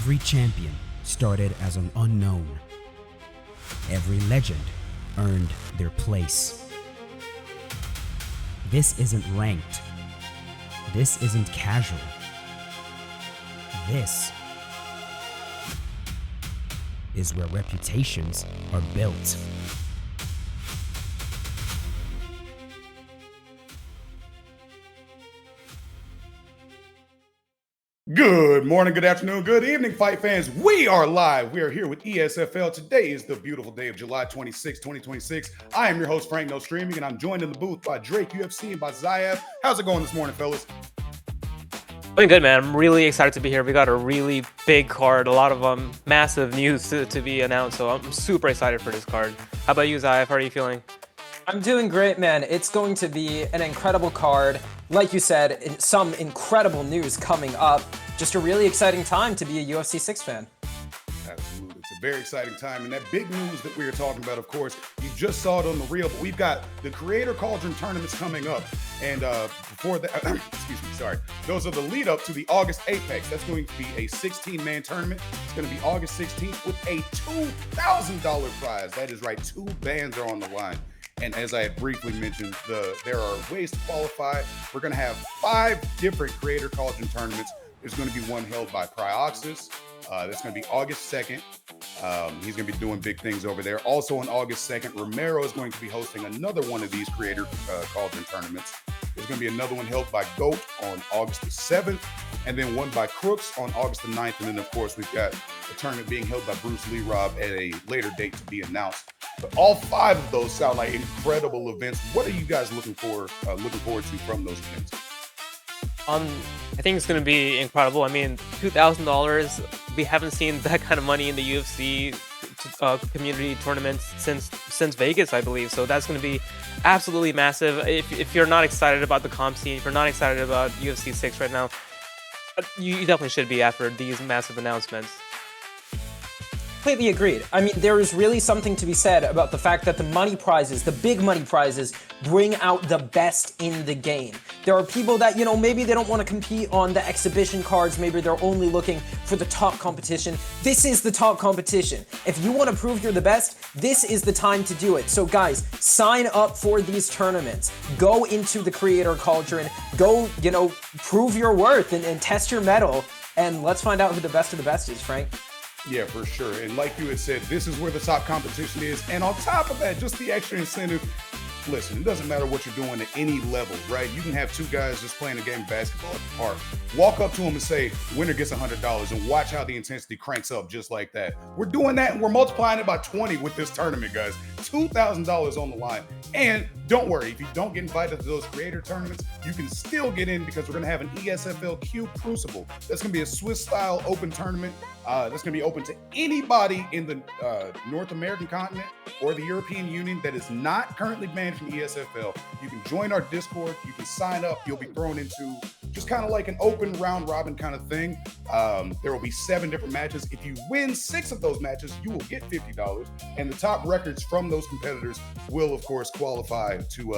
Every champion started as an unknown. Every legend earned their place. This isn't ranked. This isn't casual. This is where reputations are built. Good morning, good afternoon, good evening, fight fans. We are live. We are here with ESFL. Today is the beautiful day of July 26, 2026. I am your host, Frank No Streaming, and I'm joined in the booth by Drake UFC and by Zayaf. How's it going this morning, fellas? Doing good, man. I'm really excited to be here. We got a really big card, a lot of massive news to be announced, so I'm super excited for this card. How about you, Zayaf? How are you feeling? I'm doing great, man. It's going to be an incredible card. Like you said, some incredible news coming up. Just a really exciting time to be a UFC 6 fan. Absolutely. It's a very exciting time. And that big news that we are talking about, of course, you just saw it on the reel, but we've got the Creator Cauldron tournaments coming up. And before that, those are the lead up to the August Apex. That's going to be a 16-man tournament. It's going to be August 16th with a $2,000 prize. That is right. 2 bands are on the line. And as I had briefly mentioned, there are ways to qualify. We're going to have 5 different Creator Cauldron tournaments. There's going to be one held by Prioxis. That's going to be August 2nd. He's going to be doing big things over there. Also on August 2nd, Romero is going to be hosting another one of these Creator Cauldron tournaments. There's going to be another one held by GOAT on August the 7th, and then one by Crooks on August the 9th. And then, of course, we've got a tournament being held by Bruce Lee Rob at a later date to be announced. But all 5 of those sound like incredible events. What are you guys looking forward to from those events? I think it's going to be incredible. I mean, $2,000. We haven't seen that kind of money in the UFC community tournaments since Vegas, I believe. So that's going to be absolutely massive. If you're not excited about the comp scene, if you're not excited about UFC 6 right now, you definitely should be after these massive announcements. Completely agreed. I mean, there is really something to be said about the fact that the money prizes, the big money prizes, bring out the best in the game. There are people that, maybe they don't want to compete on the exhibition cards. Maybe they're only looking for the top competition. This is the top competition. If you want to prove you're the best, this is the time to do it. So guys, sign up for these tournaments. Go into the Creator Cauldron. Go, prove your worth and test your mettle. And let's find out who the best of the best is, Frank. Yeah, for sure. And like you had said, this is where the top competition is. And on top of that, just the extra incentive. Listen, it doesn't matter what you're doing at any level, right? You can have 2 guys just playing a game of basketball at the park. Walk up to them and say, winner gets $100, and watch how the intensity cranks up just like that. We're doing that, and we're multiplying it by 20 with this tournament, guys. $2,000 on the line. And don't worry, if you don't get invited to those creator tournaments, you can still get in because we're going to have an ESFL Q Crucible. That's going to be a Swiss-style open tournament. That's going to be open to anybody in the North American continent or the European Union that is not currently banned from ESFL. You can join our Discord. You can sign up. You'll be thrown into just kind of like an open round robin kind of thing. There will be 7 different matches. If you win 6 of those matches, you will get $50. And the top records from those competitors will, of course, qualify to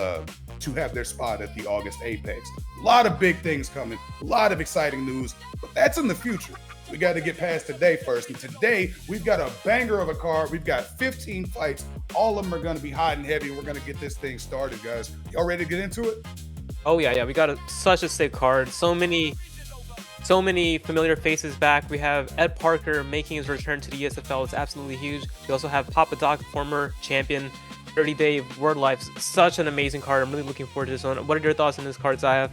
have their spot at the August Apex. A lot of big things coming. A lot of exciting news. But that's in the future. We got to get past today first. And today, we've got a banger of a card. We've got 15 fights. All of them are going to be hot and heavy. And we're going to get this thing started, guys. Y'all ready to get into it? Oh yeah, we got such a sick card. So many familiar faces back. We have EdParker making his return to the ESFL. It's absolutely huge. We also have PapaDoc, former champion, DirrtyDave, Wordlife. Such an amazing card. I'm really looking forward to this one. What are your thoughts on this card, Zayaf?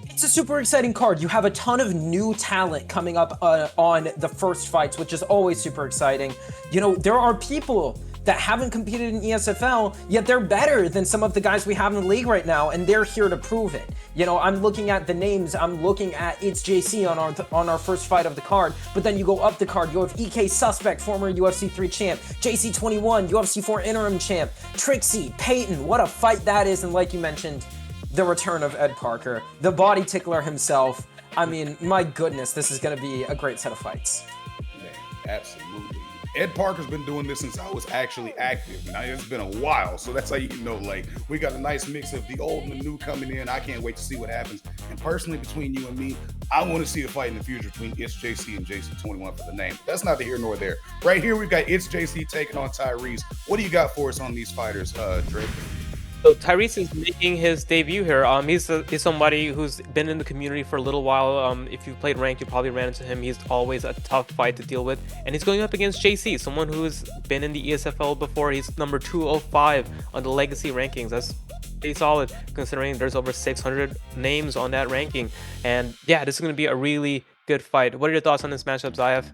It's a super exciting card. You have a ton of new talent coming up on the first fights, which is always super exciting. There are people that haven't competed in ESFL, yet they're better than some of the guys we have in the league right now, and they're here to prove it. I'm looking at the names. I'm looking at It's JC on our first fight of the card, but then you go up the card. You have EK Suspect, former UFC 3 champ, JC21, UFC 4 interim champ, Trixie, Peyton. What a fight that is, and like you mentioned, the return of EdParker, the body tickler himself. I mean, my goodness, this is going to be a great set of fights. Man, absolutely. EdParker's been doing this since I was actually active. Now it's been a while, so that's how you know, like, we got a nice mix of the old and the new coming in. I can't wait to see what happens. And personally, between you and me, I want to see a fight in the future between It's JC and JC21 for the name. That's neither here nor there. Right here, we've got It's JC taking on Tyrese. What do you got for us on these fighters, Drake? So Tyrese is making his debut here. He's somebody who's been in the community for a little while. If you've played ranked, you probably ran into him. He's always a tough fight to deal with. And he's going up against JC, someone who's been in the ESFL before. He's number 205 on the legacy rankings. That's pretty solid considering there's over 600 names on that ranking. And yeah, this is going to be a really good fight. What are your thoughts on this matchup, Zayef?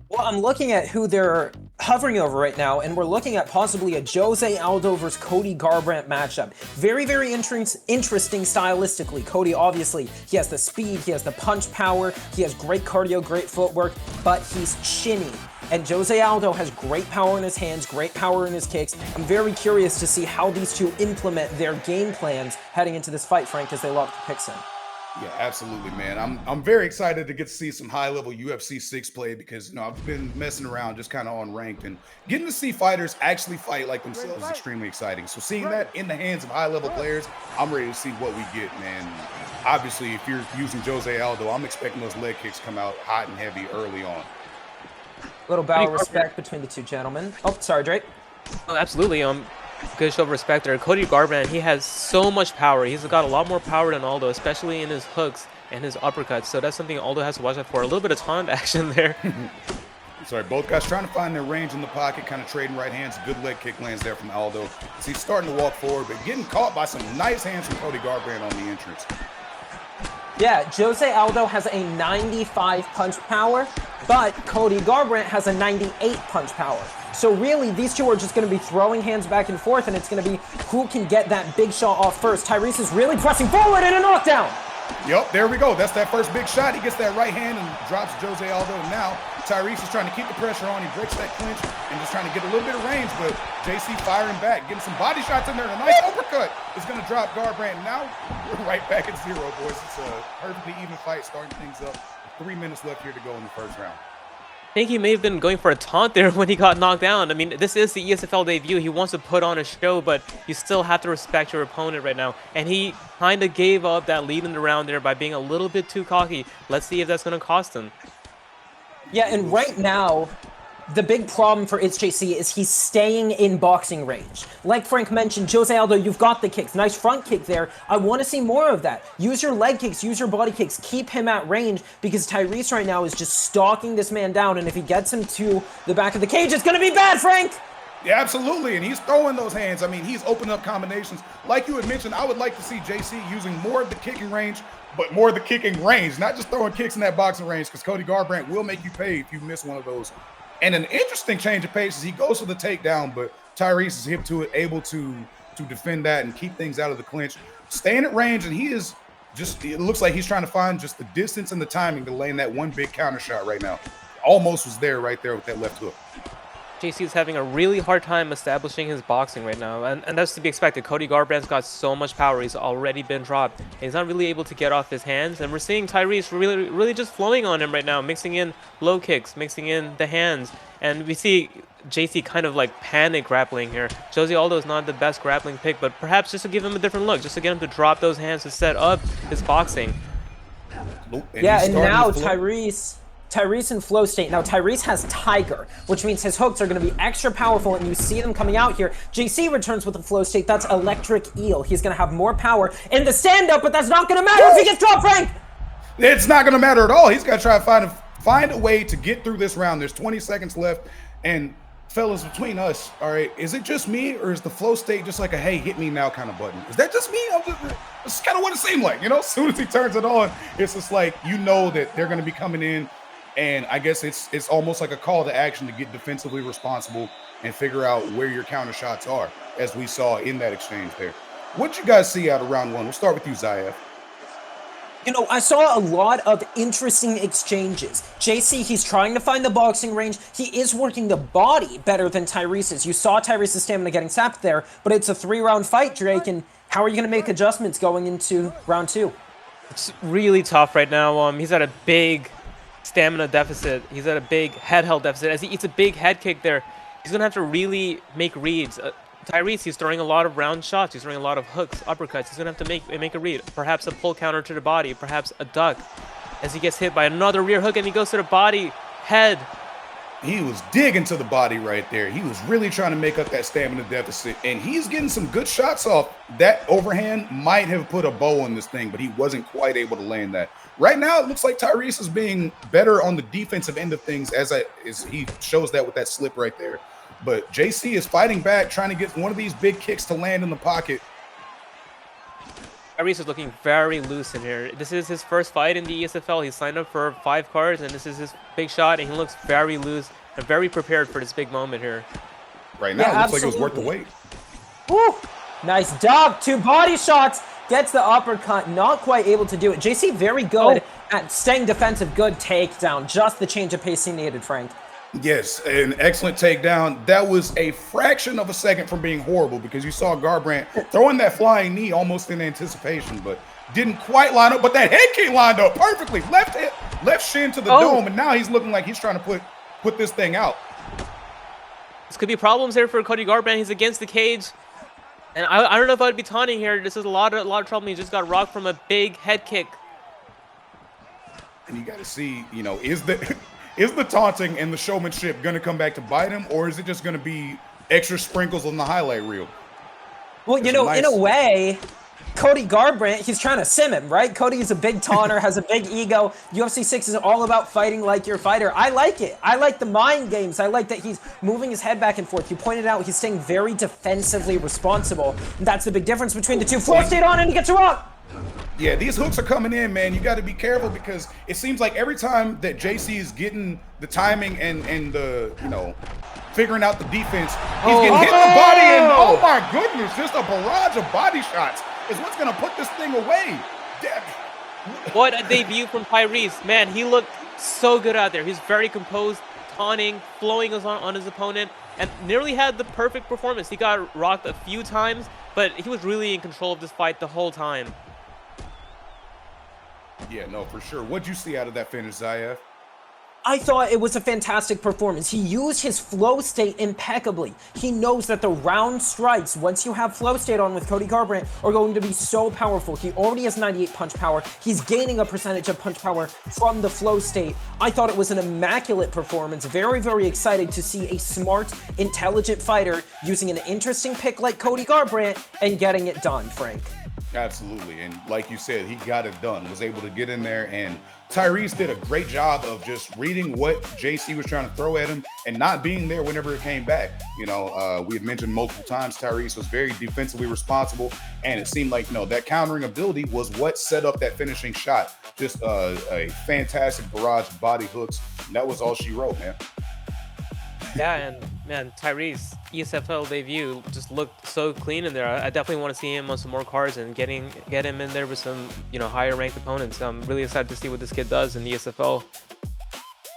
Well, I'm looking at who they're hovering over right now, and we're looking at possibly a Jose Aldo versus Cody Garbrandt matchup. Very, very interesting stylistically. Cody, obviously, he has the speed, he has the punch power, he has great cardio, great footwork, but he's chinny. And Jose Aldo has great power in his hands, great power in his kicks. I'm very curious to see how these two implement their game plans heading into this fight, Frank, as they lock the picks in. Yeah, absolutely, man. I'm very excited to get to see some high-level UFC 6 play because, you know, I've been messing around just kind of on ranked, and getting to see fighters actually fight like themselves is extremely exciting. So seeing that in the hands of high-level players, I'm ready to see what we get, man. Obviously, if you're using Jose Aldo, I'm expecting those leg kicks come out hot and heavy early on. Little bow of respect between the two gentlemen. Oh, sorry, Drake. Oh, absolutely. Good show of respect there. Cody Garbrandt, he has so much power. He's got a lot more power than Aldo, especially in his hooks and his uppercuts. So that's something Aldo has to watch out for. A little bit of taunt action there. Sorry, both guys trying to find their range in the pocket, kind of trading right hands. Good leg kick lands there from Aldo. So he's starting to walk forward, but getting caught by some nice hands from Cody Garbrandt on the entrance. Yeah, Jose Aldo has a 95 punch power, but Cody Garbrandt has a 98 punch power. So really, these two are just going to be throwing hands back and forth, and it's going to be who can get that big shot off first. Tyrese is really pressing forward and a knockdown. Yep, there we go. That's that first big shot. He gets that right hand and drops Jose Aldo. Now Tyrese is trying to keep the pressure on. He breaks that clinch and just trying to get a little bit of range, but JC firing back, getting some body shots in there. And a nice uppercut is going to drop Garbrandt. And now we're right back at 0, boys. It's a perfectly even fight, starting things up. 3 minutes left here to go in the first round. I think he may have been going for a taunt there when he got knocked down. I mean, this is the ESFL debut. He wants to put on a show, but you still have to respect your opponent right now. And he kind of gave up that lead in the round there by being a little bit too cocky. Let's see if that's going to cost him. Yeah, and right now, the big problem for It's JC is he's staying in boxing range. Like Frank mentioned, Jose Aldo, you've got the kicks. Nice front kick there. I want to see more of that. Use your leg kicks, use your body kicks, keep him at range, because Tyrese right now is just stalking this man down, and if he gets him to the back of the cage, it's going to be bad, Frank! Yeah, absolutely, and he's throwing those hands. I mean, he's opening up combinations. Like you had mentioned, I would like to see JC using more of the kicking range, but more of the kicking range, not just throwing kicks in that boxing range, because Cody Garbrandt will make you pay if you miss one of those. And an interesting change of pace is he goes for the takedown, but Tyrese is hip to it, able to defend that and keep things out of the clinch. Staying at range, and he is just, it looks like he's trying to find just the distance and the timing to land that one big counter shot right now. Almost was there right there with that left hook. JC is having a really hard time establishing his boxing right now, and that's to be expected. Cody Garbrandt's got so much power. He's already been dropped. And he's not really able to get off his hands, and we're seeing Tyrese really just flowing on him right now, mixing in low kicks, mixing in the hands, and we see JC kind of like panic grappling here. Jose Aldo is not the best grappling pick, but perhaps just to give him a different look, just to get him to drop those hands to set up his boxing. Yeah, and now Tyrese in flow state. Now Tyrese has Tiger, which means his hooks are going to be extra powerful, and you see them coming out here. JC returns with a flow state. That's Electric Eel. He's going to have more power in the stand-up, but that's not going to matter if he gets dropped, Frank! It's not going to matter at all. He's got to try to find a way to get through this round. There's 20 seconds left, and fellas, between us, all right, is it just me, or is the flow state just like a hey, hit me now kind of button? Is that just me? It's kind of what it seemed like, you know? As soon as he turns it on, it's just like, you know that they're going to be coming in. And I guess it's almost like a call to action to get defensively responsible and figure out where your counter shots are, as we saw in that exchange there. What'd you guys see out of round one? We'll start with you, Zayef. You know, I saw a lot of interesting exchanges. JC, he's trying to find the boxing range. He is working the body better than Tyrese's. You saw Tyrese's stamina getting sapped there, but it's a 3-round fight, Drake, and how are you going to make adjustments going into round 2? It's really tough right now. He's at a big stamina deficit. He's at a big head held deficit. As he eats a big head kick there, he's going to have to really make reads. Tyrese, he's throwing a lot of round shots. He's throwing a lot of hooks, uppercuts. He's going to have to make a read. Perhaps a pull counter to the body. Perhaps a duck. As he gets hit by another rear hook and he goes to the body, head. He was digging to the body right there. He was really trying to make up that stamina deficit, and he's getting some good shots off. That overhand might have put a bow on this thing, but he wasn't quite able to land that. Right now, it looks like Tyrese is being better on the defensive end of things as he shows that with that slip right there. But JC is fighting back, trying to get one of these big kicks to land in the pocket. Tyrese is looking very loose in here. This is his first fight in the ESFL. He's signed up for 5 cards, and this is his big shot, and he looks very loose and very prepared for this big moment here. Right now, it looks like it was worth the wait. Woo! Nice dog. 2 body shots. Gets the uppercut. Not quite able to do it. JC very good at staying defensive. Good takedown. Just the change of pace he needed, Frank. Yes, an excellent takedown. That was a fraction of a second from being horrible because you saw Garbrandt throwing that flying knee almost in anticipation, but didn't quite line up. But that head kick lined up perfectly. Left shin to the dome, and now he's looking like he's trying to put this thing out. This could be problems here for Cody Garbrandt. He's against the cage. And I don't know if I'd be taunting here. This is a lot of trouble. He just got rocked from a big head kick. And you got to see, you know, is the taunting and the showmanship going to come back to bite him, or is it just going to be extra sprinkles on the highlight reel? Well, you know, in a way, Cody Garbrandt, he's trying to sim him, right? Cody is a big taunter, has a big ego. UFC 6 is all about fighting like your fighter. I like it. I like the mind games. I like that he's moving his head back and forth. You pointed out he's staying very defensively responsible. That's the big difference between the two. Floor stayed on and he gets a rock. Yeah, these hooks are coming in, man. You got to be careful because it seems like every time that JC is getting the timing and the, you know, figuring out the defense, he's getting hit in the body, and oh my goodness, just a barrage of body shots is what's going to put this thing away. What a debut from Tyrese. Man, he looked so good out there. He's very composed, taunting, flowing on his opponent, and nearly had the perfect performance. He got rocked a few times, but he was really in control of this fight the whole time. Yeah, no, for sure. What'd you see out of that finish, Zayef? I thought it was a fantastic performance. He used his flow state impeccably. He knows that the round strikes, once you have flow state on with Cody Garbrandt, are going to be so powerful. He already has 98 punch power. He's gaining a percentage of punch power from the flow state. I thought it was an immaculate performance. Very, very excited to see a smart, intelligent fighter using an interesting pick like Cody Garbrandt and getting it done, Frank. Absolutely. And like you said, he got it done, was able to get in there, and Tyrese did a great job of just reading what JC was trying to throw at him and not being there whenever it came back. You know, we had mentioned multiple times Tyrese was very defensively responsible, and it seemed like, you know, that countering ability was what set up that finishing shot. Just a fantastic barrage of body hooks, and that was all she wrote, man. Yeah, and man, Tyrese, ESFL debut, just looked so clean in there. I definitely want to see him on some more cards and get him in there with some, you know, higher ranked opponents. I'm really excited to see what this kid does in the ESFL.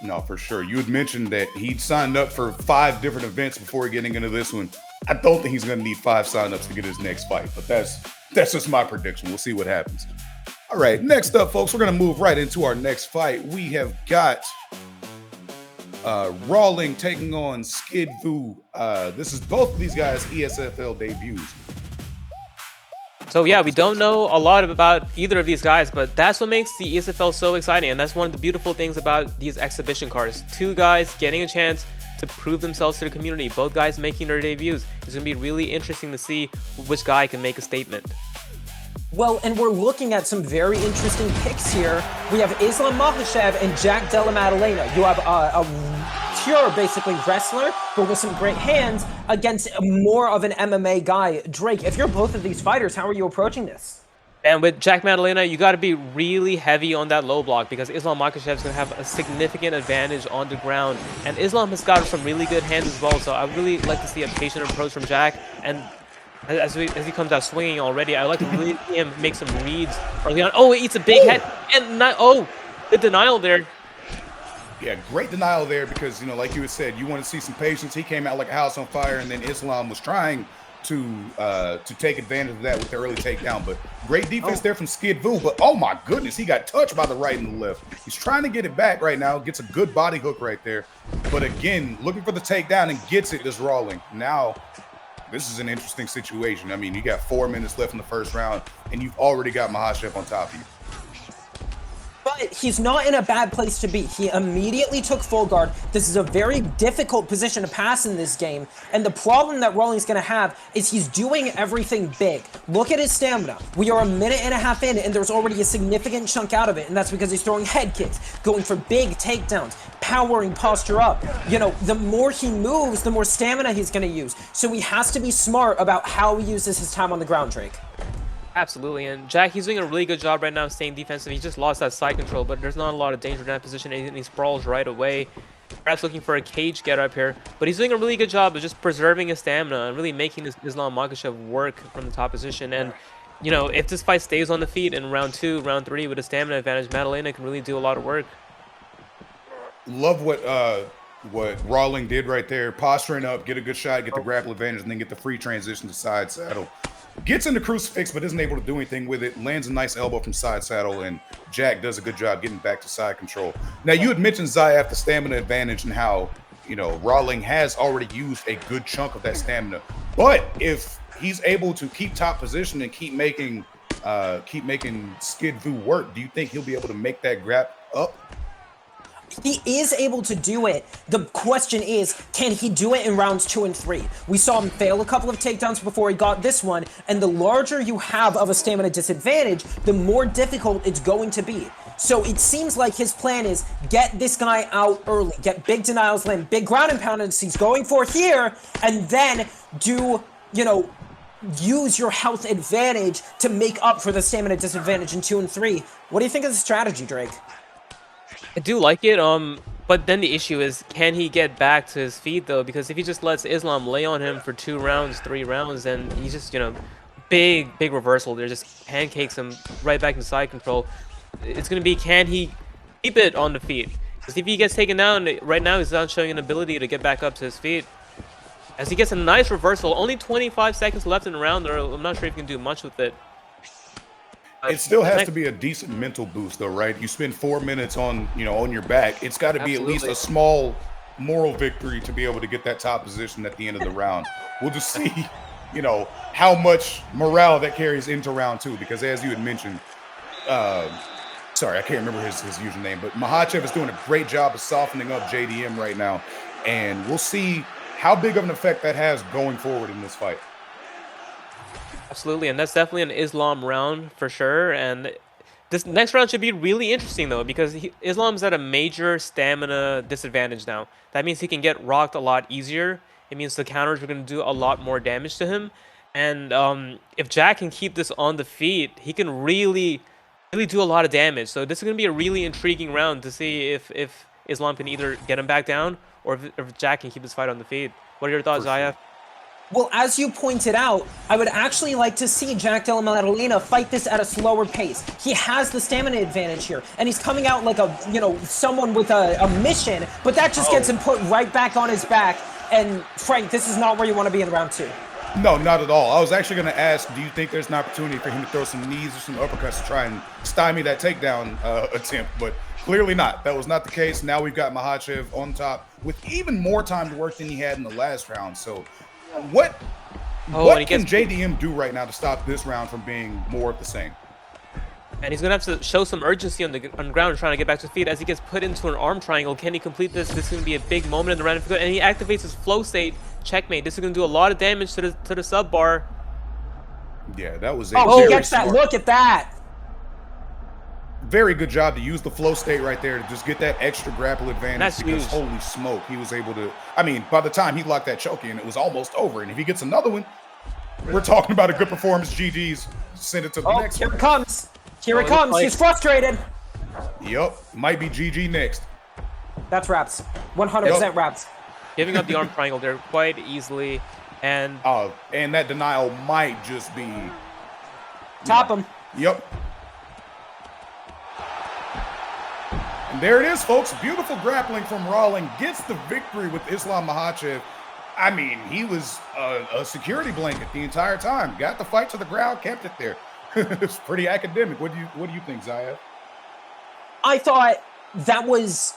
No, for sure. You had mentioned that he'd signed up for 5 different events before getting into this one. I don't think he's going to need 5 signups to get his next fight, but that's just my prediction. We'll see what happens. All right, next up, folks, we're going to move right into our next fight. We have got Rawling taking on Skid Vu. This is both of these guys' ESFL debuts. So yeah, we don't know a lot about either of these guys, but that's what makes the ESFL so exciting, and that's one of the beautiful things about these exhibition cards. 2 guys getting a chance to prove themselves to the community, both guys making their debuts. It's going to be really interesting to see which guy can make a statement. Well, and we're looking at some very interesting picks here. We have Islam Makhachev and Jack Della Maddalena. You have a pure, basically, wrestler, but with some great hands against more of an MMA guy. Drake, if you're both of these fighters, how are you approaching this? And with Jack Maddalena, you got to be really heavy on that low block because Islam Makhachev is going to have a significant advantage on the ground. And Islam has got some really good hands as well, so I really like to see a patient approach from Jack. And as he comes out swinging already, I like to really see him make some reads early on. Oh, he eats a big head, and the denial there. Yeah, great denial there because, you know, like you had said, you want to see some patience. He came out like a house on fire, and then Islam was trying to take advantage of that with the early takedown. But great defense there from Skid Vu. But oh my goodness, he got touched by the right and the left. He's trying to get it back right now. Gets a good body hook right there. But again, looking for the takedown and gets it. This Rawling. Now, this is an interesting situation. I mean, you got 4 minutes left in the first round, and you've already got Makhachev on top of you. But he's not in a bad place to be. He immediately took full guard. This is a very difficult position to pass in this game. And the problem that Rawling's going to have is he's doing everything big. Look at his stamina. We are a minute and a half in, and there's already a significant chunk out of it. And that's because he's throwing head kicks, going for big takedowns, powering posture up. You know, the more he moves, the more stamina he's going to use. So he has to be smart about how he uses his time on the ground, Drake. Absolutely, and Jack, he's doing a really good job right now staying defensive. He just lost that side control, but there's not a lot of danger in that position, and he sprawls right away. Perhaps looking for a cage get up here, but he's doing a really good job of just preserving his stamina and really making this Islam Makhachev work from the top position. And, you know, if this fight stays on the feet in round 2, round 3 with a stamina advantage, Madalena can really do a lot of work. Love what Rawling did right there. Posturing up, get a good shot, get the grapple advantage, and then get the free transition to side saddle. Gets into crucifix, but isn't able to do anything with it. Lands a nice elbow from side saddle, and Jack does a good job getting back to side control. Now, you had mentioned Zayaf, the stamina advantage, and how, you know, Rawling has already used a good chunk of that stamina. But if he's able to keep top position and keep making Skid Vu work, do you think he'll be able to make that grab up? He is able to do it. The question is, can he do it in rounds 2 and 3? We saw him fail a couple of takedowns before he got this one, and the larger you have of a stamina disadvantage, the more difficult it's going to be. So it seems like his plan is get this guy out early, get big denials, land big ground and pound as he's going for here, and then do, you know, use your health advantage to make up for the stamina disadvantage in 2 and 3. What do you think of the strategy, Drake? I do like it, but then the issue is, can he get back to his feet, though? Because if he just lets Islam lay on him for 2 rounds, 3 rounds, then he's just, you know, big reversal there, just pancakes him right back into side control. It's going to be, can he keep it on the feet? Because if he gets taken down, right now he's not showing an ability to get back up to his feet. As he gets a nice reversal, only 25 seconds left in the round, or I'm not sure if he can do much with it. It still has to be a decent mental boost, though, right? You spend 4 minutes on, you know, on your back. It's got to be at least a small moral victory to be able to get that top position at the end of the round. We'll just see, you know, how much morale that carries into round 2. Because as you had mentioned, sorry, I can't remember his username, but Makhachev is doing a great job of softening up JDM right now, and we'll see how big of an effect that has going forward in this fight. Absolutely, and that's definitely an Islam round for sure. And this next round should be really interesting, though, because Islam's at a major stamina disadvantage now. That means he can get rocked a lot easier. It means the counters are going to do a lot more damage to him. And if Jack can keep this on the feet, he can really do a lot of damage. So this is going to be a really intriguing round to see if Islam can either get him back down or if Jack can keep his fight on the feet. What are your thoughts, Zayaf? Well, as you pointed out, I would actually like to see Jack Della Maddalena fight this at a slower pace. He has the stamina advantage here, and he's coming out like a, you know, someone with a mission, but that just gets him put right back on his back. And Frank, this is not where you want to be in round 2. No, not at all. I was actually going to ask, do you think there's an opportunity for him to throw some knees or some uppercuts to try and stymie that takedown attempt? But clearly not. That was not the case. Now we've got Makhachev on top with even more time to work than he had in the last round. So what can JDM do right now to stop this round from being more of the same? And he's going to have to show some urgency on the ground trying to get back to his feet as he gets put into an arm triangle. Can he complete this? This is going to be a big moment in the round. And he activates his flow state. Checkmate. This is going to do a lot of damage to the sub bar. Yeah, that was he gets that. Look at that. Very good job to use the flow state right there to just get that extra grapple advantage. That's because huge. Holy smoke, he was able to. I mean, by the time he locked that choke in, it was almost over. And if he gets another one, we're talking about a good performance. GG's. Send it to the next here one. it comes. Here it comes. He's frustrated. Yep, might be GG next. That's wraps. 100% wraps. Giving up the arm triangle there quite easily, and that denial might just be top him. Yep. And there it is, folks. Beautiful grappling from Rawling. Gets the victory with Islam Makhachev. I mean, he was a security blanket the entire time. Got the fight to the ground, kept it there. It's pretty academic. What do you think, Zaya? I thought that was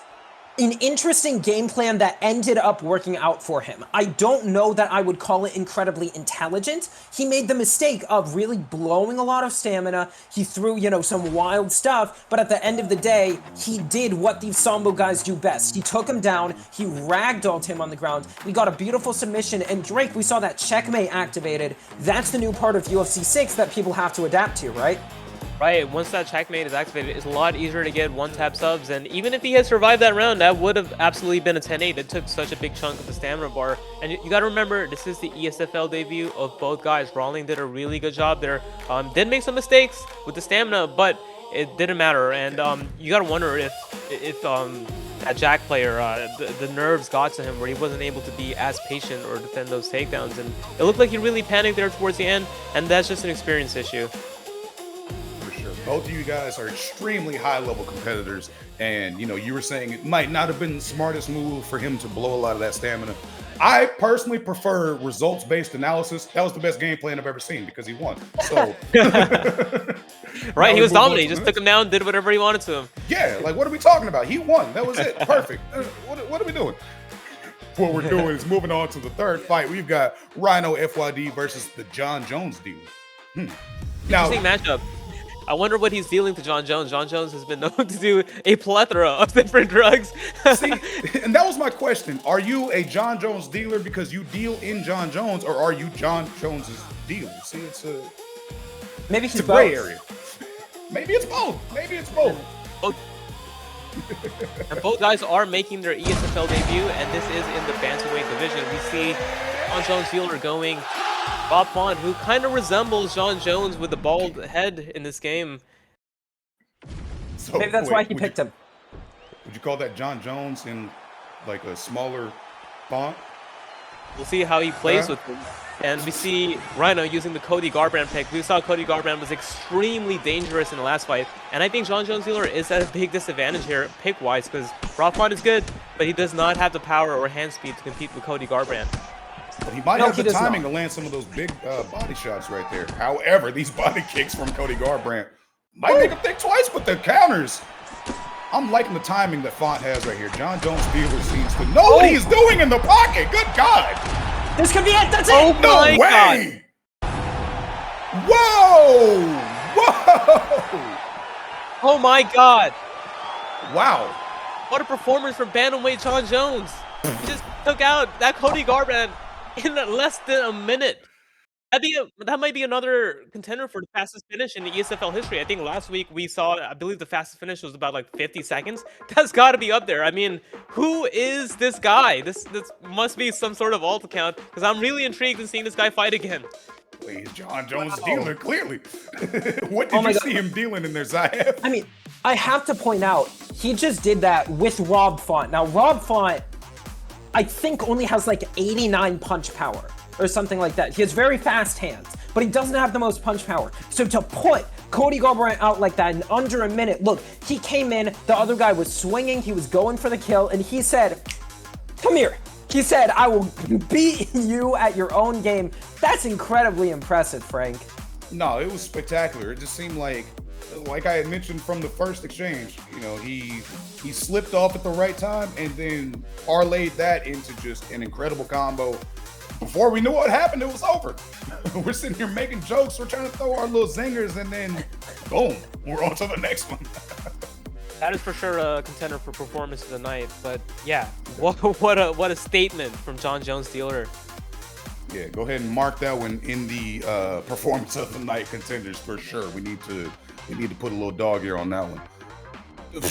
an interesting game plan that ended up working out for him. I don't know that I would call it incredibly intelligent. He made the mistake of really blowing a lot of stamina. He threw, some wild stuff, but at the end of the day, he did what these Sambo guys do best. He took him down, he ragdolled him on the ground. We got a beautiful submission, and Drake, we saw that checkmate activated. That's the new part of UFC 6 that people have to adapt to, right? Right, once that checkmate is activated, it's a lot easier to get one-tap subs, and even if he had survived that round, that would have absolutely been a 10-8. It took such a big chunk of the stamina bar, and you gotta remember, this is the ESFL debut of both guys. Rawling did a really good job there. Did make some mistakes with the stamina, but it didn't matter, and you gotta wonder if that Jack player, the nerves got to him where he wasn't able to be as patient or defend those takedowns, and it looked like he really panicked there towards the end, and that's just an experience issue. Both of you guys are extremely high-level competitors, and you were saying it might not have been the smartest move for him to blow a lot of that stamina. I personally prefer results-based analysis. That was the best game plan I've ever seen because he won. So, right, he was dominant. He just took him down, did whatever he wanted to him. Yeah, like what are we talking about? He won. That was it. Perfect. What are we doing? What we're doing is moving on to the third fight. We've got Rhino FYD versus the John Jones dealer. Now, interesting matchup. I wonder what he's dealing to John Jones. John Jones has been known to do a plethora of different drugs. See, and that was my question. Are you a John Jones dealer because you deal in John Jones, or are you John Jones's dealer? See, it's a gray area. Maybe it's both. Maybe it's both. And both guys are making their ESFL debut, and this is in the bantamweight division. We see John Jones dealer going Rob Font, who kind of resembles John Jones with the bald head in this game. So, maybe that's why he picked him. Would you call that John Jones in like a smaller font? We'll see how he plays with him. And we see Rhino using the Cody Garbrandt pick. We saw Cody Garbrandt was extremely dangerous in the last fight. And I think John Jones dealer is at a big disadvantage here pick-wise because Rob Font is good, but he does not have the power or hand speed to compete with Cody Garbrandt. But he might have the timing to land some of those big body shots right there. However, these body kicks from Cody Garbrandt might make him think twice, but the counters. I'm liking the timing that Font has right here. John Jones dealer seems to know what he's doing in the pocket. Good God. This could be it. That's Oh it. No way. God. Whoa. Whoa. Oh my God. Wow. What a performance from bantamweight John Jones. He just took out that Cody Garbrandt in less than a minute. That might be another contender for the fastest finish in the ESFL history. I think last week we saw, I believe the fastest finish was about like 50 seconds. That's got to be up there. I mean, who is this guy? This must be some sort of alt account because I'm really intrigued in seeing this guy fight again. He's John Jones dealer, clearly. What did you see him dealing in there, Zayef? I mean, I have to point out, he just did that with Rob Font. Now, Rob Font, I think, only has like 89 punch power or something like that. He has very fast hands, but he doesn't have the most punch power. So to put Cody Garbrandt out like that in under a minute, look, he came in, the other guy was swinging, he was going for the kill, and he said, come here. He said, I will beat you at your own game. That's incredibly impressive, Frank. No, it was spectacular. It just seemed like I had mentioned from the first exchange, he slipped off at the right time and then parlayed that into just an incredible combo. Before we knew what happened, it was over. We're sitting here making jokes. We're trying to throw our little zingers, and then boom, we're on to the next one. That is for sure a contender for performance of the night. But yeah, what a statement from John Jones dealer. Yeah, go ahead and mark that one in the performance of the night contenders for sure. We need to put a little dog here on that one.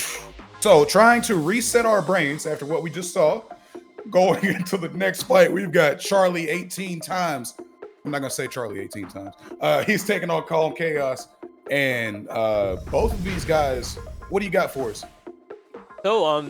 So, trying to reset our brains after what we just saw. Going into the next fight, we've got Charlie 18 times. I'm not going to say Charlie 18 times. He's taking on Calm Chaos. And both of these guys, what do you got for us? So,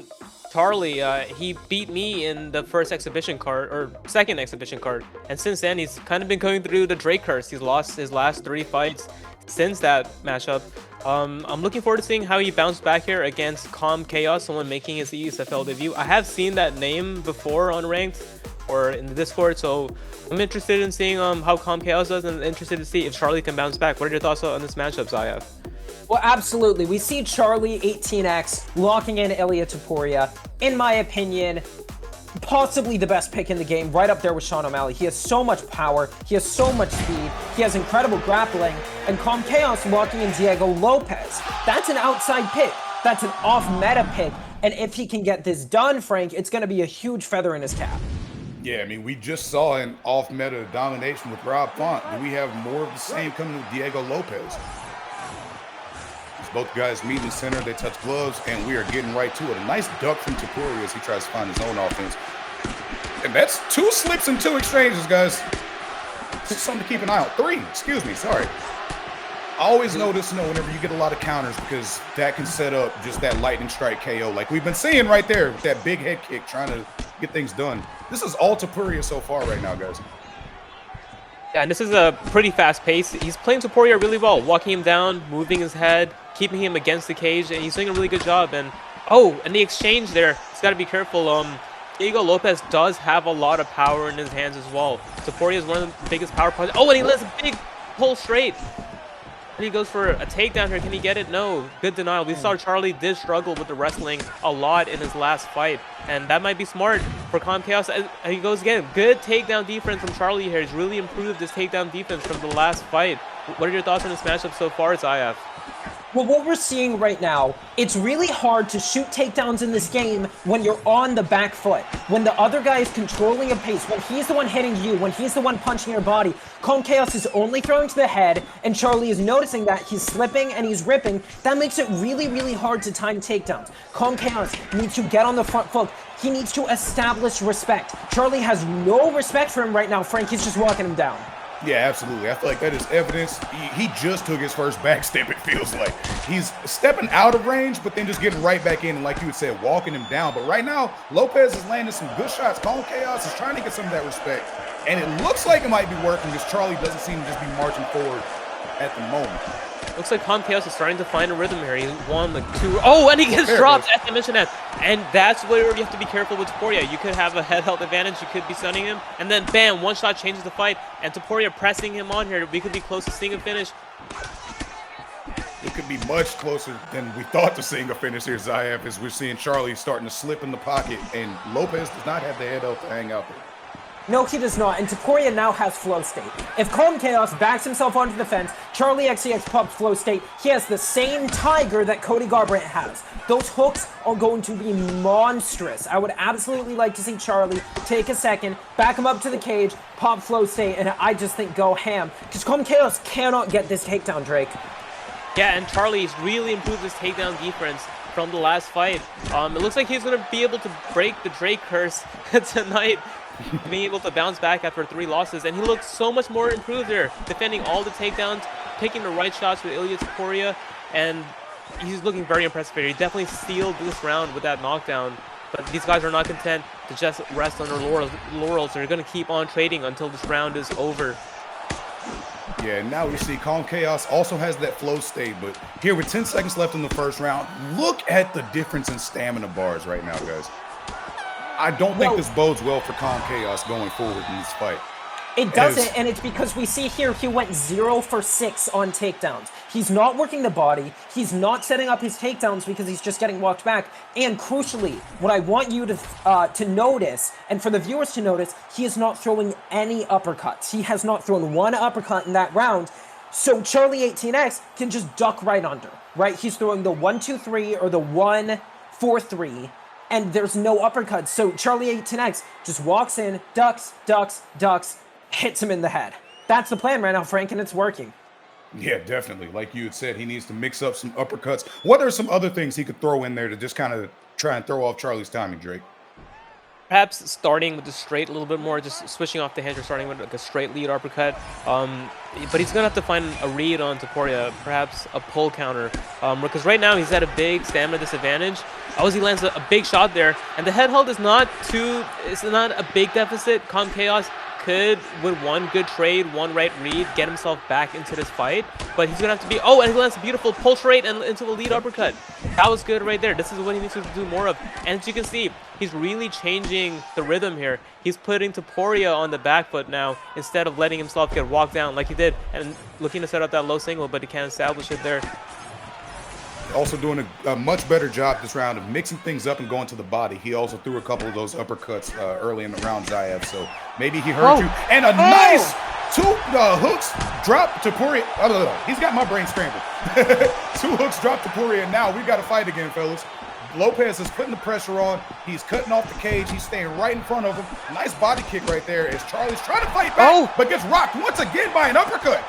Charlie, he beat me in the first exhibition card, or second exhibition card. And since then, he's kind of been going through the Drake curse. He's lost his last 3 fights since that matchup. I'm looking forward to seeing how he bounced back here against Calm Chaos, someone making his ESFL debut. I have seen that name before on Ranked, or in the Discord. So I'm interested in seeing how Calm Chaos does, and interested to see if Charlie can bounce back. What are your thoughts on this matchup, Zayef? Well, absolutely. We see Charlie 18x locking in Ilya Taporia. In my opinion, possibly the best pick in the game, right up there with Sean O'Malley. He has so much power, he has so much speed, he has incredible grappling, and Calm Chaos locking in Diego Lopez. That's an outside pick. That's an off-meta pick. And if he can get this done, Frank, it's going to be a huge feather in his cap. Yeah, I mean, we just saw an off-meta domination with Rob Font. Do we have more of the same coming with Diego Lopez? Both guys meet in the center, they touch gloves, and we are getting right to it. A nice duck from Taporia as he tries to find his own offense. And that's 2 slips and 2 exchanges, guys. This is something to keep an eye on. 3, excuse me, sorry. I always notice, whenever you get a lot of counters, because that can set up just that lightning strike KO. Like we've been seeing right there with that big head kick trying to get things done. This is all Taporia so far right now, guys. Yeah, and this is a pretty fast pace. He's playing Taporia really well, walking him down, moving his head, keeping him against the cage, and he's doing a really good job. And and the exchange there, he's got to be careful. Diego Lopez does have a lot of power in his hands as well. Taporia is one of the biggest power punches. Oh, and he lets a big pull straight. And he goes for a takedown here. Can he get it? No. Good denial. We saw Charlie did struggle with the wrestling a lot in his last fight. And that might be smart for Calm Chaos. And he goes again. Good takedown defense from Charlie here. He's really improved his takedown defense from the last fight. What are your thoughts on this matchup so far, Zayef? Well, what we're seeing right now, it's really hard to shoot takedowns in this game when you're on the back foot. When the other guy is controlling a pace, when he's the one hitting you, when he's the one punching your body, Calm Chaos is only throwing to the head, and Charlie is noticing that he's slipping and he's ripping. That makes it really, really hard to time takedowns. Calm Chaos needs to get on the front foot. He needs to establish respect. Charlie has no respect for him right now, Frank. He's just walking him down. Yeah, absolutely. I feel like that is evidence. He just took his first back step, it feels like. He's stepping out of range, but then just getting right back in, and like you had said, walking him down. But right now, Lopez is landing some good shots. Calm Chaos is trying to get some of that respect. And it looks like it might be working because Charlie doesn't seem to just be marching forward at the moment. Looks like Calm Chaos is starting to find a rhythm here. He's 1, 2. Oh, and he gets dropped, as I mentioned that. And that's where you have to be careful with Taporia. You could have a head health advantage. You could be stunning him. And then, bam, one shot changes the fight. And Taporia pressing him on here. We could be close to seeing a finish. It could be much closer than we thought to seeing a finish here, Zayef, as we're seeing Charlie starting to slip in the pocket. And Lopez does not have the head health to hang out there. No, he does not, and Taporia now has flow state. If Calm Chaos backs himself onto the fence, Charlie XCX pops flow state, he has the same tiger that Cody Garbrandt has. Those hooks are going to be monstrous. I would absolutely like to see Charlie take a second, back him up to the cage, pop flow state, and I just think go ham. Because Calm Chaos cannot get this takedown, Drake. Yeah, and Charlie's really improved his takedown defense from the last fight. It looks like he's going to be able to break the Drake curse tonight. Being able to bounce back after 3 losses, and he looks so much more improved there, defending all the takedowns, picking the right shots with Ilya Taporia, and he's looking very impressive here. He definitely sealed this round with that knockdown, but these guys are not content to just rest on their laurels. They're going to keep on trading until this round is over. Yeah, now we see Calm Chaos also has that flow state, but here with 10 seconds left in the first round, look at the difference in stamina bars right now, guys. I don't think this bodes well for Calm Chaos going forward in this fight. It doesn't, and it's because we see here he went 0 for 6 on takedowns. He's not working the body. He's not setting up his takedowns because he's just getting walked back. And crucially, what I want you to notice, and for the viewers to notice, he is not throwing any uppercuts. He has not thrown one uppercut in that round. So Charlie 18X can just duck right under, right? He's throwing the 1-2-3 or the 1-4-3. And there's no uppercuts. So Charlie 18X just walks in, ducks, hits him in the head. That's the plan right now, Frank, and it's working. Yeah, definitely. Like you had said, he needs to mix up some uppercuts. What are some other things he could throw in there to just kind of try and throw off Charlie's timing, Drake? Perhaps starting with the straight a little bit more, just switching off the hinge or starting with like a straight lead uppercut. But he's going to have to find a read on Taporia, perhaps a pull counter. Because right now he's at a big stamina disadvantage. Ozzy lands a big shot there, and the head hold is not a big deficit. Calm Chaos could, with one good trade, one right read, get himself back into this fight. But he's going to have to be... Oh, and he lands a beautiful pull straight and into the lead uppercut. That was good right there. This is what he needs to do more of. And as you can see, he's really changing the rhythm here. He's putting Taporia on the back foot now instead of letting himself get walked down like he did and looking to set up that low single, but he can't establish it there. Also doing a much better job this round of mixing things up and going to the body. He also threw a couple of those uppercuts early in the round, Zayev, so maybe he hurt you. And a nice two hooks drop Taporia. He's got my brain scrambled. Two hooks drop Taporia, and now we got to fight again, fellas. Lopez is putting the pressure on. He's cutting off the cage. He's staying right in front of him. Nice body kick right there as Charlie's trying to fight back, but gets rocked once again by an uppercut.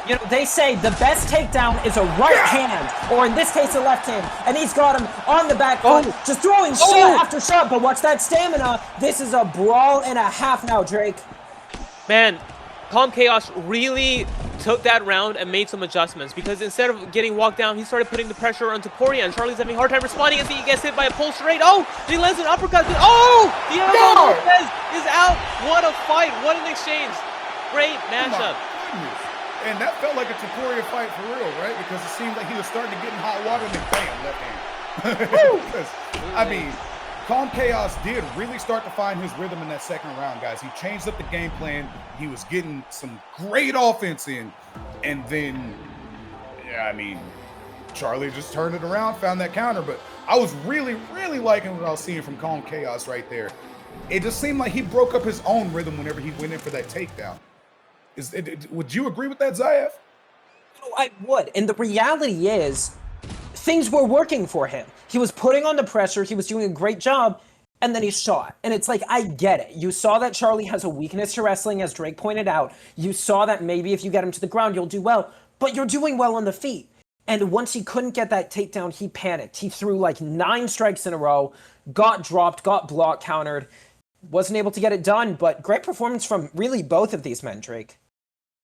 You know, they say the best takedown is a right hand, or in this case, a left hand. And he's got him on the back foot, just throwing shot after shot. But what's that stamina? This is a brawl and a half now, Drake. Man, Calm Chaos really took that round and made some adjustments, because instead of getting walked down, he started putting the pressure on Taporia, and Charlie's having a hard time responding as he gets hit by a pull straight. Oh, he lands an uppercut. Oh, Diego Lopez is out. What a fight. What an exchange. Great matchup. And that felt like a Taporia fight for real, right? Because it seemed like he was starting to get in hot water and then bam, left hand. I mean, Calm Chaos did really start to find his rhythm in that second round, guys. He changed up the game plan. He was getting some great offense in. And then, yeah, I mean, Charlie just turned it around, found that counter. But I was really, really liking what I was seeing from Calm Chaos right there. It just seemed like he broke up his own rhythm whenever he went in for that takedown. Would you agree with that, Zayev? Oh, I would. And the reality is, things were working for him. He was putting on the pressure. He was doing a great job. And then he shot. And it's like, I get it. You saw that Charlie has a weakness to wrestling, as Drake pointed out. You saw that maybe if you get him to the ground, you'll do well. But you're doing well on the feet. And once he couldn't get that takedown, he panicked. He threw like 9 strikes in a row, got dropped, got block countered. Wasn't able to get it done, but great performance from really both of these men, Drake.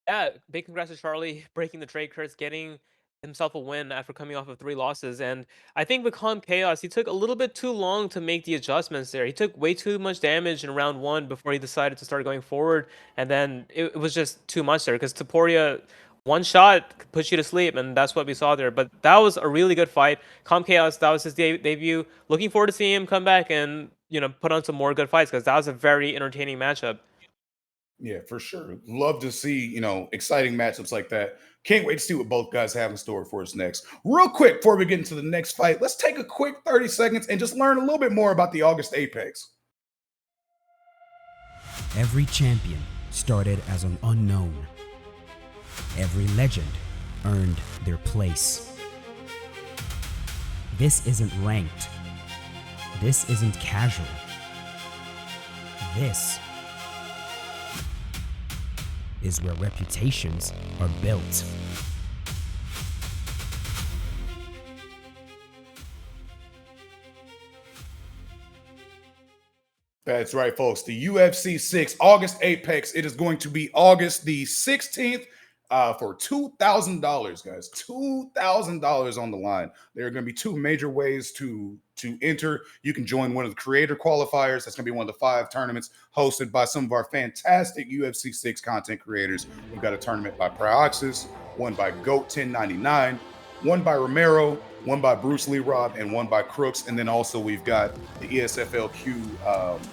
Yeah, big congrats to Charlie breaking the trade curse, getting himself a win after coming off of 3 losses. And I think with Calm Chaos, he took a little bit too long to make the adjustments there. He took way too much damage in round 1 before he decided to start going forward. And then it was just too much there, because Taporia, one shot could put you to sleep, and that's what we saw there. But that was a really good fight. Calm Chaos, that was his debut. Looking forward to seeing him come back and, you know, put on some more good fights, because that was a very entertaining matchup. Yeah, for sure. Love to see, you know, exciting matchups like that. Can't wait to see what both guys have in store for us next. Real quick, before we get into the next fight, let's take a quick 30 seconds and just learn a little bit more about the August Apex. Every champion started as an unknown. Every legend earned their place. This isn't ranked. This isn't casual. This is where reputations are built. That's right, folks. The UFC 6 August Apex. It is going to be August the 16th for $2,000, guys. $2,000 on the line. There are going to be 2 major ways to enter. You can join one of the creator qualifiers. That's going to be one of the 5 tournaments hosted by some of our fantastic UFC 6 content creators. We've got a tournament by Prioxis, one by Goat 1099, one by Romero, one by Bruce Lee Rob, and one by Crooks. And then also we've got the ESFL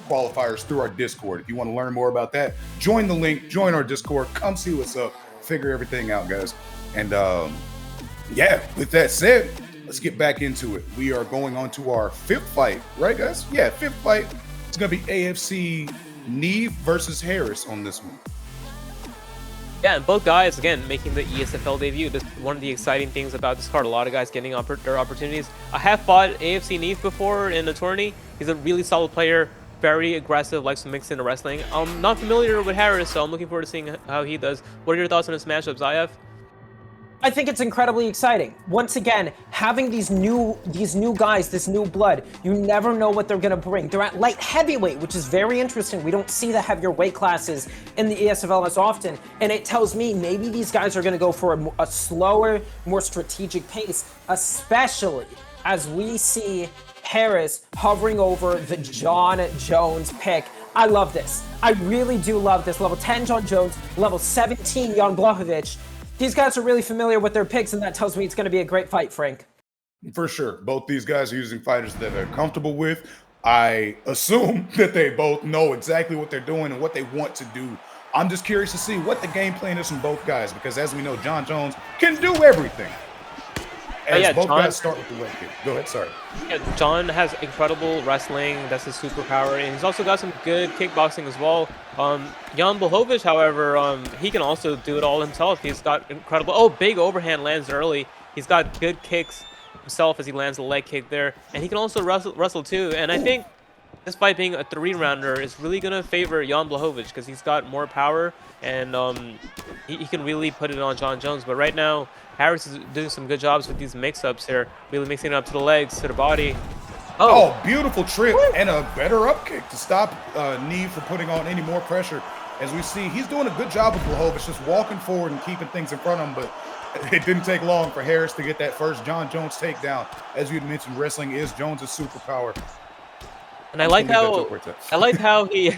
qualifiers through our Discord. If you want to learn more about that, join the link, join our Discord, come see what's up, figure everything out, guys. And yeah, with that said, let's get back into it. We are going on to our 5th fight, right, guys? Yeah, 5th fight. It's going to be AFC Neve versus Harris on this one. Yeah, and both guys, again, making the ESFL debut. That's one of the exciting things about this card. A lot of guys getting their opportunities. I have fought AFC Neve before in a tourney. He's a really solid player, very aggressive, likes to mix into wrestling. I'm not familiar with Harris, so I'm looking forward to seeing how he does. What are your thoughts on this matchup, Zayev? I think it's incredibly exciting. Once again, having these new guys, this new blood, you never know what they're gonna bring. They're at light heavyweight, which is very interesting. We don't see the heavier weight classes in the ESFL as often, and it tells me maybe these guys are gonna go for a slower, more strategic pace, especially as we see Harris hovering over the John Jones pick. I love this. I really do love this. Level 10, John Jones. Level 17, Jan Blachowicz. These guys are really familiar with their picks, and that tells me it's going to be a great fight, Frank. For sure. Both these guys are using fighters that they're comfortable with. I assume that they both know exactly what they're doing and what they want to do. I'm just curious to see what the game plan is from both guys, because as we know, John Jones can do everything. As both guys start with the leg kick. Go ahead, sorry. Yeah, John has incredible wrestling. That's his superpower, and he's also got some good kickboxing as well. Jan Blachowicz, however, he can also do it all himself. He's got incredible. Oh, big overhand lands early. He's got good kicks himself as he lands the leg kick there, and he can also wrestle too. And I think this fight being a 3-rounder is really gonna favor Jan Blachowicz because he's got more power, and he can really put it on John Jones. But right now, Harris is doing some good jobs with these mix-ups here, really mixing it up to the legs, to the body. Oh, beautiful trip and a better up kick to stop Neve from putting on any more pressure. As we see, he's doing a good job with Blachowicz, just walking forward and keeping things in front of him, but it didn't take long for Harris to get that first John Jones takedown. As you mentioned, wrestling is Jones' superpower. And I like how he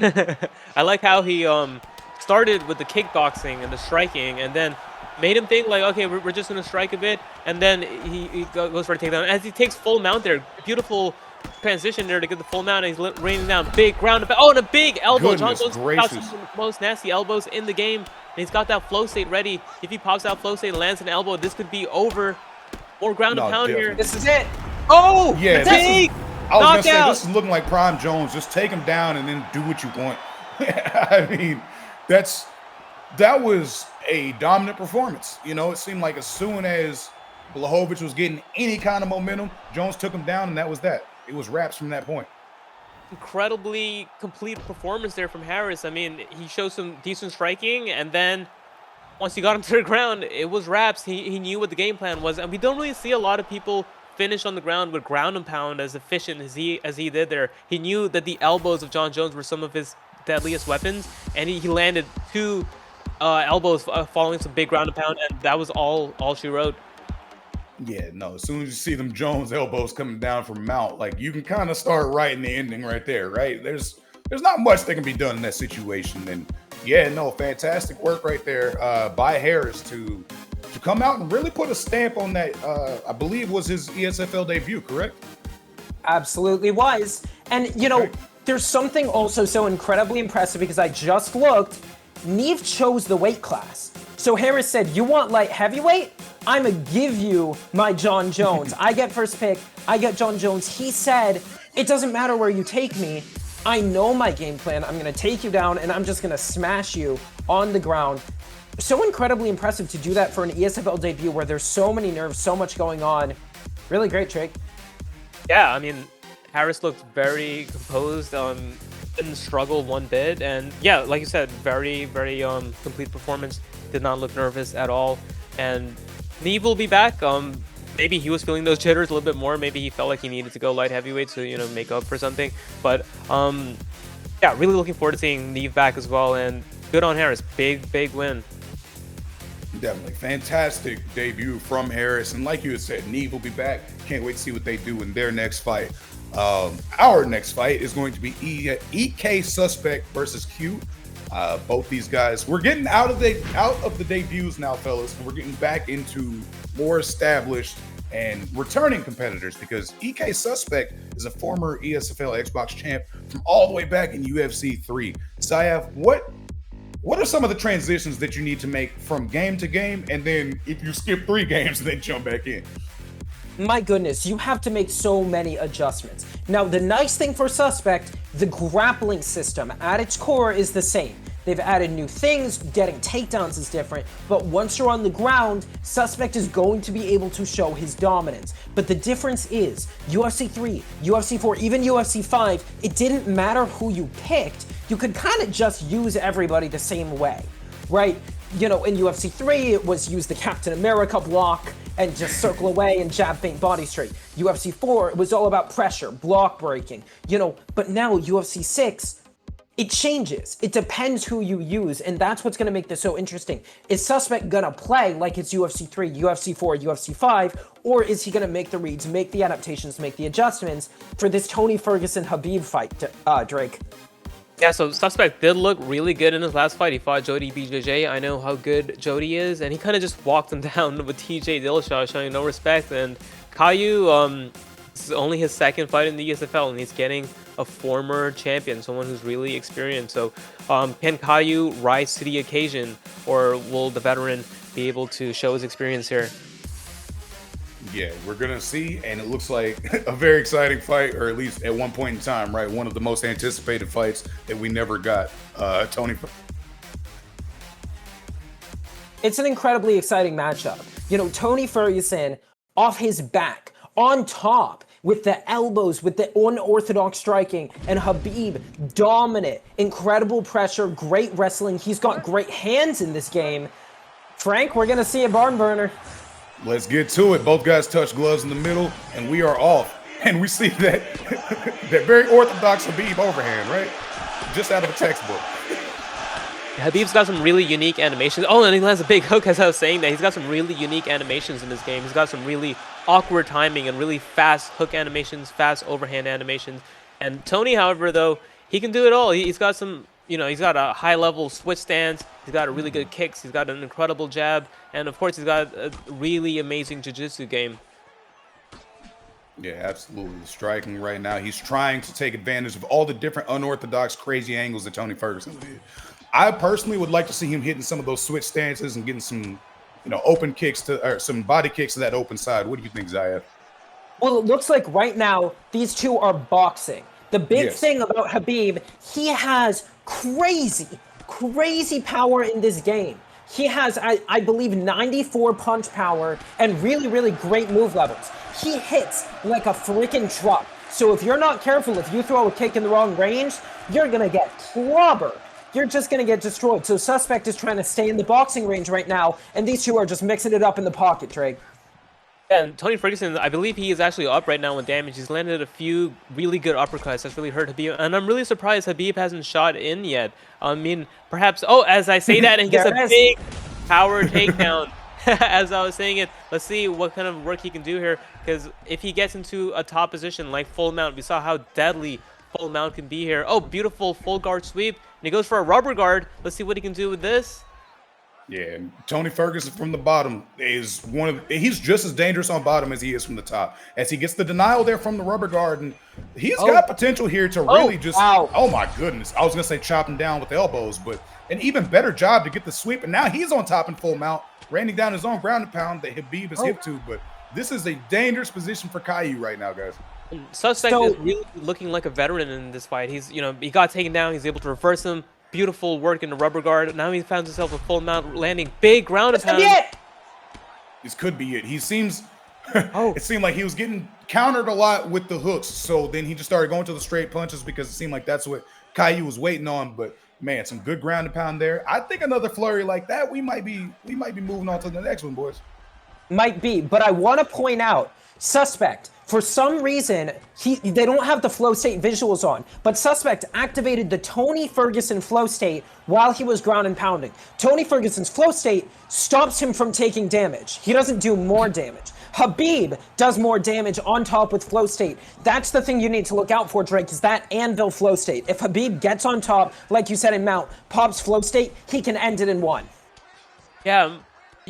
started with the kickboxing and the striking, and then made him think like, okay, we're just gonna strike a bit, and then he goes for a takedown. As he takes full mount there, beautiful transition there to get the full mount, and he's raining down big ground and oh, and a big elbow. Goodness John Jones got some of the most nasty elbows in the game, and he's got that flow state ready. If he pops out flow state and lands an elbow, this could be over. More ground and pound here. This is it. Oh, yeah, big I was knockout. gonna say, this is looking like Prime Jones. Just take him down and then do what you want. I mean, that was a dominant performance. You know, it seemed like as soon as Blachowicz was getting any kind of momentum, Jones took him down, and that was that. It was wraps from that point. Incredibly complete performance there from Harris. I mean, he showed some decent striking, and then once he got him to the ground, it was wraps. He knew what the game plan was, and we don't really see a lot of people finish on the ground with ground and pound as efficient as he did there. He knew that the elbows of John Jones were some of his deadliest weapons, and he landed 2 elbows following some big ground and pound, and that was all she wrote. Yeah, no, as soon as you see them Jones elbows coming down from mount, like, you can kind of start writing the ending right there, right? There's not much that can be done in that situation. And yeah, no, fantastic work right there by Harris to come out and really put a stamp on that. I believe was his ESFL debut, correct? Absolutely was. And you know, there's something also so incredibly impressive, because I just looked. Neve chose the weight class. So Harris said, you want light heavyweight? I'm going to give you my John Jones. I get first pick. I get John Jones. He said, it doesn't matter where you take me. I know my game plan. I'm going to take you down, and I'm just going to smash you on the ground. So incredibly impressive to do that for an ESFL debut where there's so many nerves, so much going on. Really great, Drake. Yeah, I mean, Harris looked very composed, didn't struggle one bit, and yeah, like you said, very, very complete performance. Did not look nervous at all, and Neve will be back. Maybe he was feeling those jitters a little bit more. Maybe he felt like he needed to go light heavyweight to, you know, make up for something. But yeah, really looking forward to seeing Neve back as well, and good on Harris. Big win. Definitely. Fantastic debut from Harris. And like you had said, Neve will be back. Can't wait to see what they do in their next fight. Our next fight is going to be EK Suspect versus Q. Both these guys, we're getting out of the debuts now, fellas, and we're getting back into more established and returning competitors, because EK Suspect is a former ESFL Xbox champ from all the way back in UFC 3. Sayaf, what are some of the transitions that you need to make from game to game, and then if you skip 3 games and then jump back in? My goodness, you have to make so many adjustments. Now, the nice thing for Suspect, the grappling system at its core is the same. They've added new things, getting takedowns is different, but once you're on the ground, Suspect is going to be able to show his dominance. But the difference is, UFC 3, UFC 4, even UFC 5, it didn't matter who you picked, you could kind of just use everybody the same way, right? You know, in UFC 3, it was use the Captain America block and just circle away and jab, feint, body straight. UFC 4, it was all about pressure, block breaking, you know, but now UFC 6, it changes. It depends who you use, and that's what's gonna make this so interesting. Is Suspect gonna play like it's UFC 3, UFC 4, UFC 5, or is he gonna make the reads, make the adaptations, make the adjustments for this Tony Ferguson-Habib fight, Drake? Yeah, so Suspect did look really good in his last fight. He fought Jody BJJ. I know how good Jody is, and he kind of just walked him down with TJ Dillashaw, showing no respect. And Caillou, this is only his second fight in the ESFL, and he's getting a former champion, someone who's really experienced. So can Caillou rise to the occasion, or will the veteran be able to show his experience here? Yeah, we're gonna see, and it looks like a very exciting fight, or at least at one point in time, right? One of the most anticipated fights that we never got. Tony. It's an incredibly exciting matchup. You know, Tony Ferguson off his back, on top, with the elbows, with the unorthodox striking, and Khabib dominant, incredible pressure, great wrestling. He's got great hands in this game. Frank, we're gonna see a barn burner. Let's get to it. Both guys touch gloves in the middle, and we are off. And we see that that very orthodox Khabib overhand, right? Just out of a textbook. Khabib's got some really unique animations. Oh, and he has a big hook, as I was saying that. He's got some really unique animations in this game. He's got some really awkward timing and really fast hook animations, fast overhand animations. And Tony, however, though, he can do it all. He's got some, you know, he's got a high-level switch stance. He's got a really good kicks. He's got an incredible jab. And, of course, he's got a really amazing jiu-jitsu game. Yeah, absolutely. Striking right now. He's trying to take advantage of all the different unorthodox, crazy angles that Tony Ferguson did. I personally would like to see him hitting some of those switch stances and getting some, you know, open kicks to, or some body kicks to that open side. What do you think, Zayed? Well, it looks like right now these two are boxing. The big Yes. thing about Khabib, he has crazy power in this game. He has, I believe, 94 punch power and really great move levels. He hits like a freaking truck. So if you're not careful, if you throw a kick in the wrong range, you're gonna get clobbered. You're just gonna get destroyed. So Suspect is trying to stay in the boxing range right now, and these two are just mixing it up in the pocket, Drake. And Tony Ferguson, I believe he is actually up right now with damage. He's landed a few really good uppercuts that's really hurt Khabib. And I'm really surprised Khabib hasn't shot in yet. I mean, perhaps, oh, as I say that, and he gets a big power takedown. As I was saying it, let's see what kind of work he can do here. Because if he gets into a top position like full mount, we saw how deadly full mount can be here. Oh, beautiful full guard sweep. And he goes for a rubber guard. Let's see what he can do with this. Yeah, Tony Ferguson from the bottom is he's just as dangerous on bottom as he is from the top. As he gets the denial there from the rubber guard, and he's got potential here to really just, oh my goodness. I was going to say chop him down with the elbows, but an even better job to get the sweep. And now he's on top in full mount, raining down his own ground and pound that Khabib is hip to. But this is a dangerous position for Caillou right now, guys. Suspect is really looking like a veteran in this fight. He's, you know, he got taken down. He's able to reverse him. Beautiful work in the rubber guard. Now he found himself a full mount, landing big ground and pound. This could be it. He seems, it seemed like he was getting countered a lot with the hooks. So then he just started going to the straight punches because it seemed like that's what Caillou was waiting on. But man, some good ground and pound there. I think another flurry like that, we might be moving on to the next one, boys. Might be, but I want to point out, Suspect, for some reason, they don't have the flow state visuals on, but Suspect activated the Tony Ferguson flow state while he was ground and pounding. Tony Ferguson's flow state stops him from taking damage. He doesn't do more damage. Khabib does more damage on top with flow state. That's the thing you need to look out for, Drake, is that anvil flow state. If Khabib gets on top, like you said in mount, pops flow state, he can end it in one.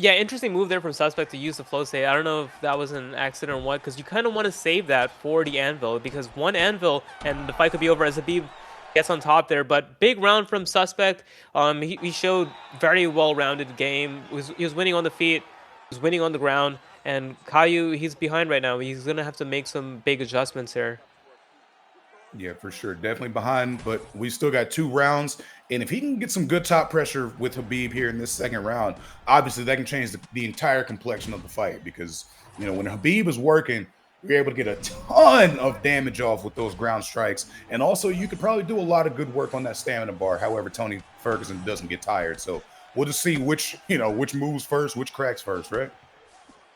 Yeah, interesting move there from Suspect to use the flow state. I don't know if that was an accident or what, because you kind of want to save that for the anvil, because one anvil and the fight could be over as Khabib gets on top there. But big round from Suspect. He showed very well-rounded game. He was winning on the feet, he was winning on the ground, and Caillou, he's behind right now. He's gonna have to make some big adjustments here. Yeah, for sure. Definitely behind, but we still got 2 rounds. And if he can get some good top pressure with Khabib here in this second round, obviously that can change the entire complexion of the fight because, you know, when Khabib is working, you're able to get a ton of damage off with those ground strikes. And also you could probably do a lot of good work on that stamina bar. However, Tony Ferguson doesn't get tired. So we'll just see which moves first, which cracks first, right?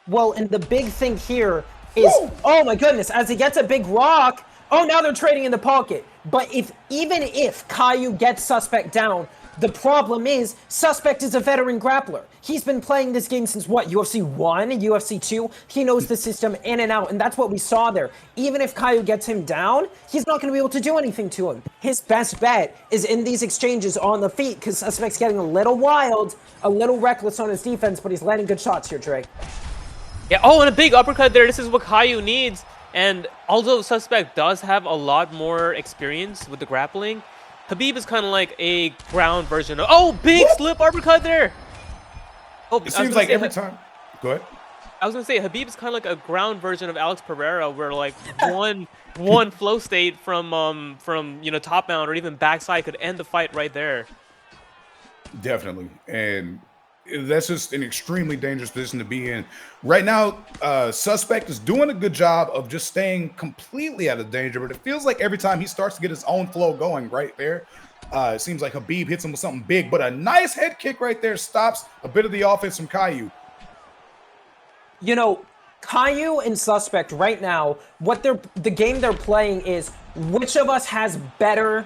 Well, and the big thing here is, oh my goodness, as he gets a big rock, oh, now they're trading in the pocket. But even if Caillou gets Suspect down, The problem is, Suspect is a veteran grappler. He's been playing this game since what, UFC 1, UFC 2? He knows the system in and out, and that's what we saw there. Even if Caillou gets him down, he's not going to be able to do anything to him. His best bet is in these exchanges on the feet, because Suspect's getting a little wild, a little reckless on his defense, but he's landing good shots here, Drake. Yeah, oh, and a big uppercut there. This is what Caillou needs. And although Suspect does have a lot more experience with the grappling, Khabib is kind of like a ground version of... Oh, big slip uppercut there! Oh, it seems like every time... Go ahead. I was going to say, Khabib is kind of like a ground version of Alex Pereira, where like one flow state from top mount or even backside could end the fight right there. Definitely. And that's just an extremely dangerous position to be in. Right now, Suspect is doing a good job of just staying completely out of danger, but it feels like every time he starts to get his own flow going right there, it seems like Khabib hits him with something big, but a nice head kick right there stops a bit of the offense from Caillou. You know, Caillou and Suspect right now, the game they're playing is which of us has better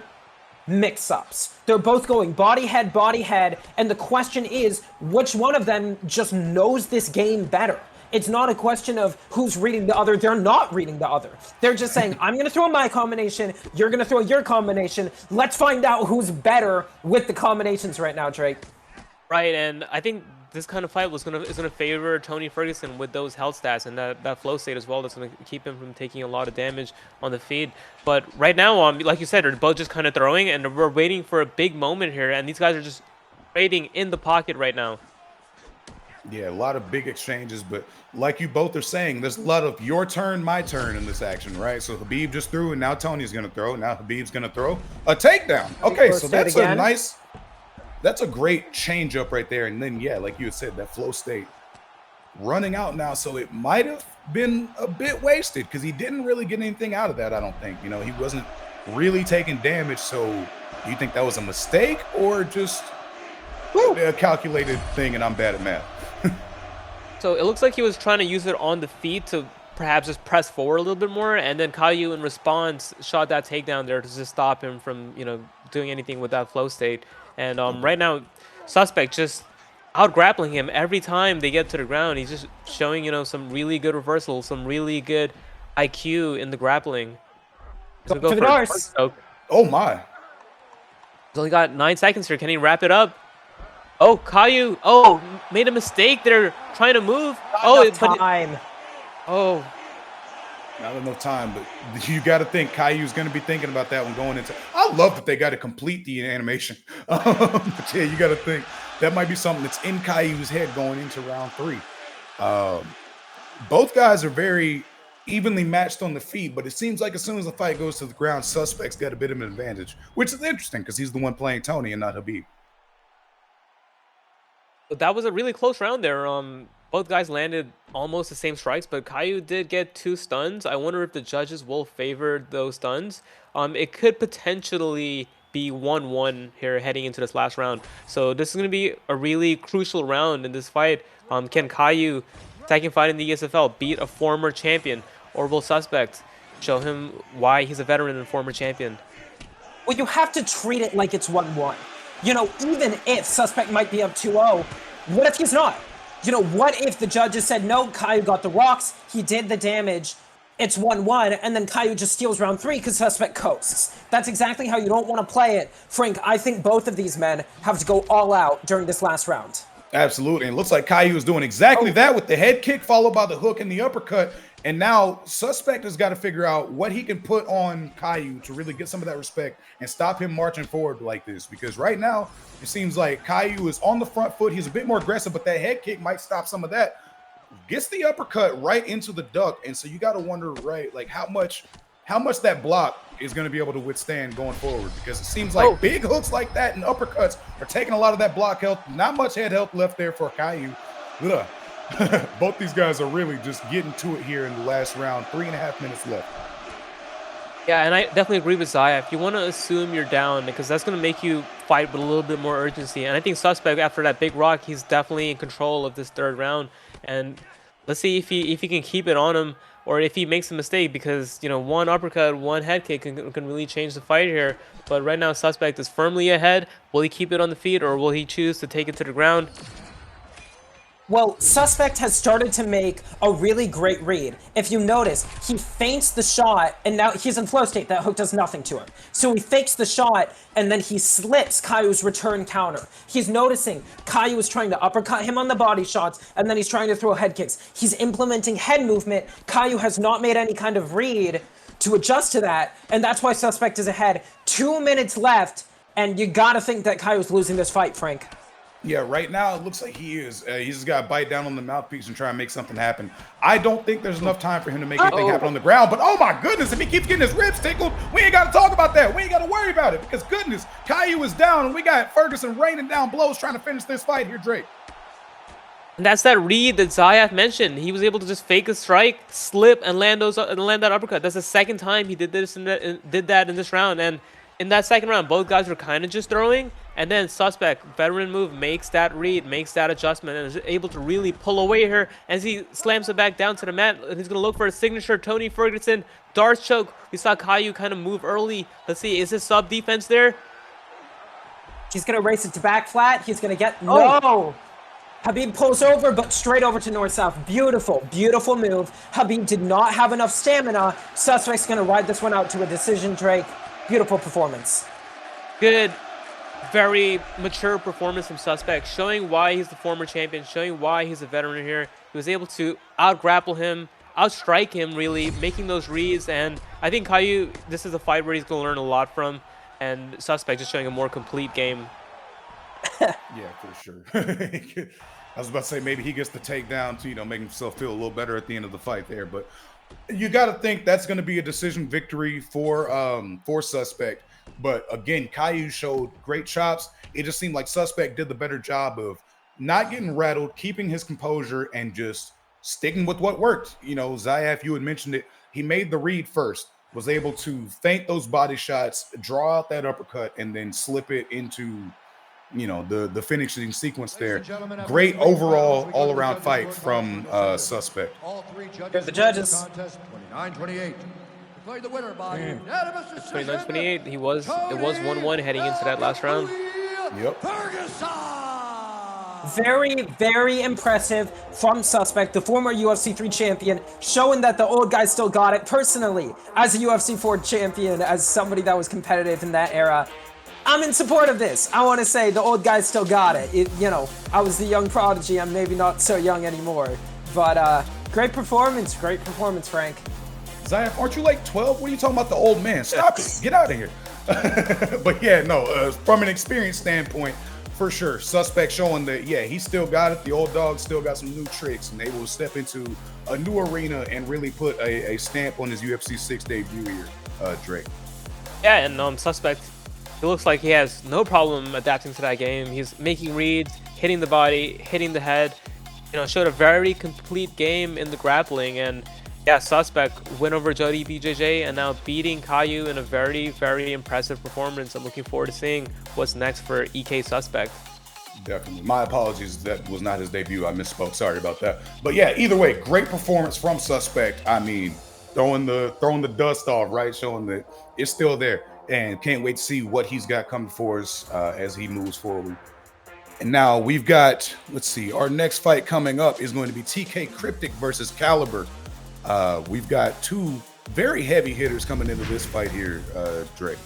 mix-ups. They're both going body head, and the question is which one of them just knows this game better. It's not a question of who's reading the other. They're not reading the other. They're just saying, I'm going to throw my combination, you're going to throw your combination. Let's find out who's better with the combinations right now, Drake. Right, and I think this kind of fight is gonna favor Tony Ferguson with those health stats and that flow state as well. That's gonna keep him from taking a lot of damage on the feed. But right now, like you said, they're both just kind of throwing, and we're waiting for a big moment here. And these guys are just trading in the pocket right now. Yeah, a lot of big exchanges, but like you both are saying, there's a lot of your turn, my turn in this action, right? So Khabib just threw, and now Tony's gonna throw. Now Khabib's gonna throw a takedown. Okay, so that's a nice. That's a great change up right there. And then, yeah, like you had said, that flow state running out now. So it might have been a bit wasted because he didn't really get anything out of that, I don't think. You know, he wasn't really taking damage. So do you think that was a mistake or just a calculated thing and I'm bad at math? So it looks like he was trying to use it on the feet to perhaps just press forward a little bit more. And then Caillou, in response, shot that takedown there to just stop him from, doing anything with that flow state. And right now, Suspect just out-grappling him every time they get to the ground. He's just showing, some really good reversals, some really good IQ in the grappling. Go for the doors. Oh, my. He's only got 9 seconds here. Can he wrap it up? Oh, Caillou. Oh, made a mistake there trying to move. Time. Oh. Not enough time, but you got to think Caillou's going to be thinking about that one going into. I love that they got to complete the animation. But yeah, you got to think that might be something that's in Caillou's head going into round 3. Both guys are very evenly matched on the feet, but it seems like as soon as the fight goes to the ground, Suspect's got a bit of an advantage, which is interesting because he's the one playing Tony and not Khabib. That was a really close round there. Both guys landed almost the same strikes, but Caillou did get 2 stuns. I wonder if the judges will favor those stuns. It could potentially be 1-1 here heading into this last round. So this is going to be a really crucial round in this fight. Can Caillou, second fight in the ESFL, beat a former champion? Or will Suspect show him why he's a veteran and former champion? Well, you have to treat it like it's 1-1. Even if Suspect might be up 2-0, what if he's not? What if the judges said, no, Caillou got the rocks, he did the damage, it's 1-1, and then Caillou just steals round 3 because Suspect coasts. That's exactly how you don't want to play it. Frank, I think both of these men have to go all out during this last round. Absolutely. And it looks like Caillou is doing exactly that with the head kick followed by the hook and the uppercut. And now Suspect has got to figure out what he can put on Caillou to really get some of that respect and stop him marching forward like this. Because right now, it seems like Caillou is on the front foot. He's a bit more aggressive, but that head kick might stop some of that. Gets the uppercut right into the duck. And so you got to wonder, right, like how much that block is going to be able to withstand going forward. Because it seems like big hooks like that and uppercuts are taking a lot of that block health. Not much head health left there for Caillou. Both these guys are really just getting to it here in the last round. 3.5 minutes left. Yeah, and I definitely agree with Zaya. If you want to assume you're down, because that's going to make you fight with a little bit more urgency. And I think Suspect, after that big rock, he's definitely in control of this 3rd round. And let's see if he can keep it on him. or if he makes a mistake, because one uppercut, one head kick can really change the fight here. But right now, Suspect is firmly ahead. Will he keep it on the feet, or will he choose to take it to the ground? Well, Suspect has started to make a really great read. If you notice, he feints the shot, and now he's in flow state. That hook does nothing to him. So he fakes the shot, and then he slips Kayu's return counter. He's noticing Kayu is trying to uppercut him on the body shots, and then he's trying to throw head kicks. He's implementing head movement. Kayu has not made any kind of read to adjust to that, and that's why Suspect is ahead. 2 minutes left, and you gotta think that Kayu's losing this fight, Frank. Yeah, right now it looks like he is. He's just got to bite down on the mouthpiece and try and make something happen. I don't think there's enough time for him to make anything happen on the ground. But oh my goodness, if he keeps getting his ribs tickled, we ain't got to talk about that. We ain't got to worry about it because goodness, Caillou is down and we got Ferguson raining down blows trying to finish this fight here, Drake. And that's that read that Zayaf mentioned. He was able to just fake a strike, slip, and land that uppercut. That's the second time he did that in this round. And in that second round, both guys were kind of just throwing. And then Suspect, veteran move, makes that read, makes that adjustment, and is able to really pull away here as he slams it back down to the mat. And he's going to look for a signature Tony Ferguson Darth choke. We saw Caillou kind of move early. Let's see, is his sub defense there? He's going to race it to back flat. He's going to get... No! Habib pulls over, but straight over to north-south. Beautiful, beautiful move. Habib did not have enough stamina. Suspect's going to ride this one out to a decision, Drake. Beautiful performance. Good. Very mature performance from Suspect, showing why he's the former champion, showing why he's a veteran here. He was able to out-grapple him, out-strike him, really, making those reads. And I think Caillou, this is a fight where he's going to learn a lot from. And Suspect just showing a more complete game. Yeah, for sure. I was about to say maybe he gets the takedown to, make himself feel a little better at the end of the fight there. But you got to think that's going to be a decision victory for Suspect. But again, Caillou showed great chops. It just seemed like Suspect did the better job of not getting rattled, keeping his composure, and just sticking with what worked. Zayaf, you had mentioned it. He made the read first, was able to feint those body shots, draw out that uppercut, and then slip it into, the finishing sequence there. Great overall, all-around fight from Suspect. Here's the judges. 29-28. The winner by 29-28. It was 1-1 heading into that last round. Yep. Very, very impressive from Suspect, the former UFC 3 champion, showing that the old guy still got it. Personally, as a UFC 4 champion, as somebody that was competitive in that era, I'm in support of this. I want to say the old guy still got it. I was the young prodigy. I'm maybe not so young anymore. But great performance, Frank. Zayaf, aren't you like 12? What are you talking about, the old man? Stop it. Get out of here. But yeah, no, from an experience standpoint, for sure, Suspect showing that, yeah, he still got it. The old dog still got some new tricks, and they will step into a new arena and really put a stamp on his UFC 6 debut here, Drake. Yeah, and Suspect, it looks like he has no problem adapting to that game. He's making reads, hitting the body, hitting the head. Showed a very complete game in the grappling. And yeah, Suspect win over Jody BJJ and now beating Caillou in a very, very impressive performance. I'm looking forward to seeing what's next for EK Suspect. Definitely. My apologies. That was not his debut. I misspoke. Sorry about that. But yeah, either way, great performance from Suspect. I mean, throwing the dust off, right? Showing that it's still there. And can't wait to see what he's got coming for us as he moves forward. And now we've got, let's see, our next fight coming up is going to be TK Cryptic versus Caliber. We've got two very heavy hitters coming into this fight here, Drake.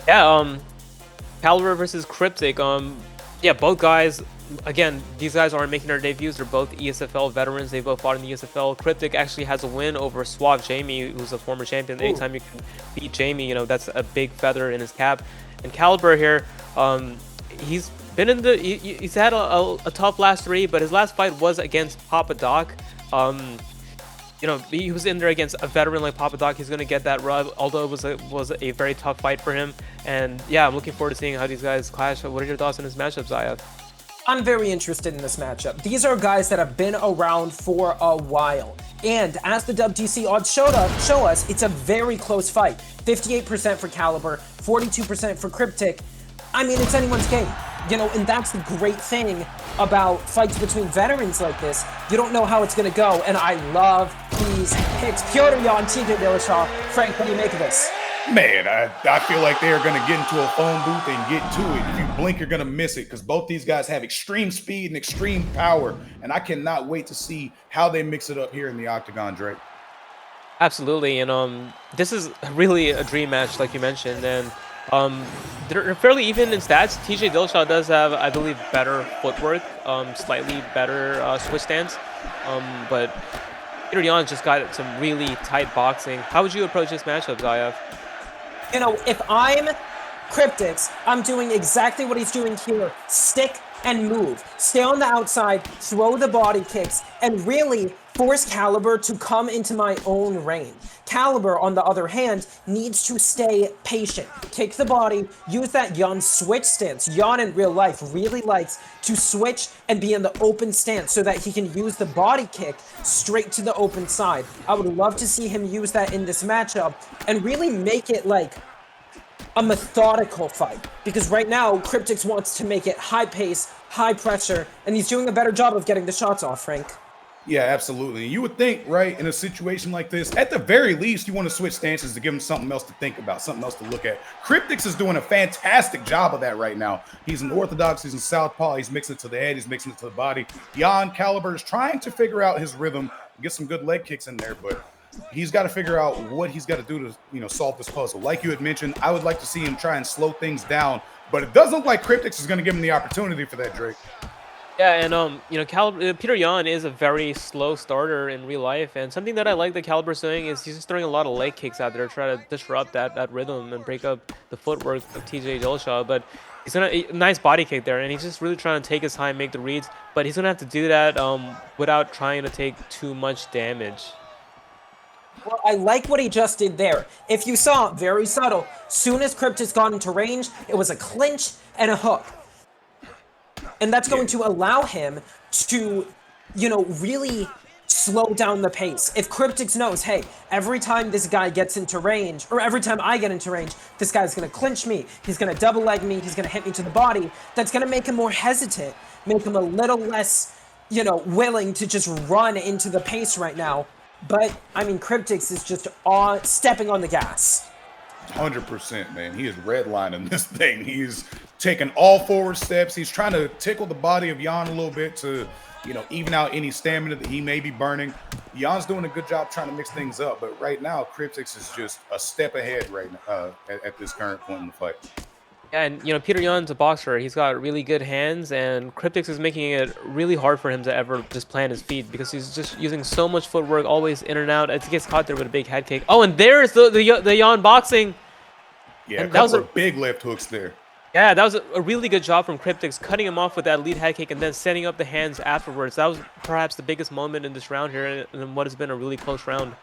Yeah, Caliber versus Cryptic. Yeah, both guys, again, these guys aren't making their debuts. They're both ESFL veterans. They both fought in the ESFL. Cryptic actually has a win over Suave Jamie, who's a former champion. Anytime you can beat Jamie, that's a big feather in his cap. And Caliber here, he's been he's had a tough last three, but his last fight was against PapaDoc. He was in there against a veteran like PapaDoc. He's going to get that rub, although it was a very tough fight for him. And yeah, I'm looking forward to seeing how these guys clash. What are your thoughts on this matchup, Zayaf? I'm very interested in this matchup. These are guys that have been around for a while. And as the WTC odds show us, it's a very close fight. 58% for Caliber, 42% for Cryptic. I mean, it's anyone's game. And that's the great thing about fights between veterans like this. You don't know how it's going to go, and I love the these kicks. Pyotr Yan, TJ Dillashaw. Frank, what do you make of this? Man, I feel like they are going to get into a phone booth and get to it. If you blink, you're going to miss it because both these guys have extreme speed and extreme power. And I cannot wait to see how they mix it up here in the octagon, Drake. Absolutely, and this is really a dream match, like you mentioned, and they're fairly even in stats. TJ Dillashaw does have, I believe, better footwork, slightly better switch stance, but Pyotr Yan just got some really tight boxing. How would you approach this matchup, Zayev? You know, if I'm Cryptix, I'm doing exactly what he's doing here. Stick and move. Stay on the outside, throw the body kicks, and really force Caliber to come into my own range. Caliber, on the other hand, needs to stay patient. Kick the body, use that Yan switch stance. Yan in real life really likes to switch and be in the open stance so that he can use the body kick straight to the open side. I would love to see him use that in this matchup and really make it like a methodical fight, because right now Cryptix wants to make it high pace, high pressure, and he's doing a better job of getting the shots off, Frank. Yeah, absolutely. You would think, right, in a situation like this, at the very least, you want to switch stances to give him something else to think about, something else to look at. Cryptix is doing a fantastic job of that right now. He's an orthodox, he's in southpaw, he's mixing it to the head, he's mixing it to the body. Yan Caliber is trying to figure out his rhythm, get some good leg kicks in there, but he's got to figure out what he's got to do to, solve this puzzle. Like you had mentioned, I would like to see him try and slow things down, but it doesn't look like Cryptix is going to give him the opportunity for that, Drake. Yeah, and Pyotr Yan is a very slow starter in real life, and something that I like that Caliber's doing is he's just throwing a lot of leg kicks out there, try to disrupt that rhythm and break up the footwork of TJ Dillashaw. But he's gonna a nice body kick there, and he's just really trying to take his time, make the reads. But he's gonna have to do that without trying to take too much damage. Well, I like what he just did there. If you saw, very subtle. Soon as Cryptix got into range, it was a clinch and a hook. And that's going to allow him to, really slow down the pace. If Cryptix knows, hey, every time this guy gets into range, or every time I get into range, this guy's going to clinch me, he's going to double leg me, he's going to hit me to the body, that's going to make him more hesitant, make him a little less, willing to just run into the pace right now. But, Cryptix is just stepping on the gas. 100%, man. He is redlining this thing. He's taking all forward steps. He's trying to tickle the body of Yan a little bit to, even out any stamina that he may be burning. Yan's doing a good job trying to mix things up, but right now, Cryptix is just a step ahead right now at this current point in the fight. Yeah, and Pyotr Yan's a boxer. He's got really good hands, and Cryptix is making it really hard for him to ever just plant his feet because he's just using so much footwork, always in and out. As he gets caught there with a big head kick. Oh, and there's the Yan boxing. Yeah, and that was a big left hooks there. Yeah, that was a really good job from Cryptix, cutting him off with that lead head kick and then setting up the hands afterwards. That was perhaps the biggest moment in this round here, and what has been a really close round.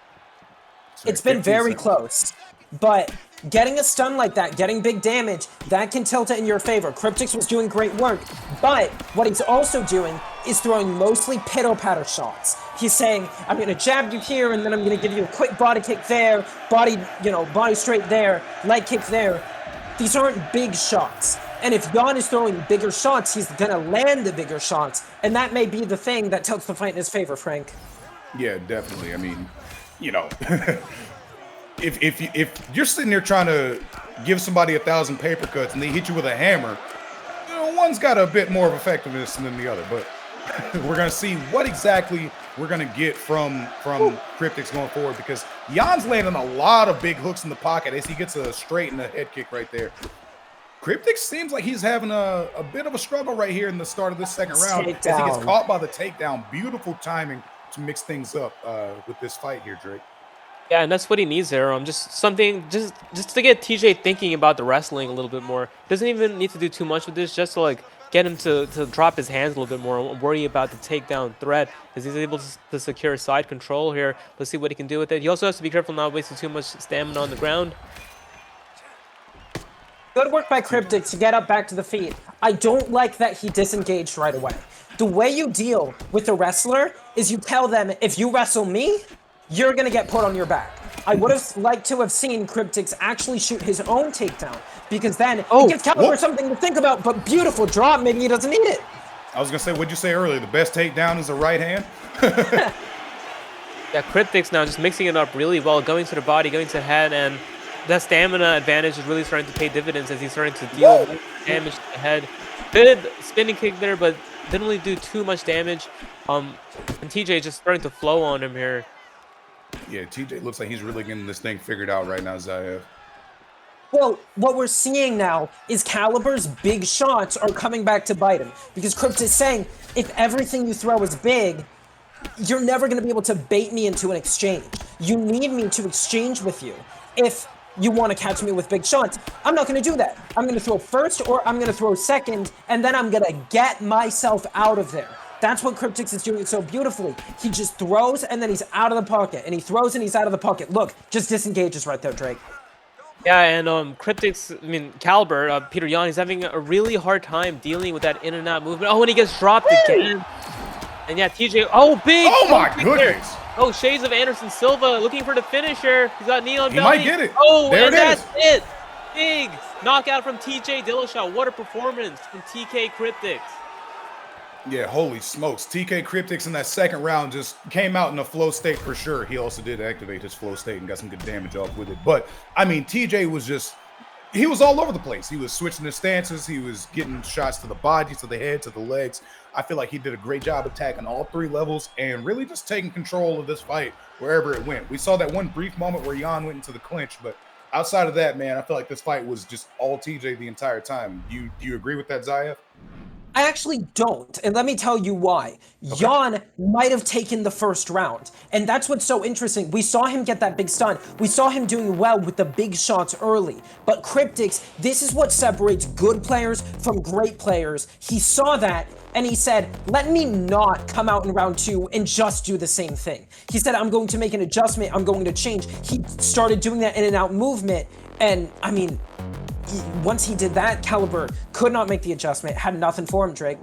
It's been very close, but getting a stun like that, getting big damage, that can tilt it in your favor. Cryptix was doing great work, but what he's also doing is throwing mostly pitter-patter shots. He's saying, I'm going to jab you here, and then I'm going to give you a quick body kick there, body straight there, leg kick there. These aren't big shots. And if Yan is throwing bigger shots, he's going to land the bigger shots, and that may be the thing that tilts the fight in his favor, Frank. Yeah, definitely. If you're sitting there trying to give somebody 1,000 paper cuts and they hit you with a hammer, one's got a bit more of effectiveness than the other. But we're going to see what exactly we're going to get from Cryptix going forward, because Yan's landing a lot of big hooks in the pocket as he gets a straight and a head kick right there. Cryptix seems like he's having a bit of a struggle right here in the start of this second round as he gets caught by the takedown. Beautiful timing to mix things up with this fight here, Drake. Yeah, and that's what he needs there. Just to get TJ thinking about the wrestling a little bit more. Doesn't even need to do too much with this, just to get him to drop his hands a little bit more and worry about the takedown threat, because he's able to secure side control here. Let's see what he can do with it. He also has to be careful not wasting too much stamina on the ground. Good work by Cryptix to get up back to the feet. I don't like that he disengaged right away. The way you deal with a wrestler is you tell them, if you wrestle me, you're going to get put on your back. I would have liked to have seen Cryptix actually shoot his own takedown, because then it gives Caliber something to think about, but beautiful drop, maybe he doesn't need it. I was going to say, what'd you say earlier? The best takedown is the right hand? Yeah, Cryptics now just mixing it up really well, going to the body, going to the head, and that stamina advantage is really starting to pay dividends as he's starting to deal more damage to the head. Good spinning kick there, but didn't really do too much damage. And TJ just starting to flow on him here. Yeah, TJ looks like he's really getting this thing figured out right now, Zayev. Well, what we're seeing now is Caliber's big shots are coming back to bite him. Because Crypt is saying, if everything you throw is big, you're never going to be able to bait me into an exchange. You need me to exchange with you. If you want to catch me with big shots, I'm not going to do that. I'm going to throw first or I'm going to throw second, and then I'm going to get myself out of there. That's what Cryptix is doing so beautifully. He just throws and then he's out of the pocket, and he throws and he's out of the pocket. Look, just disengages right there, Drake. Yeah, and Cryptix, I mean, Caliber, Peter Yan, he's having a really hard time dealing with that in and out movement. Oh, and he gets dropped again. And yeah, TJ, oh, big! Oh my goodness! Oh, Shades of Anderson Silva looking for the finisher. He's got knee on belly. He might get it. Oh, there and it that's is. it. Big knockout from TJ Dillashaw. What a performance from TK Cryptix. Yeah, holy smokes. TK Cryptix in that second round just came out in a flow state for sure. He also did activate his flow state and got some good damage off with it. But, I mean, TJ was just, he was all over the place. He was switching his stances. He was getting shots to the body, to the head, to the legs. I feel like he did a great job attacking all three levels and really just taking control of this fight wherever it went. We saw that one brief moment where Jan went into the clinch, but outside of that, man, I feel like this fight was just all TJ the entire time. Do you agree with that, Zayev? I actually don't, and let me tell you why. Okay. Jan might have taken the first round, and that's what's so interesting. We saw him get that big stun. We saw him doing well with the big shots early, but Cryptix, this is what separates good players from great players. He saw that, and he said, let me not come out in round two and just do the same thing. He said, I'm going to make an adjustment, I'm going to change. He started doing that in and out movement, and I mean, once he did that, Caliber could not make the adjustment. Had nothing for him, Drake.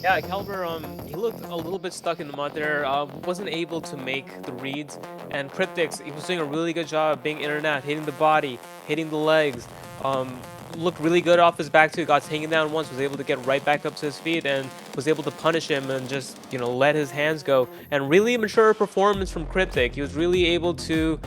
Yeah, Caliber, he looked a little bit stuck in the mud there. Wasn't able to make the reads. And Cryptix, he was doing a really good job of being in and out, hitting the body, hitting the legs. Looked really good off his back too. Got taken down once, was able to get right back up to his feet, and was able to punish him and just, you know, let his hands go. And really mature performance from Cryptic. He was really able to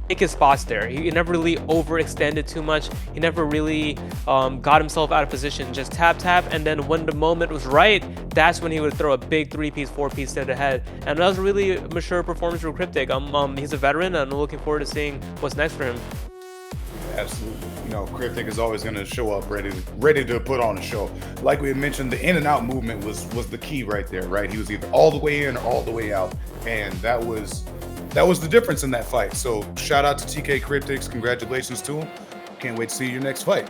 pick his spots there. He never really overextended too much. He never really got himself out of position. Just tap, and then when the moment was right, that's when he would throw a big 3-piece, 4-piece to the head. And that was a really mature performance from Cryptic. He's a veteran, and I'm looking forward to seeing what's next for him. Absolutely. You know, Cryptic is always going to show up ready to put on a show. Like we had mentioned, the in and out movement was the key right there, right? He was either all the way in or all the way out, and that was the difference in that fight. So shout out to TK Cryptix. Congratulations to him. Can't wait to see your next fight.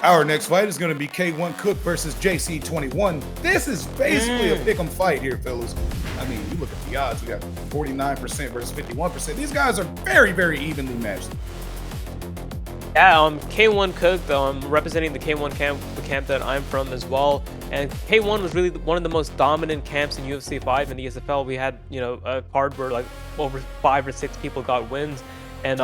Our next fight is going to be K1 Cook versus JC21. This is basically a pick'em fight here, fellas. I mean, you look at the odds. We got 49% versus 51%. These guys are very, very evenly matched. Yeah, K1 Cook, representing the K1 camp, the camp that I'm from as well. And K1 was really one of the most dominant camps in UFC 5 and ESFL. We had, you know, a card where like over 5 or 6 people got wins. And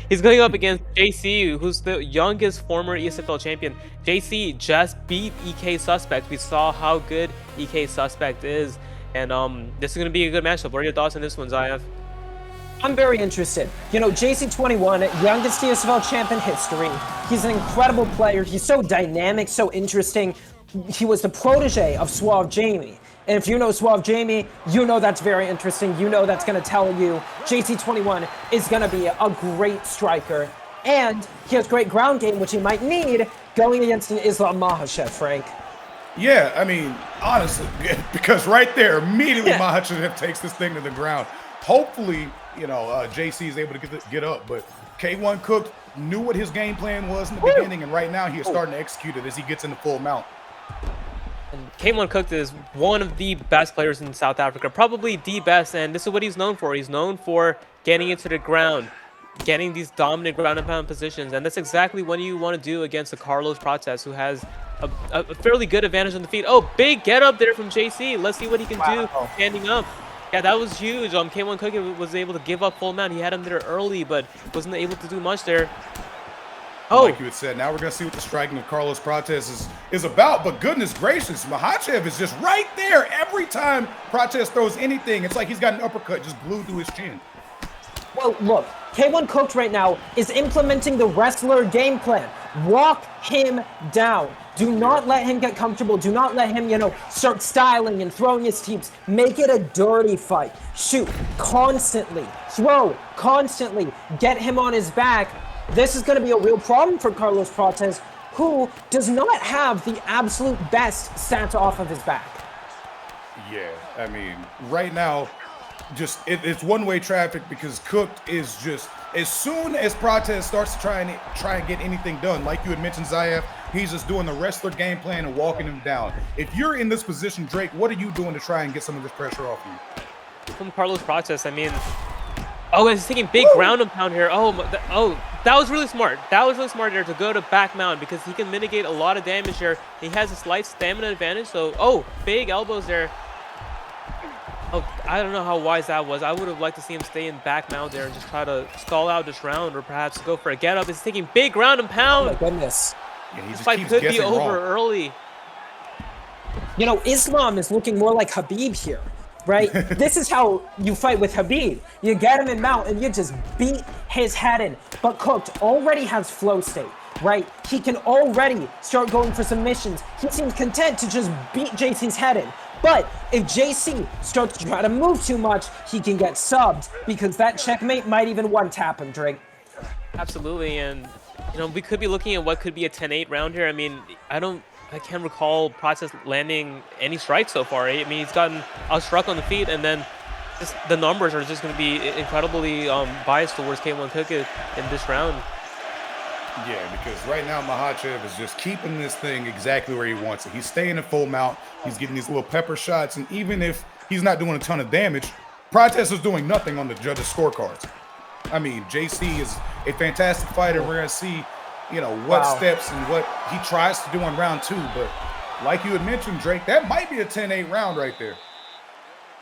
he's going up against JC, who's the youngest former ESFL champion. JC just beat EK Suspect. We saw how good EK Suspect is. And this is going to be a good matchup. What are your thoughts on this one, Zayev? I'm very interested. You know, JC21, youngest ESFL champ in history. He's an incredible player. He's so dynamic, so interesting. He was the protege of Suave Jamie. And if you know Suave Jamie, you know that's very interesting. You know that's going to tell you JC21 is going to be a great striker. And he has great ground game, which he might need going against an Islam Makhachev, Frank. Yeah, I mean, honestly, because right there, immediately Makhachev takes this thing to the ground. Hopefully, you know, JC is able to get up, but K1 Cook knew what his game plan was in the beginning, and right now he is starting to execute it as he gets into full mount. And K1 Cook is one of the best players in South Africa, probably the best, and this is what he's known for. He's known for getting into the ground, getting these dominant ground and pound positions, and that's exactly what you want to do against a Carlos Prates, who has a fairly good advantage on the feet. Oh, big get up there from JC. Let's see what he can do standing up. Yeah, that was huge. K1 Cook was able to give up full mount. He had him there early, but wasn't able to do much there. Oh. Like you had said, now we're going to see what the striking of Carlos Prates is about. But goodness gracious, Makhachev is just right there every time Prates throws anything. It's like he's got an uppercut just glued to his chin. Well, look, K1 Cooked right now is implementing the wrestler game plan. Walk him down. Do not let him get comfortable. Do not let him, start styling and throwing his teeps. Make it a dirty fight. Shoot constantly. Throw constantly. Get him on his back. This is going to be a real problem for Carlos Prates, who does not have the absolute best stats off of his back. Yeah, I mean, right now, just it's one-way traffic because Cooked is just, as soon as Prates starts to try and get anything done, like you had mentioned, Zayef, he's just doing the wrestler game plan and walking him down. If you're in this position, Drake, what are you doing to try and get some of this pressure off you? From Carlos Prates, I mean, he's taking big ground and pound here. That was really smart. That was really smart there to go to back mount because he can mitigate a lot of damage here. He has a slight stamina advantage, so, big elbows there. Oh, I don't know how wise that was. I would have liked to see him stay in back mount there and just try to stall out this round or perhaps go for a get up. He's taking big ground and pound. Oh my goodness. Yeah, This fight could be over early. Islam is looking more like Habib here, right? This is how you fight with Habib. You get him in mount and you just beat his head in. But Cooked already has flow state, right? He can already start going for submissions. He seems content to just beat JC's head in. But if JC starts to try to move too much, he can get subbed because that checkmate might even one-tap him, Drake. Absolutely, and we could be looking at what could be a 10-8 round here. I mean, I can't recall Prates landing any strikes so far. I mean, he's gotten outstruck on the feet, and then just the numbers are just going to be incredibly biased towards K1 Cook in this round. Yeah, because right now Makhachev is just keeping this thing exactly where he wants it. He's staying in full mount. He's getting these little pepper shots, and even if he's not doing a ton of damage, Prates is doing nothing on the judges' scorecards. I mean, JC is a fantastic fighter. We're going to see, what steps and what he tries to do on round 2. But like you had mentioned, Drake, that might be a 10-8 round right there.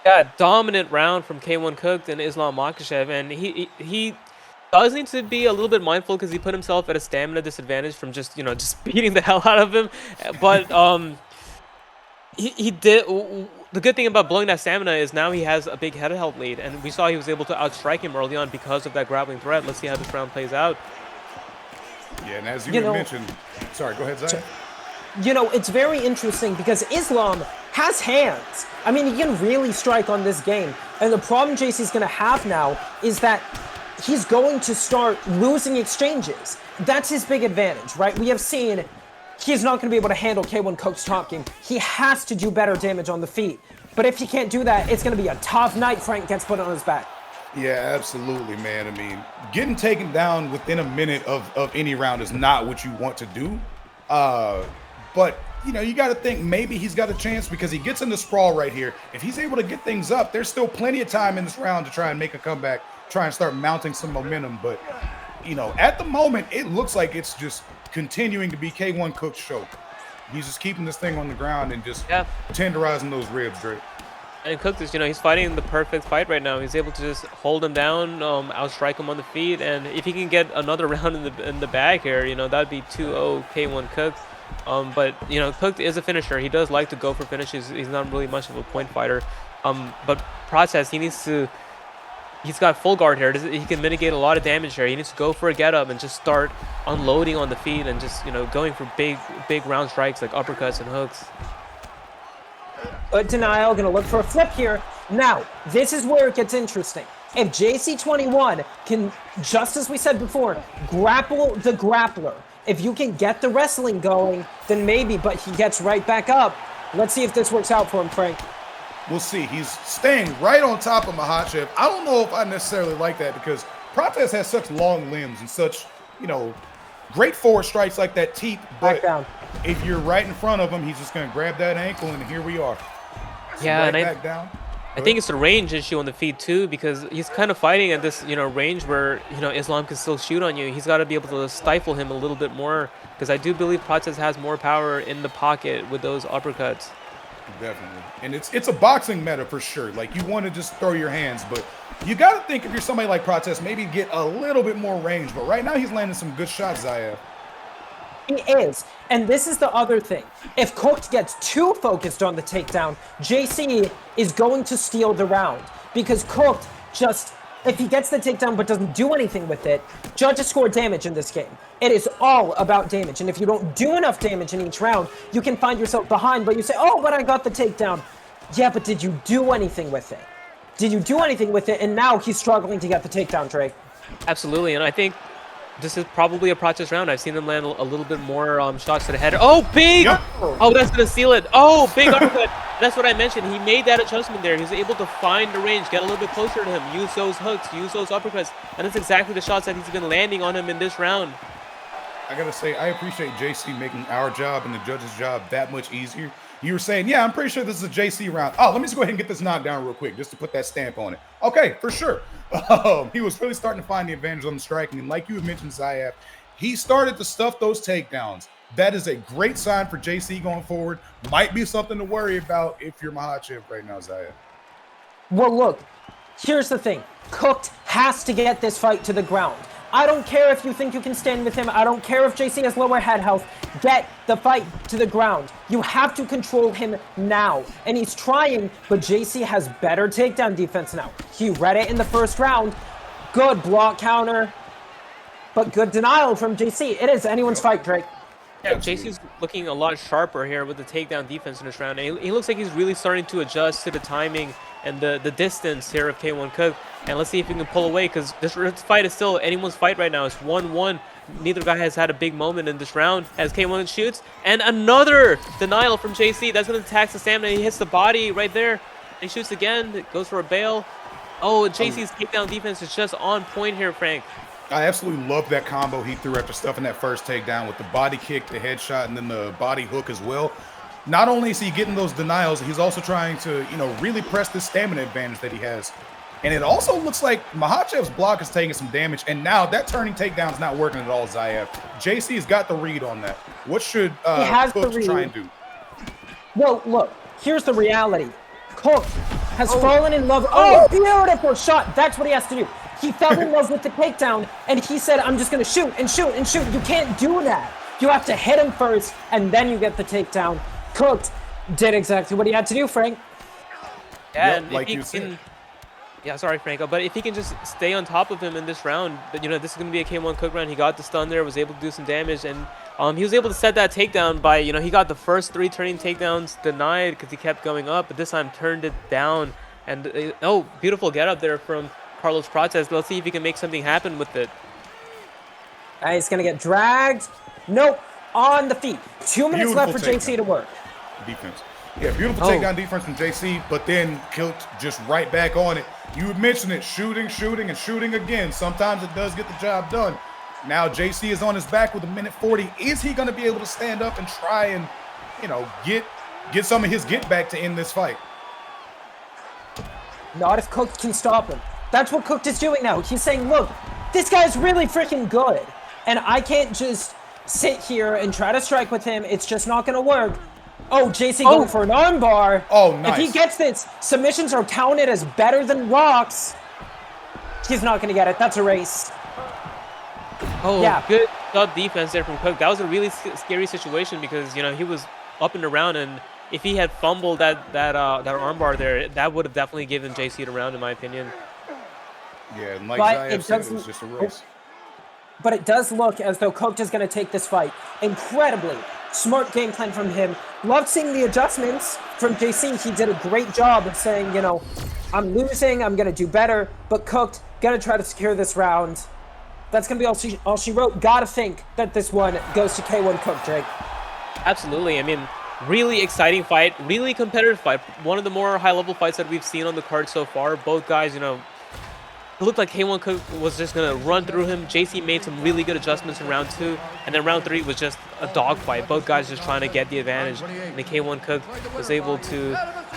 Yeah, dominant round from K1 Cooked and Islam Makhachev, and he does need to be a little bit mindful because he put himself at a stamina disadvantage from just beating the hell out of him. But he did. The good thing about blowing that stamina is now he has a big head health lead, and we saw he was able to outstrike him early on because of that grappling threat. Let's see how this round plays out. Yeah, and as you had mentioned, sorry, go ahead, Zay. It's very interesting because Islam has hands. I mean, he can really strike on this game. And the problem JC's going to have now is that he's going to start losing exchanges. That's his big advantage, right? We have seen he's not going to be able to handle K1 Cook's top game. He has to do better damage on the feet. But if he can't do that, it's going to be a tough night Frank gets put on his back. Yeah, absolutely, man. I mean, getting taken down within a minute of any round is not what you want to do. But, you got to think maybe he's got a chance because he gets in the sprawl right here. If he's able to get things up, there's still plenty of time in this round to try and make a comeback, try and start mounting some momentum. But, at the moment, it looks like it's just continuing to be K1 Cook's show. He's just keeping this thing on the ground and just tenderizing those ribs, Drake. And Cook is, he's fighting the perfect fight right now. He's able to just hold him down, outstrike him on the feet, and if he can get another round in the bag here, that'd be 2-0 K1 Cook. But Cook is a finisher. He does like to go for finishes. He's not really much of a point fighter. But Prates, he's got full guard here. He can mitigate a lot of damage here. He needs to go for a get up and just start unloading on the feet and just going for big round strikes like uppercuts and hooks. Good denial, gonna look for a flip here. Now, this is where it gets interesting. If JC21 can, just as we said before, grapple the grappler, if you can get the wrestling going, then maybe, but he gets right back up. Let's see if this works out for him, Frank. We'll see. He's staying right on top of Makhachev. I don't know if I necessarily like that because Prates has such long limbs and such, great forward strikes like that teep. But back down. If you're right in front of him, he's just going to grab that ankle, and here we are. So yeah, right and back down. I think it's a range issue on the feet too, because he's kind of fighting at this, range where, Islam can still shoot on you. He's got to be able to stifle him a little bit more, because I do believe Prates has more power in the pocket with those uppercuts. Definitely. And it's a boxing meta for sure. Like, you want to just throw your hands, but you got to think if you're somebody like Prates, maybe get a little bit more range. But right now he's landing some good shots, Zaya. He is. And this is the other thing. If Cooked gets too focused on the takedown, JC is going to steal the round. Because Cooked just, if he gets the takedown but doesn't do anything with it, judges score damage in this game. It is all about damage. And if you don't do enough damage in each round, you can find yourself behind, but you say, oh, but I got the takedown. Yeah, but did you do anything with it? Did you do anything with it? And now he's struggling to get the takedown, Drake. Absolutely, and I think this is probably a practice round. I've seen him land a little bit more shots to the head. Oh, big! Yep. Oh, that's going to seal it. Oh, big uppercut. That's what I mentioned. He made that adjustment there. He's able to find the range, get a little bit closer to him, use those hooks, use those uppercuts. And that's exactly the shots that he's been landing on him in this round. I got to say, I appreciate JC making our job and the judge's job that much easier. You were saying, yeah, I'm pretty sure this is a JC round. Oh, let me just go ahead and get this knockdown real quick just to put that stamp on it. Okay, for sure. He was really starting to find the advantage on the striking. And like you had mentioned, Zayaf, he started to stuff those takedowns. That is a great sign for JC going forward. Might be something to worry about if you're Makhachev right now, Zayaf. Well, look, here's the thing. Cooked has to get this fight to the ground. I don't care if you think you can stand with him. I don't care if JC has lower head health. Get the fight to the ground. You have to control him now. And he's trying, but JC has better takedown defense now. He read it in the first round. Good block counter, but good denial from JC. It is anyone's fight, Drake. Yeah, JC's looking a lot sharper here with the takedown defense in this round. And he looks like he's really starting to adjust to the timing and the distance here of K1 Cook. And let's see if he can pull away, because this fight is still anyone's fight right now. It's 1-1. Neither guy has had a big moment in this round as K1 shoots. And another denial from JC. That's going to tax the stamina. He hits the body right there. He shoots again. It goes for a bail. Oh, JC's takedown defense is just on point here, Frank. I absolutely love that combo he threw after stuffing that first takedown with the body kick, the headshot, and then the body hook as well. Not only is he getting those denials, he's also trying to, really press the stamina advantage that he has. And it also looks like Makhachev's block is taking some damage, and now that turning takedown is not working at all, Zayaf. JC's got the read on that. What should Cook try and do? Well, look, here's the reality. Cook has fallen in love. Oh, beautiful shot. That's what he has to do. He fell in love with the takedown, and he said, I'm just going to shoot and shoot and shoot. You can't do that. You have to hit him first, and then you get the takedown. Cooked did exactly what he had to do, Frank. Yeah, and like you said. Yeah, sorry, Franco, but if he can just stay on top of him in this round, this is going to be a K1 Cook round. He got the stun there, was able to do some damage, and he was able to set that takedown by, he got the first 3 turning takedowns denied because he kept going up, but this time turned it down. And, oh, beautiful get up there from Carlos Prates. Let's see if he can make something happen with it. He's going to get dragged. Nope, on the feet. 2 minutes left for JC to work. Defense. Yeah, beautiful takedown defense from JC, but then Kilt just right back on it. You mentioned it, shooting, and shooting again. Sometimes it does get the job done. Now JC is on his back with 1:40. Is he going to be able to stand up and try and, get some of his get back to end this fight? Not if Cook can stop him. That's what Cook is doing now. He's saying, look, this guy's really freaking good, and I can't just sit here and try to strike with him. It's just not going to work. Oh, JC going for an armbar. Oh, nice. If he gets this, submissions are counted as better than rocks. He's not going to get it. That's a race. Oh, yeah. Good sub defense there from Cook. That was a really scary situation because, he was up and around, and if he had fumbled that armbar there, that would have definitely given JC the round, in my opinion. Yeah, and like Zayaf said, it was just a race. But it does look as though Cook is going to take this fight. Incredibly smart game plan from him. Loved seeing the adjustments from JC. He did a great job of saying, I'm losing, I'm going to do better. But Cooked, going to try to secure this round. That's going to be all she wrote. Got to think that this one goes to K1 Cook, Drake. Absolutely. I mean, really exciting fight, really competitive fight. One of the more high-level fights that we've seen on the card so far. Both guys, it looked like K1 Cook was just going to run through him. JC made some really good adjustments in round 2. And then round 3 was just a dogfight. Both guys just trying to get the advantage. And the K1 Cook was able to...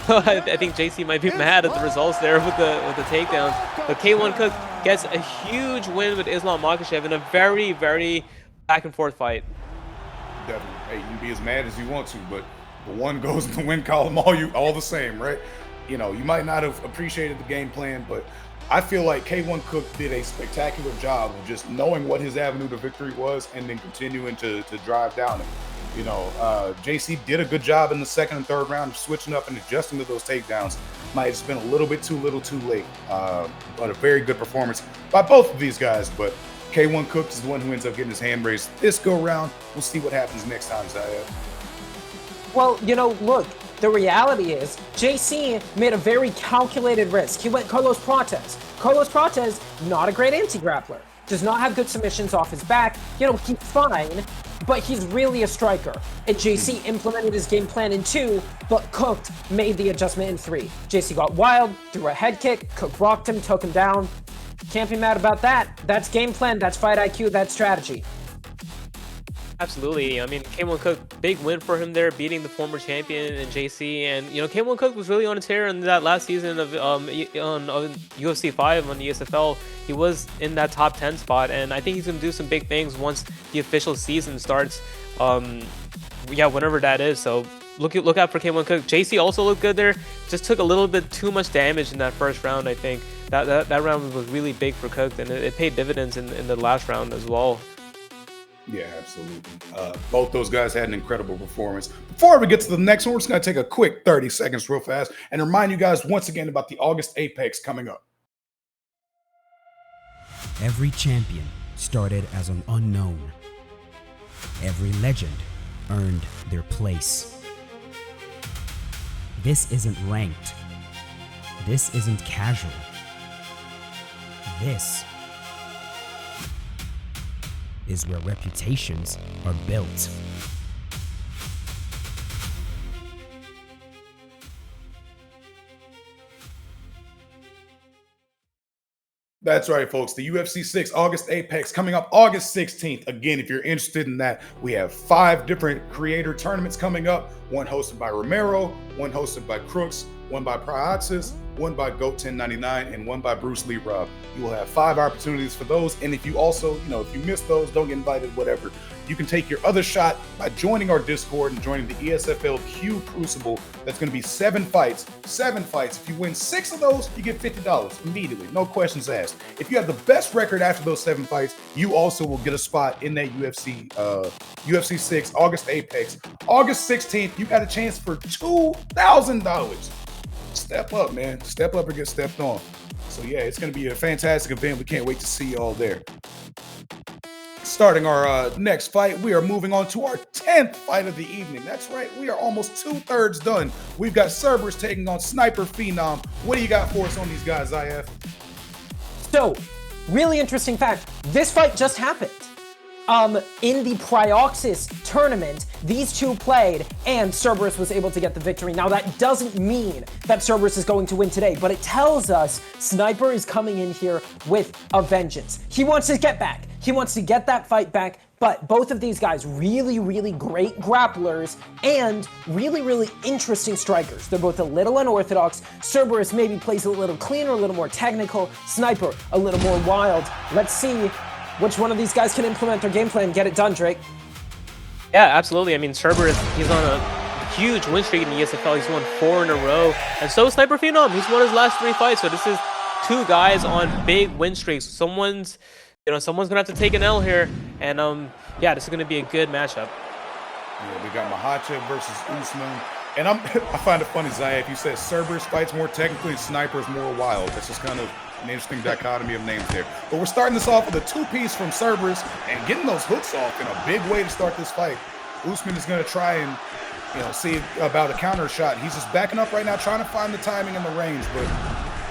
I think JC might be mad at the results there with the takedowns. But K1 Cook gets a huge win with Islam Makhachev in a very, very back-and-forth fight. Definitely. Hey, you can be as mad as you want to, but the one goes in the win column all the same, right? You might not have appreciated the game plan, but I feel like K1 Cook did a spectacular job of just knowing what his avenue to victory was and then continuing to drive down it. You know, JC did a good job in the second and third round of switching up and adjusting to those takedowns. Might have just been a little bit too little too late. But a very good performance by both of these guys. But K1 Cook is the one who ends up getting his hand raised this go round. We'll see what happens next time, Zaya. Well, you know, look, the reality is JC made a very calculated risk. He went Carlos Prates. Carlos Prates, not a great anti-grappler. Does not have good submissions off his back. You know, he's fine, but he's really a striker. And JC implemented his game plan in 2, but Cook made the adjustment in 3. JC got wild, threw a head kick, Cook rocked him, took him down. Can't be mad about that. That's game plan, that's fight IQ, that's strategy. Absolutely. I mean, K1 Cook, big win for him there, beating the former champion in JC. And, you know, K1 Cook was really on a tear in that last season of on UFC 5 on the ESFL. He was in that top 10 spot, and I think he's going to do some big things once the official season starts. Yeah, whenever that is. So look out for K1 Cook. JC also looked good there. Just took a little bit too much damage in that first round, I think. That round was really big for Cook, and it paid dividends in the last round as well. Yeah, absolutely. Both those guys had an incredible performance. Before we get to the next one, we're just going to take a quick 30 seconds real fast and remind you guys once again about the August Apex coming up. Every champion started as an unknown. Every legend earned their place. This isn't ranked. This isn't casual. This is where reputations are built. That's right, folks. The UFC 6 August Apex coming up August 16th. Again, if you're interested in that, we have 5 different creator tournaments coming up. One hosted by Romero, one hosted by Crooks, one by Pryaxis, one by Goat1099, and one by Bruce Lee Rob. You will have 5 opportunities for those. And if you also, if you miss those, don't get invited, whatever, you can take your other shot by joining our Discord and joining the ESFL Q Crucible. That's going to be 7 fights. 7 fights. If you win 6 of those, you get $50 immediately. No questions asked. If you have the best record after those 7 fights, you also will get a spot in that UFC 6 August Apex. August 16th, you got a chance for $2,000. Step up, man. Step up or get stepped on. So yeah, it's going to be a fantastic event. We can't wait to see you all there. Starting our next fight, we are moving on to our 10th fight of the evening. That's right, we are almost 2/3 done. We've got Cerberus taking on Sniper Phenom. What do you got for us on these guys, IF? So, really interesting fact, this fight just happened. In the Pryaxis tournament, these two played, and Cerberus was able to get the victory. Now, that doesn't mean that Cerberus is going to win today, but it tells us Sniper is coming in here with a vengeance. He wants to get back. He wants to get that fight back, but both of these guys, really, really great grapplers and really, really interesting strikers. They're both a little unorthodox. Cerberus maybe plays a little cleaner, a little more technical. Sniper, a little more wild. Let's see which one of these guys can implement their game plan and get it done, Drake. Yeah, absolutely. I mean, Cerberus, he's on a huge win streak in the ESFL. He's won 4 in a row. And so is Sniper Phenom. He's won his last 3 fights. So this is 2 guys on big win streaks. Someone's going to have to take an L here. And, yeah, this is going to be a good matchup. Yeah, we got Makhachev versus Usman. And I find it funny, Zaya, if you said Cerberus fights more technically and Sniper's more wild. That's just kind of an interesting dichotomy of names there. But we're starting this off with a 2-piece from Cerberus and getting those hooks off in a big way to start this fight. Usman is going to try and see about a counter shot. He's just backing up right now, trying to find the timing and the range. But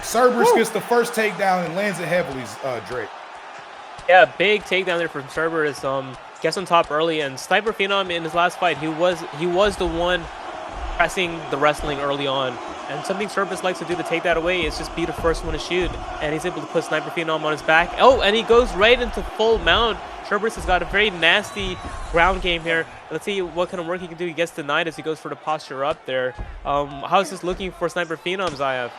Cerberus gets the first takedown and lands it heavily, Drake. Yeah, big takedown there from Cerberus. Gets on top early, and Sniper Phenom in his last fight, he was the one pressing the wrestling early on. And something Cerberus likes to do to take that away is just be the first one to shoot. And he's able to put Sniper Phenom on his back. Oh, and he goes right into full mount. Cerberus has got a very nasty ground game here. Let's see what kind of work he can do. He gets denied as he goes for the posture up there. How is this looking for Sniper Phenom, Zayav?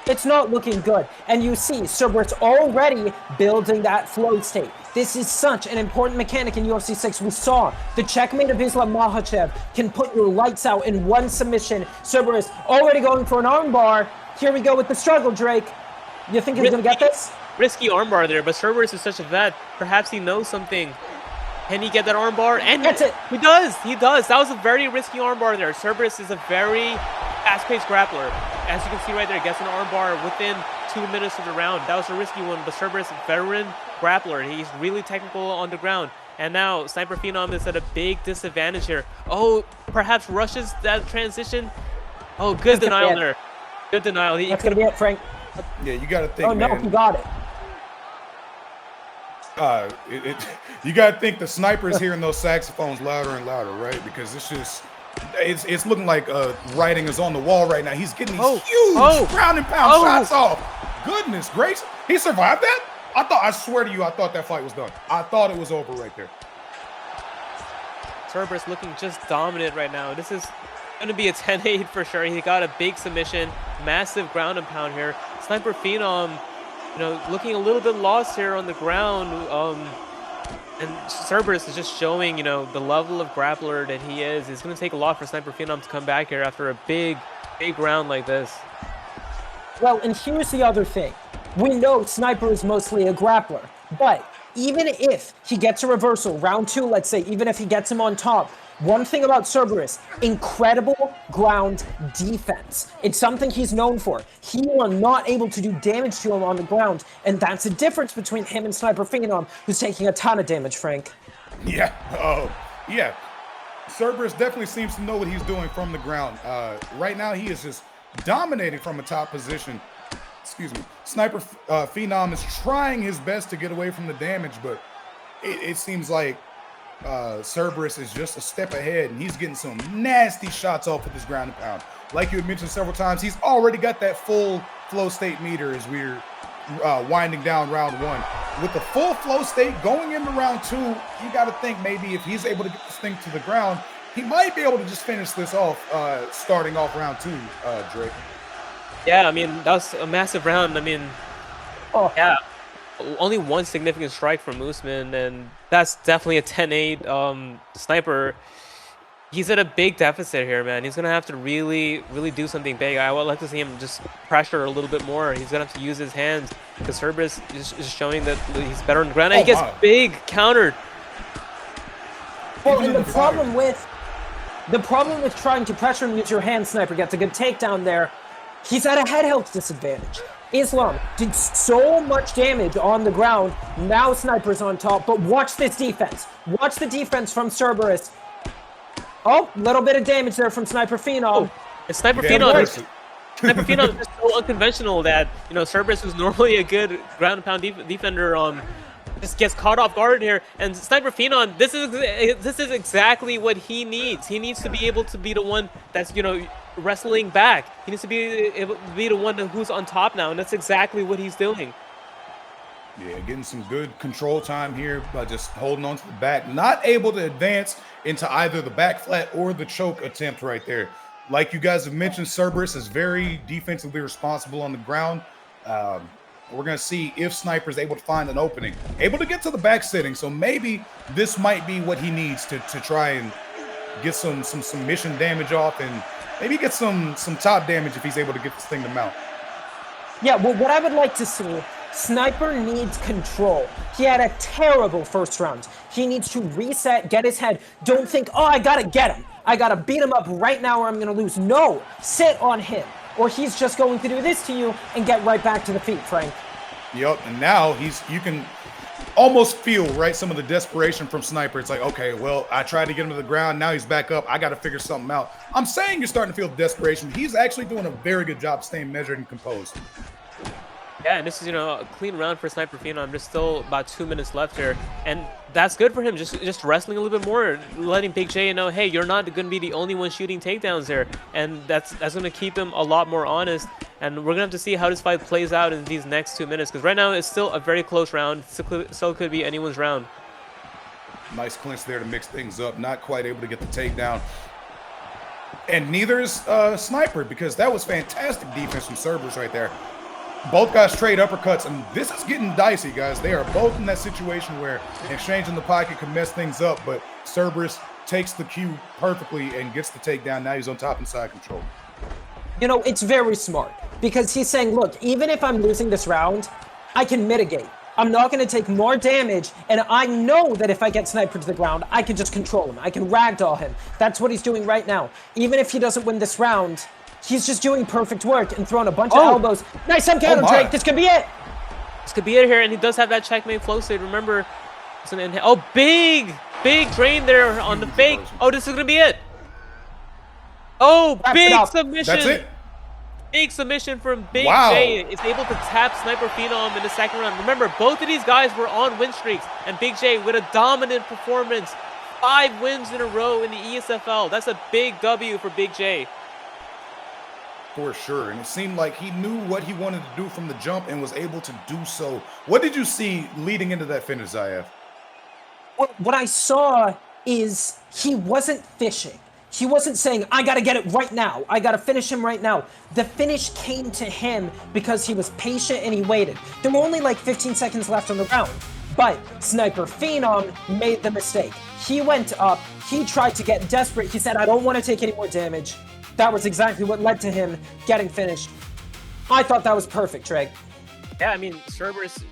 It's not looking good. And you see Cerberus already building that flow state. This is such an important mechanic in UFC 6. We saw the checkmate of Islam Makhachev can put your lights out in one submission. Cerberus already going for an armbar. Here we go with the struggle, Drake. You think he's gonna get this? Risky armbar there, but Cerberus is such a vet. Perhaps he knows something. Can he get that armbar? And Gets it. He does. He does. That was a very risky armbar there. Cerberus is a very fast-paced grappler. As you can see right there, gets an armbar within 2 minutes of the round. That was a risky one, but Cerberus, veteran grappler. He's really technical on the ground. And now Sniper Phenom is at a big disadvantage here. Oh, perhaps rushes that transition. Oh, good denial there. Good denial. That's gonna be it, Frank. Yeah, you got to think, Oh no, man. he got it. You got to think the sniper is hearing those saxophones louder and louder, right? Because it's looking like writing is on the wall right now. He's getting these huge ground and pound shots off. Goodness gracious. He survived that? I swear to you, I thought that fight was done. I thought it was over right there. Cerberus looking just dominant right now. This is going to be a 10-8 for sure. He got a big submission, massive ground and pound here. Sniper Phenom, looking a little bit lost here on the ground. And Cerberus is just showing, the level of grappler that he is. It's going to take a lot for Sniper Phenom to come back here after a big round like this. Well, and here's the other thing. We know Sniper is mostly a grappler, but even if he gets a reversal, round 2, let's say, even if he gets him on top, one thing about Cerberus, incredible ground defense. It's something he's known for. He was not able to do damage to him on the ground, and that's the difference between him and Sniper Phenom, who's taking a ton of damage, Frank. Yeah. Oh, yeah. Cerberus definitely seems to know what he's doing from the ground. Right now, he is just dominating from a top position. Excuse me. Sniper Phenom is trying his best to get away from the damage, but it seems like Cerberus is just a step ahead, and he's getting some nasty shots off with his ground and pound. Like you had mentioned several times, he's already got that full flow state meter as we're winding down round 1. With the full flow state going into round 2, you got to think maybe if he's able to get this thing to the ground, he might be able to just finish this off starting off round 2, Drake. Yeah, I mean, that was a massive round. I mean, yeah, only one significant strike from Usman, and that's definitely a 10-8 Sniper. He's at a big deficit here, man. He's going to have to really do something big. I would like to see him just pressure a little bit more. He's going to have to use his hands because Cerberus is showing that he's better on the ground. And he gets big countered. Well, and the problem with trying to pressure and use your hand, Sniper gets a good takedown there. He's at a head health disadvantage. Islam did so much damage on the ground. Now Sniper's on top, but watch this defense. Watch the defense from Cerberus. Oh, little bit of damage there from Sniper Phenom. And Sniper Phenom is just so unconventional that, Cerberus, who's normally a good ground and pound defender, just gets caught off guard here. And Sniper Phenom, this is exactly what he needs. He needs to be able to be the one that's, wrestling back. He needs to be able to be the one who's on top now, and that's exactly what he's doing. Yeah, getting some good control time here by just holding on to the back. Not able to advance into either the back flat or the choke attempt right there. Like you guys have mentioned, Cerberus is very defensively responsible on the ground. We're going to see if Sniper is able to find an opening. Able to get to the back sitting, so maybe this might be what he needs to try and get some submission damage off and maybe get some top damage if he's able to get this thing to mount. Yeah, well, what I would like to see, Sniper needs control. He had a terrible first round. He needs to reset, get his head. Don't think, oh, I gotta get him. I gotta beat him up right now or I'm gonna lose. No, sit on him. Or he's just going to do this to you and get right back to the feet, Frank. Yep, and now you can almost feel, right, some of the desperation from Sniper. It's like, okay, well, I tried to get him to the ground. Now he's back up. I got to figure something out. I'm saying you're starting to feel desperation. He's actually doing a very good job staying measured and composed. Yeah, and this is, a clean round for Sniper Phenom. There's still about 2 minutes left here, and that's good for him. Just wrestling a little bit more, letting Big J know, hey, you're not going to be the only one shooting takedowns there, and that's going to keep him a lot more honest. And we're going to have to see how this fight plays out in these next 2 minutes, because right now it's still a very close round. Still could be anyone's round. Nice clinch there to mix things up. Not quite able to get the takedown. And neither is Sniper, because that was fantastic defense from Cerberus right there. Both guys trade uppercuts, and this is getting dicey, guys. They are both in that situation where exchanging the pocket can mess things up, but Cerberus takes the cue perfectly and gets the takedown. Now he's on top and side control. You know, it's very smart because he's saying, look, even if I'm losing this round, I can mitigate. I'm not going to take more damage, and I know that if I get sniped to the ground, I can just control him. I can ragdoll him. That's what he's doing right now. Even if he doesn't win this round, he's just doing perfect work and throwing a bunch of elbows. Nice counter, Drake. This could be it. This could be it here, and he does have that checkmate flow state. Remember, it's an oh, big drain there on the fake. Oh, this is going to be it. Oh, big submission. That's it. Big submission from Big J. Is able to tap Sniper Phenom in the second round. Remember, both of these guys were on win streaks, and Big J with a dominant performance. 5 wins in a row in the ESFL. That's a big W for Big J. For sure, and it seemed like he knew what he wanted to do from the jump and was able to do so. What did you see leading into that finish, Zayef? What I saw is he wasn't fishing. He wasn't saying, I gotta get it right now. I gotta finish him right now. The finish came to him because he was patient and he waited. There were only like 15 seconds left on the round, but Sniper Phenom made the mistake. He went up, he tried to get desperate. He said, I don't want to take any more damage. That was exactly what led to him getting finished. I thought that was perfect, Drake. Yeah, I mean, Cerberus,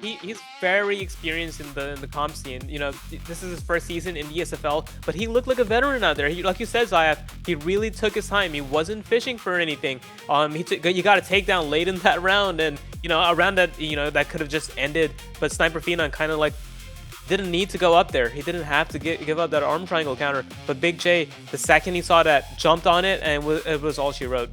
he's very experienced in the comp scene. You know, this is his first season in ESFL, but he looked like a veteran out there. Like you said, Zayef, he really took his time. He wasn't fishing for anything. You got a takedown late in that round, and you know, a round that that could have just ended. But Sniper Phenom kind of like didn't need to go up there. He didn't have to give up that arm triangle counter. But Big J, the second he saw that, jumped on it, and it was all she wrote.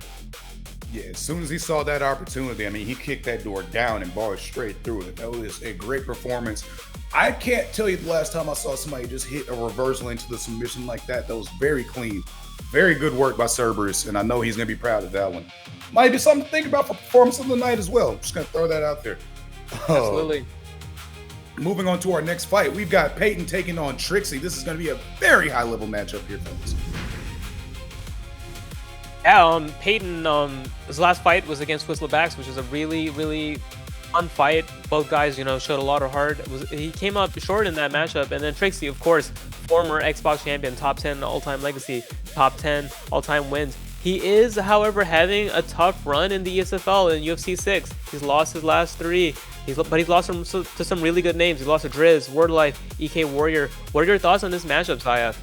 Yeah, as soon as he saw that opportunity, I mean, he kicked that door down and barged straight through it. That was a great performance. I can't tell you the last time I saw somebody just hit a reversal into the submission like that. That was very clean. Very good work by Cerberus, and I know he's going to be proud of that one. Might be something to think about for performance of the night as well. Just going to throw that out there. Absolutely. Moving on to our next fight, we've got Peyton taking on Trixie. This is going to be a very high-level matchup here, folks. Yeah, Peyton, his last fight was against Whistlerbacks, which is a really, really fun fight. Both guys, showed a lot of heart. He came up short in that matchup. And then Trixie, of course, former Xbox champion, top 10 all-time legacy, top 10 all-time wins. He is, however, having a tough run in the ESFL in UFC 6. He's lost his last 3. But he's lost to some really good names. He lost to Driz, Wordlife, EK Warrior. What are your thoughts on this matchup, Zayef?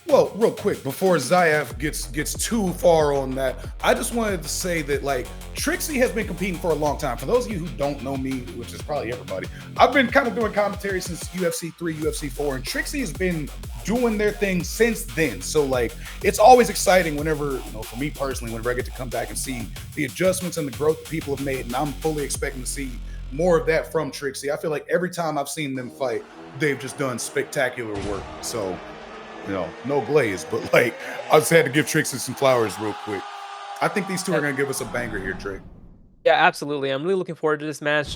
Well, real quick, before Zayef gets too far on that, I just wanted to say that, Trixie has been competing for a long time. For those of you who don't know me, which is probably everybody, I've been kind of doing commentary since UFC 3, UFC 4, and Trixie has been doing their thing since then. So, it's always exciting whenever, for me personally, whenever I get to come back and see the adjustments and the growth that people have made, and I'm fully expecting to see more of that from Trixie. I feel like every time I've seen them fight, they've just done spectacular work. So, no glaze, but I just had to give Trixie some flowers real quick. I think these two are going to give us a banger here, Drake. Yeah, absolutely. I'm really looking forward to this match. This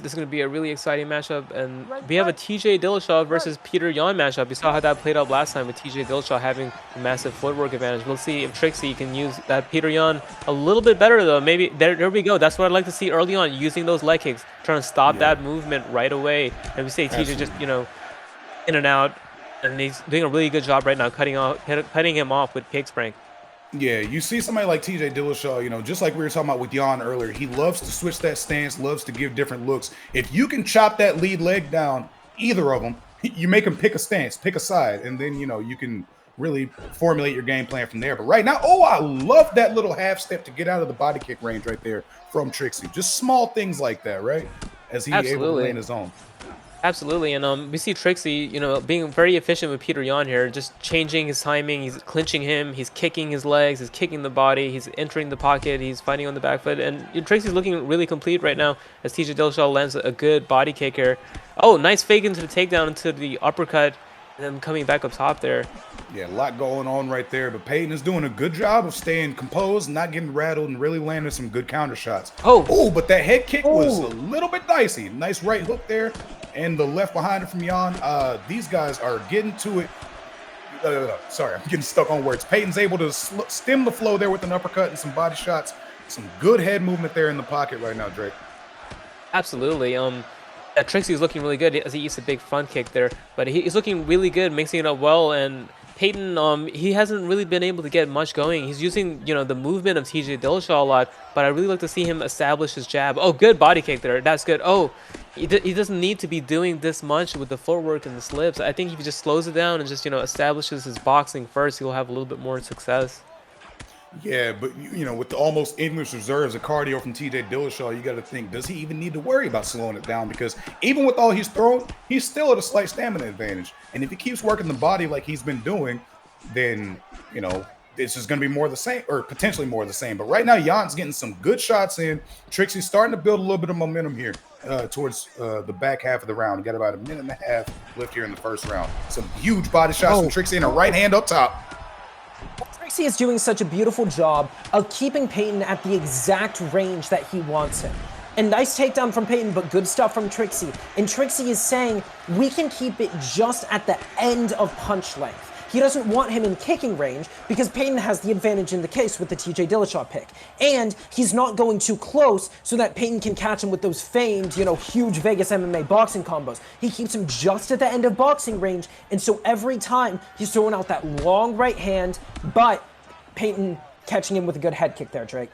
is going to be a really exciting matchup. And we have a TJ Dillashaw versus Peter Yan matchup. You saw how that played out last time with TJ Dillashaw having a massive footwork advantage. We'll see if Trixie can use that Peter Yan a little bit better, though. Maybe there we go. That's what I'd like to see early on, using those leg kicks, trying to stop that movement right away. And we see TJ just, in and out, and he's doing a really good job right now cutting him off with pig spring. Yeah, you see somebody like TJ Dillashaw, just like we were talking about with Jan earlier, he loves to switch that stance, loves to give different looks. If you can chop that lead leg down, either of them, you make him pick a stance, pick a side, and then, you can really formulate your game plan from there. But right now, I love that little half step to get out of the body kick range right there from Trixie. Just small things like that, right? As he's able to lay in his own. Absolutely, and we see Trixie, being very efficient with Peter Yan here, just changing his timing. He's clinching him, he's kicking his legs, he's kicking the body, he's entering the pocket, he's fighting on the back foot, and Trixie's looking really complete right now as TJ Dillashaw lands a good body kick here. Oh, nice fake into the takedown, into the uppercut, and then coming back up top there. Yeah, a lot going on right there, but Peyton is doing a good job of staying composed, not getting rattled, and really landing some good counter shots. Oh, but that head kick was a little bit dicey. Nice right hook there. And the left behind it from Jan. These guys are getting to it. Sorry, I'm getting stuck on words. Peyton's able to stem the flow there with an uppercut and some body shots. Some good head movement there in the pocket right now, Drake. Absolutely. Trixie's looking really good as he eats a big front kick there. But he's looking really good, mixing it up well. And Peyton, he hasn't really been able to get much going. He's using, the movement of TJ Dillashaw a lot, but I really like to see him establish his jab. Oh, good body kick there. That's good. Oh, he doesn't need to be doing this much with the footwork and the slips. I think if he just slows it down and just, establishes his boxing first, he'll have a little bit more success. Yeah, but with the almost endless reserves of cardio from TJ Dillashaw, you got to think, does he even need to worry about slowing it down? Because even with all he's thrown, he's still at a slight stamina advantage. And if he keeps working the body like he's been doing, then, this is going to be more of the same, or potentially more of the same. But right now, Jan's getting some good shots in. Trixie's starting to build a little bit of momentum here towards the back half of the round. We got about a minute and a half left here in the first round. Some huge body shots from Trixie and a right hand up top. Trixie is doing such a beautiful job of keeping Peyton at the exact range that he wants him. And nice takedown from Peyton, but good stuff from Trixie. And Trixie is saying, we can keep it just at the end of punch length. He doesn't want him in kicking range because Peyton has the advantage in the case with the TJ Dillashaw pick. And he's not going too close so that Peyton can catch him with those famed, huge Vegas MMA boxing combos. He keeps him just at the end of boxing range. And so every time he's throwing out that long right hand, but Peyton catching him with a good head kick there, Drake.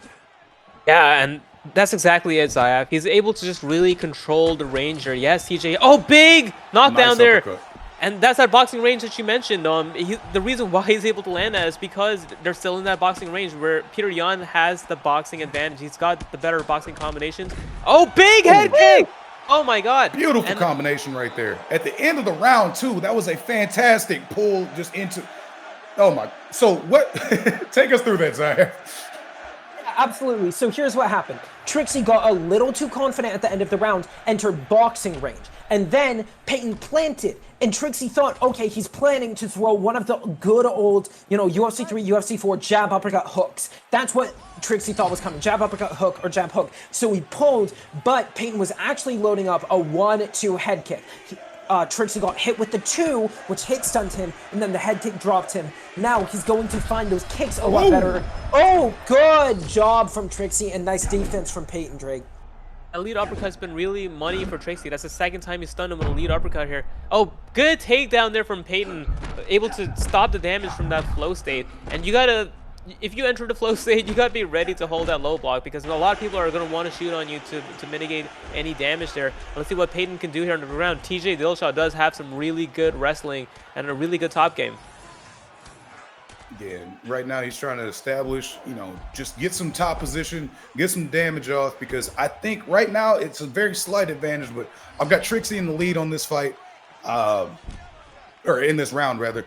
Yeah, and that's exactly it, Zayaf. He's able to just really control the range here. Yes, TJ. Oh, big knockdown there. Uppercut. And that's that boxing range that you mentioned. The reason why he's able to land that is because they're still in that boxing range where Peter Yan has the boxing advantage. He's got the better boxing combinations. Oh, big head kick! Oh my God. Beautiful combination right there. At the end of the round, too, that was a fantastic pull just into... Oh my... So what... Take us through that, Zayaf. Absolutely. So here's what happened. Trixie got a little too confident at the end of the round, entered boxing range. And then Peyton planted. And Trixie thought, okay, he's planning to throw one of the good old, UFC 3, UFC 4 jab, uppercut, hooks. That's what Trixie thought was coming. Jab, uppercut, hook, or jab, hook. So he pulled, but Peyton was actually loading up a 1-2 head kick. Trixie got hit with the 2, which hit stunned him, and then the head kick dropped him. Now he's going to find those kicks a lot better. Oh, good job from Trixie, and nice defense from Peyton, Drake. A lead uppercut's been really money for Trixie. That's the second time he stunned him with a lead uppercut here. Oh, good takedown there from Peyton. Able to stop the damage from that flow state. And you gotta, if you enter the flow state, you gotta be ready to hold that low block because a lot of people are gonna want to shoot on you to mitigate any damage there. Let's see what Peyton can do here in the round. TJ Dillashaw does have some really good wrestling and a really good top game. Yeah, right now he's trying to establish, just get some top position, get some damage off, because I think right now it's a very slight advantage, but I've got Trixie in the lead on this fight, or in this round, rather.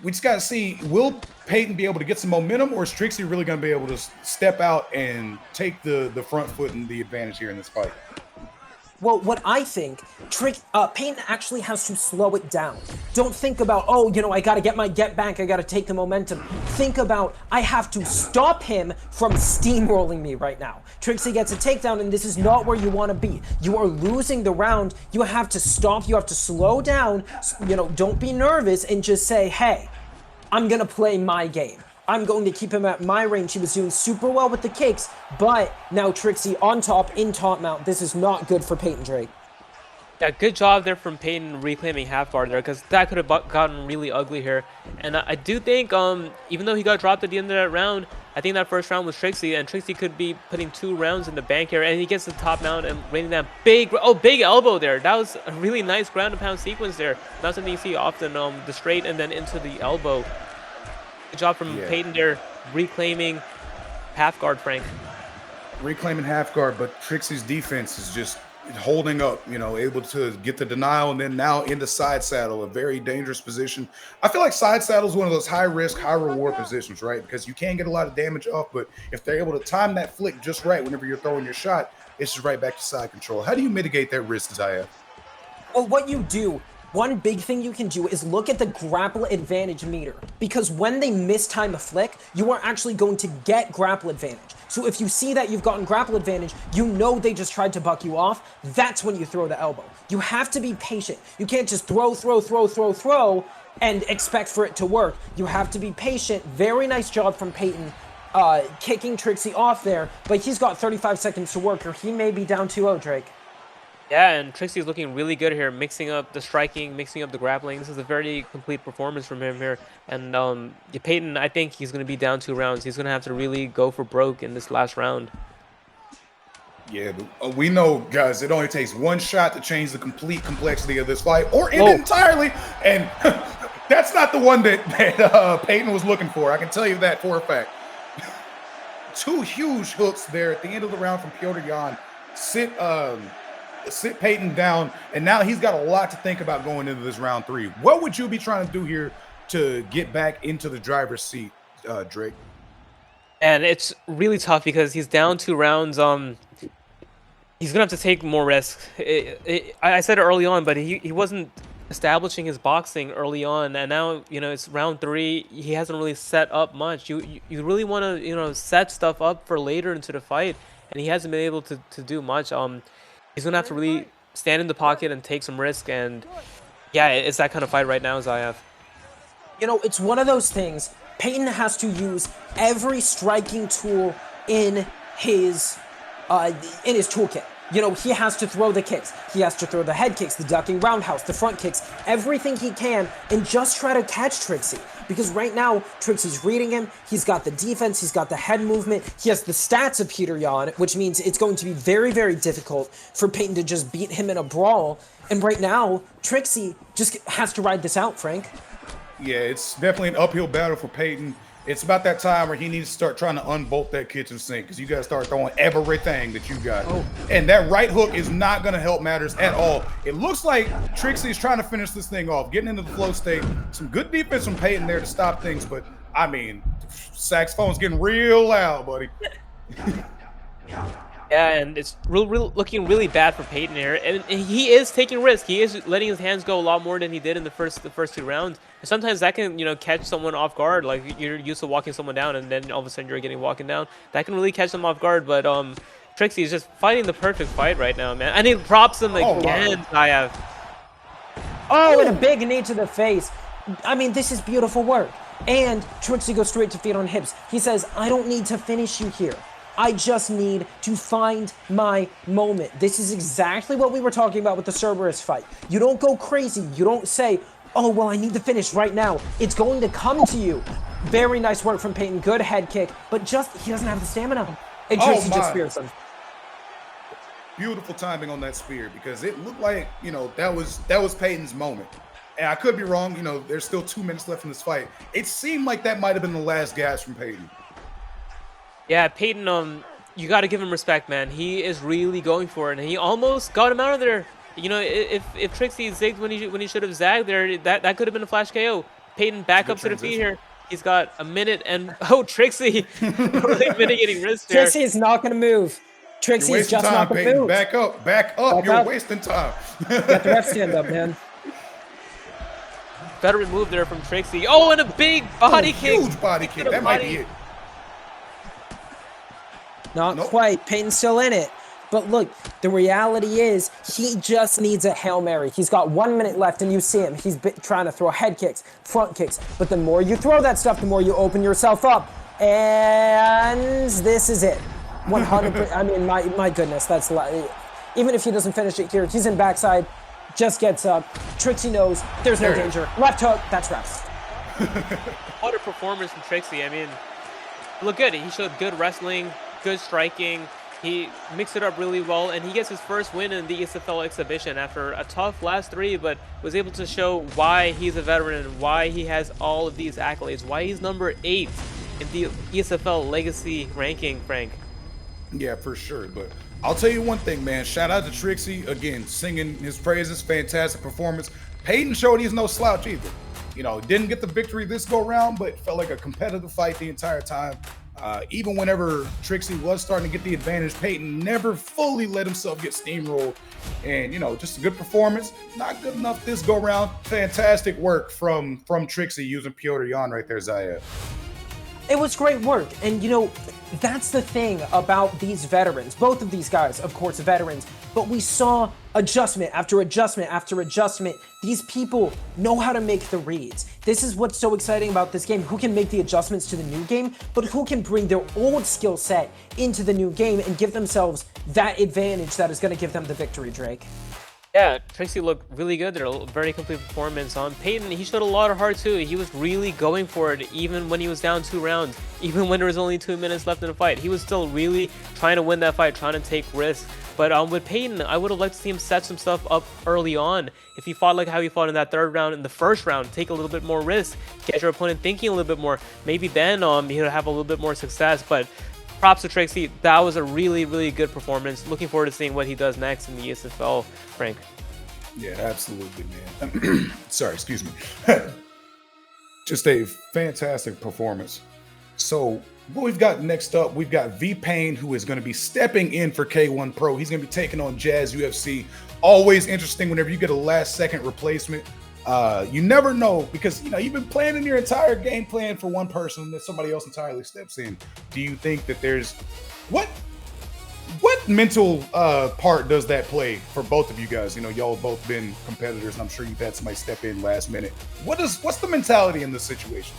We just got to see, will Peyton be able to get some momentum, or is Trixie really going to be able to step out and take the front foot and the advantage here in this fight? Well, what I think, Peyton actually has to slow it down. Don't think about, I got to get my get back, I got to take the momentum. Think about, I have to stop him from steamrolling me right now. Trixie gets a takedown, and this is not where you want to be. You are losing the round. You have to stop. You have to slow down. Don't be nervous and just say, hey, I'm going to play my game. I'm going to keep him at my range. He was doing super well with the kicks, but now Trixie on top, in top mount. This is not good for Peyton, Drake. Yeah, good job there from Peyton reclaiming half guard there, because that could have gotten really ugly here. And I do think, even though he got dropped at the end of that round, I think that first round was Trixie, and Trixie could be putting 2 rounds in the bank here, and he gets the top mount and raining that big elbow there. That was a really nice ground and pound sequence there. Not something you see often, the straight and then into the elbow. Good job from Peyton there, reclaiming half guard, Frank. Reclaiming half guard, but Trixie's defense is just holding up, able to get the denial, and then now into side saddle, a very dangerous position. I feel like side saddle is one of those high risk, high reward positions, right? Because you can get a lot of damage off, but if they're able to time that flick just right whenever you're throwing your shot, it's just right back to side control. How do you mitigate that risk, Zayaf? Well, what you do, one big thing you can do is look at the grapple advantage meter, because when they mistime a flick, you are actually going to get grapple advantage. So if you see that you've gotten grapple advantage, you know they just tried to buck you off, that's when you throw the elbow. You have to be patient. You can't just throw, and expect for it to work. You have to be patient. Very nice job from Peyton kicking Trixie off there, but he's got 35 seconds to work, or he may be down 2-0, Drake. Yeah, and Trixie's looking really good here, mixing up the striking, mixing up the grappling. This is a very complete performance from him here. And yeah, Peyton, I think he's going to be down 2 rounds. He's going to have to really go for broke in this last round. Yeah, but, we know, guys, it only takes one shot to change the complete complexity of this fight, or end it entirely. And that's not the one that Peyton was looking for. I can tell you that for a fact. 2 huge hooks there at the end of the round from Petr Yan. Sit Peyton down, and now he's got a lot to think about going into this round 3. What would you be trying to do here to get back into the driver's seat, Drake? And it's really tough because he's down 2 rounds. He's gonna have to take more risks. I said it early on, but he wasn't establishing his boxing early on, and now it's round 3. He hasn't really set up much. You really want to set stuff up for later into the fight, and he hasn't been able to do much. He's gonna have to really stand in the pocket and take some risk, and yeah, it's that kind of fight right now, Zayev. It's one of those things. Peyton has to use every striking tool in his toolkit. He has to throw the kicks. He has to throw the head kicks, the ducking roundhouse, the front kicks, everything he can, and just try to catch Trixie. Because right now, Trixie's reading him. He's got the defense. He's got the head movement. He has the stats of Petr Yan, which means it's going to be very, very difficult for Peyton to just beat him in a brawl. And right now, Trixie just has to ride this out, Frank. Yeah, it's definitely an uphill battle for Peyton. It's about that time where he needs to start trying to unbolt that kitchen sink, because you got to start throwing everything that you got. And that right hook is not going to help matters at all. It looks like Trixie's trying to finish this thing off, getting into the flow state. Some good defense from Peyton there to stop things, but I mean, saxophone's getting real loud, buddy. Yeah, and it's looking really bad for Peyton here, and he is taking risks. He is letting his hands go a lot more than he did in the first 2 rounds. And sometimes that can catch someone off guard. Like, you're used to walking someone down, and then all of a sudden you're getting walking down. That can really catch them off guard. But Trixie is just fighting the perfect fight right now, man. And he props him again. Zayev. And a big knee to the face. I mean, this is beautiful work. And Trixie goes straight to feet on hips. He says, I don't need to finish you here. I just need to find my moment. This is exactly what we were talking about with the Cerberus fight. You don't go crazy. You don't say, oh, well, I need to finish right now. It's going to come to you. Very nice work from Peyton. Good head kick, but he doesn't have the stamina. And Trixie just spears him. Beautiful timing on that spear, because it looked like, that was Peyton's moment. And I could be wrong. There's still 2 minutes left in this fight. It seemed like that might have been the last gasp from Peyton. Yeah, Peyton, you got to give him respect, man. He is really going for it, and he almost got him out of there. If Trixie zigged when he should have zagged there, that could have been a flash KO. Peyton back up to the feet here. He's got a minute, and Trixie really mitigating risk there. Trixie is not going to move. Trixie is just not going to move. Back up. You're wasting time. Got the ref stand up, man. Veteran move there from Trixie. And a big body kick. Huge body kick. That might be it. Not quite. Peyton's still in it. But look, the reality is he just needs a Hail Mary. He's got 1 minute left, and you see him. He's trying to throw head kicks, front kicks. But the more you throw that stuff, the more you open yourself up. And this is it. 100%. I mean, my goodness. That's even if he doesn't finish it here, he's in backside, just gets up. Trixie knows there's no danger. Left hook. That's reps. What a performance from Trixie. I mean, look good. He showed good wrestling, good striking. He mixed it up really well, and he gets his first win in the ESFL exhibition after a tough last 3, but was able to show why he's a veteran and why he has all of these accolades, why he's number 8 in the ESFL legacy ranking, Frank. Yeah, for sure. But I'll tell you one thing, man. Shout out to Trixie, again, singing his praises. Fantastic performance. Peyton showed he's no slouch either. Didn't get the victory this go round, but felt like a competitive fight the entire time. Even whenever Trixie was starting to get the advantage, Peyton never fully let himself get steamrolled. And, just a good performance. Not good enough this go round. Fantastic work from Trixie using Petr Yan right there, Zayev. It was great work. And, that's the thing about these veterans. Both of these guys, of course, veterans. But we saw adjustment after adjustment after adjustment. These people know how to make the reads. This is what's so exciting about this game. Who can make the adjustments to the new game, but who can bring their old skill set into the new game and give themselves that advantage that is going to give them the victory, Drake. Yeah, Tracy looked really good there. Very complete performance. Peyton, he showed a lot of heart too. He was really going for it even when he was down 2 rounds. Even when there was only 2 minutes left in the fight. He was still really trying to win that fight, trying to take risks. But with Peyton, I would have liked to see him set some stuff up early on. If he fought like how he fought in that 3rd round, in the 1st round, take a little bit more risk, get your opponent thinking a little bit more. Maybe then he'll have a little bit more success. But props to Tracy. That was a really, really good performance. Looking forward to seeing what he does next in the ESFL, Frank. Yeah, absolutely, man. Sorry, excuse me. Just a fantastic performance. So what we've got next up, we've got V-Pain, who is going to be stepping in for K1 Pro. He's going to be taking on Jazz UFC. Always interesting whenever you get a last-second replacement. You never know, because you've been planning your entire game plan for one person, and then somebody else entirely steps in. Do you think that there's what mental part does that play for both of you guys? Y'all have both been competitors, and I'm sure you've had somebody step in last minute. What's the mentality in this situation?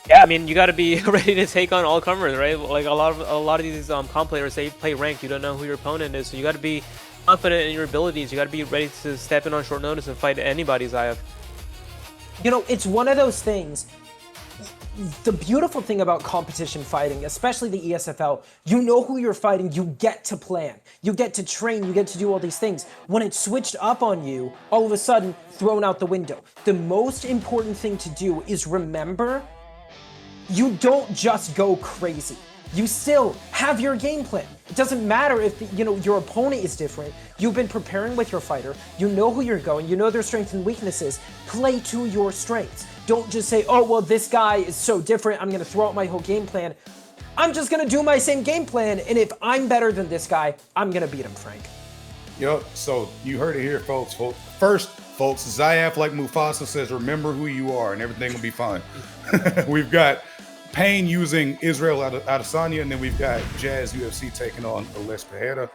Yeah, I mean, you got to be ready to take on all comers, right? Like a lot of these comp players, they play ranked. You don't know who your opponent is, so you got to be confident in your abilities. You got to be ready to step in on short notice and fight anybody's IF. It's one of those things. The beautiful thing about competition fighting, especially the ESFL, you know who you're fighting, you get to plan, you get to train, you get to do all these things. When it's switched up on you, all of a sudden, thrown out the window. The most important thing to do is remember, you don't just go crazy. You still have your game plan. It doesn't matter if your opponent is different. You've been preparing with your fighter. You know who you're going. You know their strengths and weaknesses. Play to your strengths. Don't just say, oh, well, this guy is so different, I'm going to throw out my whole game plan. I'm just going to do my same game plan, and if I'm better than this guy, I'm going to beat him, Frank. Yep, so you heard it here, folks. First, folks, Zayaf, like Mufasa, says, remember who you are, and everything will be fine. We've got Payne using Israel Adesanya, and then we've got Jazz UFC taking on Alex Pereira.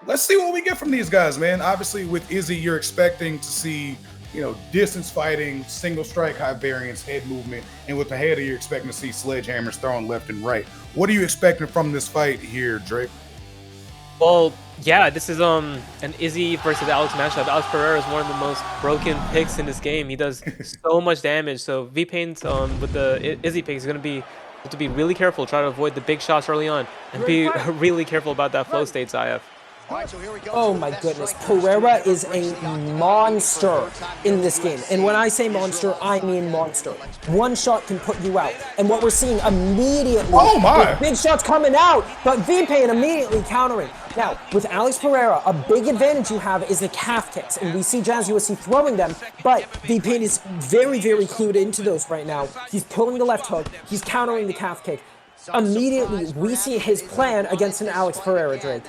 Let's see what we get from these guys, man. Obviously, with Izzy, you're expecting to see distance fighting, single strike, high variance, head movement. And with Pereira, you're expecting to see sledgehammers thrown left and right. What are you expecting from this fight here, Drake? Well, yeah, this is an Izzy versus Alex matchup. Alex Pereira is one of the most broken picks in this game. He does so much damage. So V-Pain's with the Izzy pick is going to be really careful, try to avoid the big shots early on, and be really careful about that flow state, IF. Oh my goodness, Pereira is a monster in this game. And when I say monster, I mean monster. One shot can put you out. And what we're seeing immediately, oh my, big shots coming out, but V-Pain immediately countering. Now, with Alex Pereira, a big advantage you have is the calf kicks. And we see Jazz UFC throwing them, but V-Pain is very, very clued into those right now. He's pulling the left hook, he's countering the calf kick. Immediately, we see his plan against an Alex Pereira, Drake.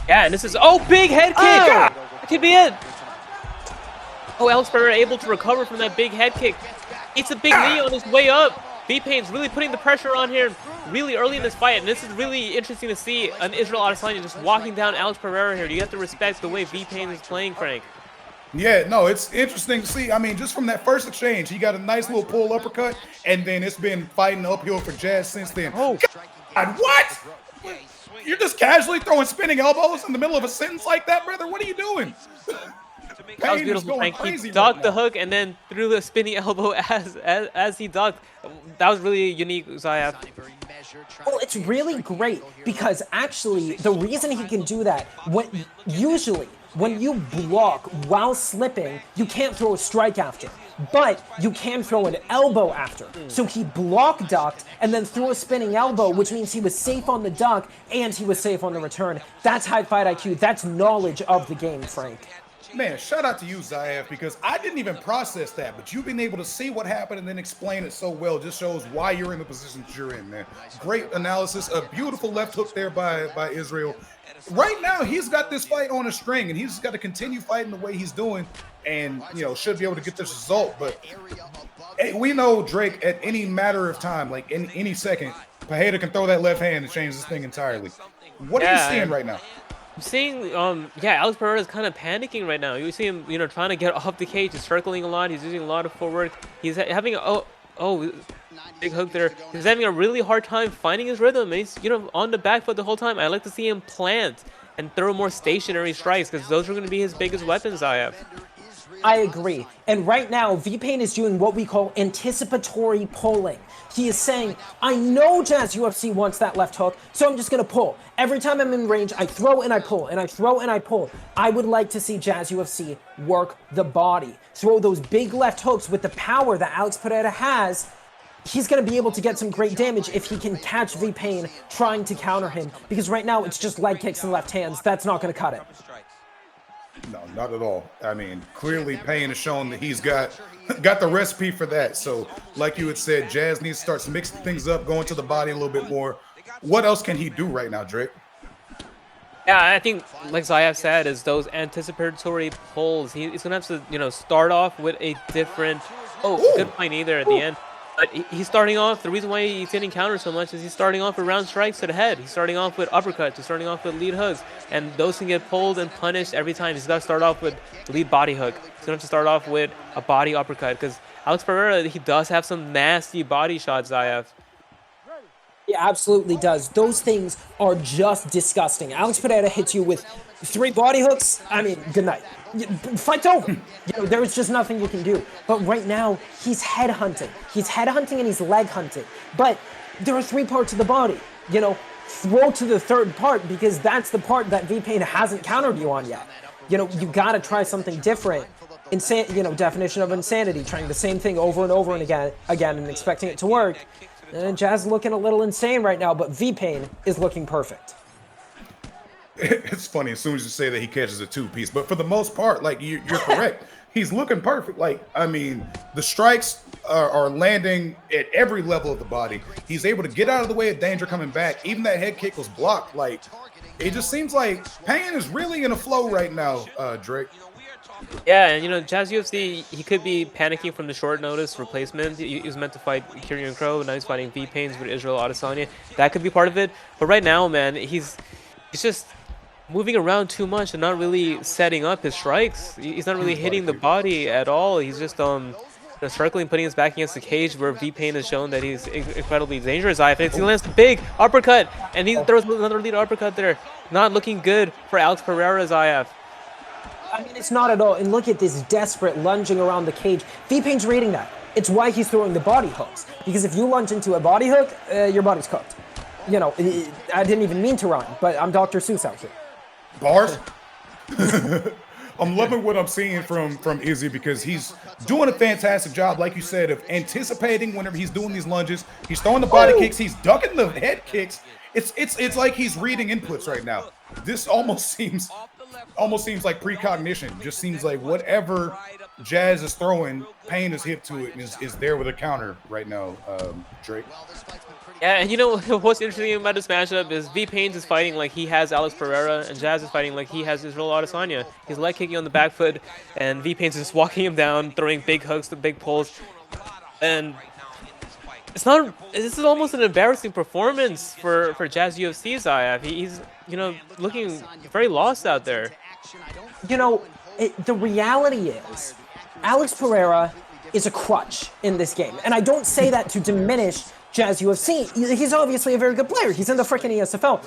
Yeah, and this is, big head kick! That could be it! Oh, Alex Pereira able to recover from that big head kick. It's a big knee on his way up. V-Pain's really putting the pressure on here really early in this fight, and this is really interesting to see an Israel Adesanya just walking down Alex Pereira here. You have to respect the way V-Pain is playing, Frank. Yeah, no, it's interesting to see. I mean, just from that first exchange, he got a nice little pull uppercut, and then it's been fighting uphill for Jazz since then. Oh, God, what? You're just casually throwing spinning elbows in the middle of a sentence like that, brother? What are you doing? That was beautiful, Frank. He ducked the hook and then threw the spinning elbow as he ducked. That was really unique, Zayaf. Well, it's really great because actually the reason he can do that, usually when you block while slipping, you can't throw a strike after. But you can throw an elbow after. So he block ducked and then threw a spinning elbow, which means he was safe on the duck and he was safe on the return. That's high fight IQ. That's knowledge of the game, Frank. Man, shout out to you, Zayaf, because I didn't even process that, but you've been able to see what happened and then explain it so well. Just shows why you're in the position that you're in, man. Great analysis. A beautiful left hook there by Israel. Right now, he's got this fight on a string, and he's got to continue fighting the way he's doing and, should be able to get this result. But hey, we know, Drake, at any matter of time, like in any second, Pereira can throw that left hand and change this thing entirely. What are you seeing right now? I'm seeing, yeah, Alex Pereira is kind of panicking right now. You see him, trying to get off the cage. He's circling a lot. He's using a lot of footwork. He's having big hook there. He's having a really hard time finding his rhythm. And he's, on the back foot the whole time. I like to see him plant and throw more stationary strikes because those are going to be his biggest weapons, IF. I agree. And right now, V-Pain is doing what we call anticipatory pulling. He is saying, I know Jazz UFC wants that left hook, so I'm just going to pull. Every time I'm in range, I throw and I pull, and I throw and I pull. I would like to see Jazz UFC work the body. Throw those big left hooks with the power that Alex Pereira has. He's going to be able to get some great damage if he can catch V-Pain trying to counter him. Because right now, it's just leg kicks and left hands. That's not going to cut it. No, not at all. I mean, clearly Payne has shown that he's got the recipe for that. So, like you had said, Jazz needs to start mixing things up, going to the body a little bit more. What else can he do right now, Drake? Yeah, I think, like Zayev said, is those anticipatory pulls. He's gonna have to, start off with a different. Good point either at the end. But he's starting off. The reason why he's getting countered so much is he's starting off with round strikes to the head. He's starting off with uppercuts. He's starting off with lead hooks, and those can get pulled and punished every time. He's got to start off with lead body hook. He's gonna have to start off with a body uppercut because Alex Pereira, he does have some nasty body shots. Zayev. He absolutely does. Those things are just disgusting. Alex Pereira hits you with 3 body hooks. I mean, good night. Fight's over. There is just nothing you can do. But right now, he's head hunting. He's head hunting and he's leg hunting. But there are 3 parts of the body. Throw to the 3rd part because that's the part that V-Pain hasn't countered you on yet. You gotta try something different. Definition of insanity, trying the same thing over and over and again and expecting it to work. And Jazz looking a little insane right now, but V-Pain is looking perfect. It's funny as soon as you say that he catches a 2-piece, but for the most part, like you're correct. He's looking perfect. Like, I mean, the strikes are landing at every level of the body. He's able to get out of the way of danger coming back. Even that head kick was blocked. Like, it just seems like Payne is really in a flow right now, Drake. Yeah, and Jazz UFC, he could be panicking from the short notice replacement. He was meant to fight Kyrian Crow, now he's fighting V-Pains with Israel Adesanya. That could be part of it. But right now, man, he's just moving around too much and not really setting up his strikes. He's not really hitting the body at all. He's just circling, putting his back against the cage where V-Pain has shown that he's incredibly dangerous. He lands a big uppercut, and he throws another lead uppercut there. Not looking good for Alex Pereira's IF. I mean, it's not at all. And look at this desperate lunging around the cage. V-Pain's reading that. It's why he's throwing the body hooks. Because if you lunge into a body hook, your body's cooked. I didn't even mean to rhyme, but I'm Dr. Seuss out here. Bars? I'm loving what I'm seeing from Izzy because he's doing a fantastic job, like you said, of anticipating whenever he's doing these lunges. He's throwing the body kicks. He's ducking the head kicks. It's like he's reading inputs right now. This almost seems like precognition. Just seems like whatever Jazz is throwing, Payne is hip to it and is there with a counter right now, Drake. Yeah, and what's interesting about this matchup is V-Pains is fighting like he has Alex Pereira, and Jazz is fighting like he has Israel Adesanya. He's leg kicking on the back foot, and V-Pains is just walking him down, throwing big hooks, the big pulls. And this is almost an embarrassing performance for Jazz UFC's IF. He's, looking very lost out there. The reality is, Alex Pereira is a crutch in this game. And I don't say that to diminish Jazz UFC. He's obviously a very good player. He's in the freaking ESFL.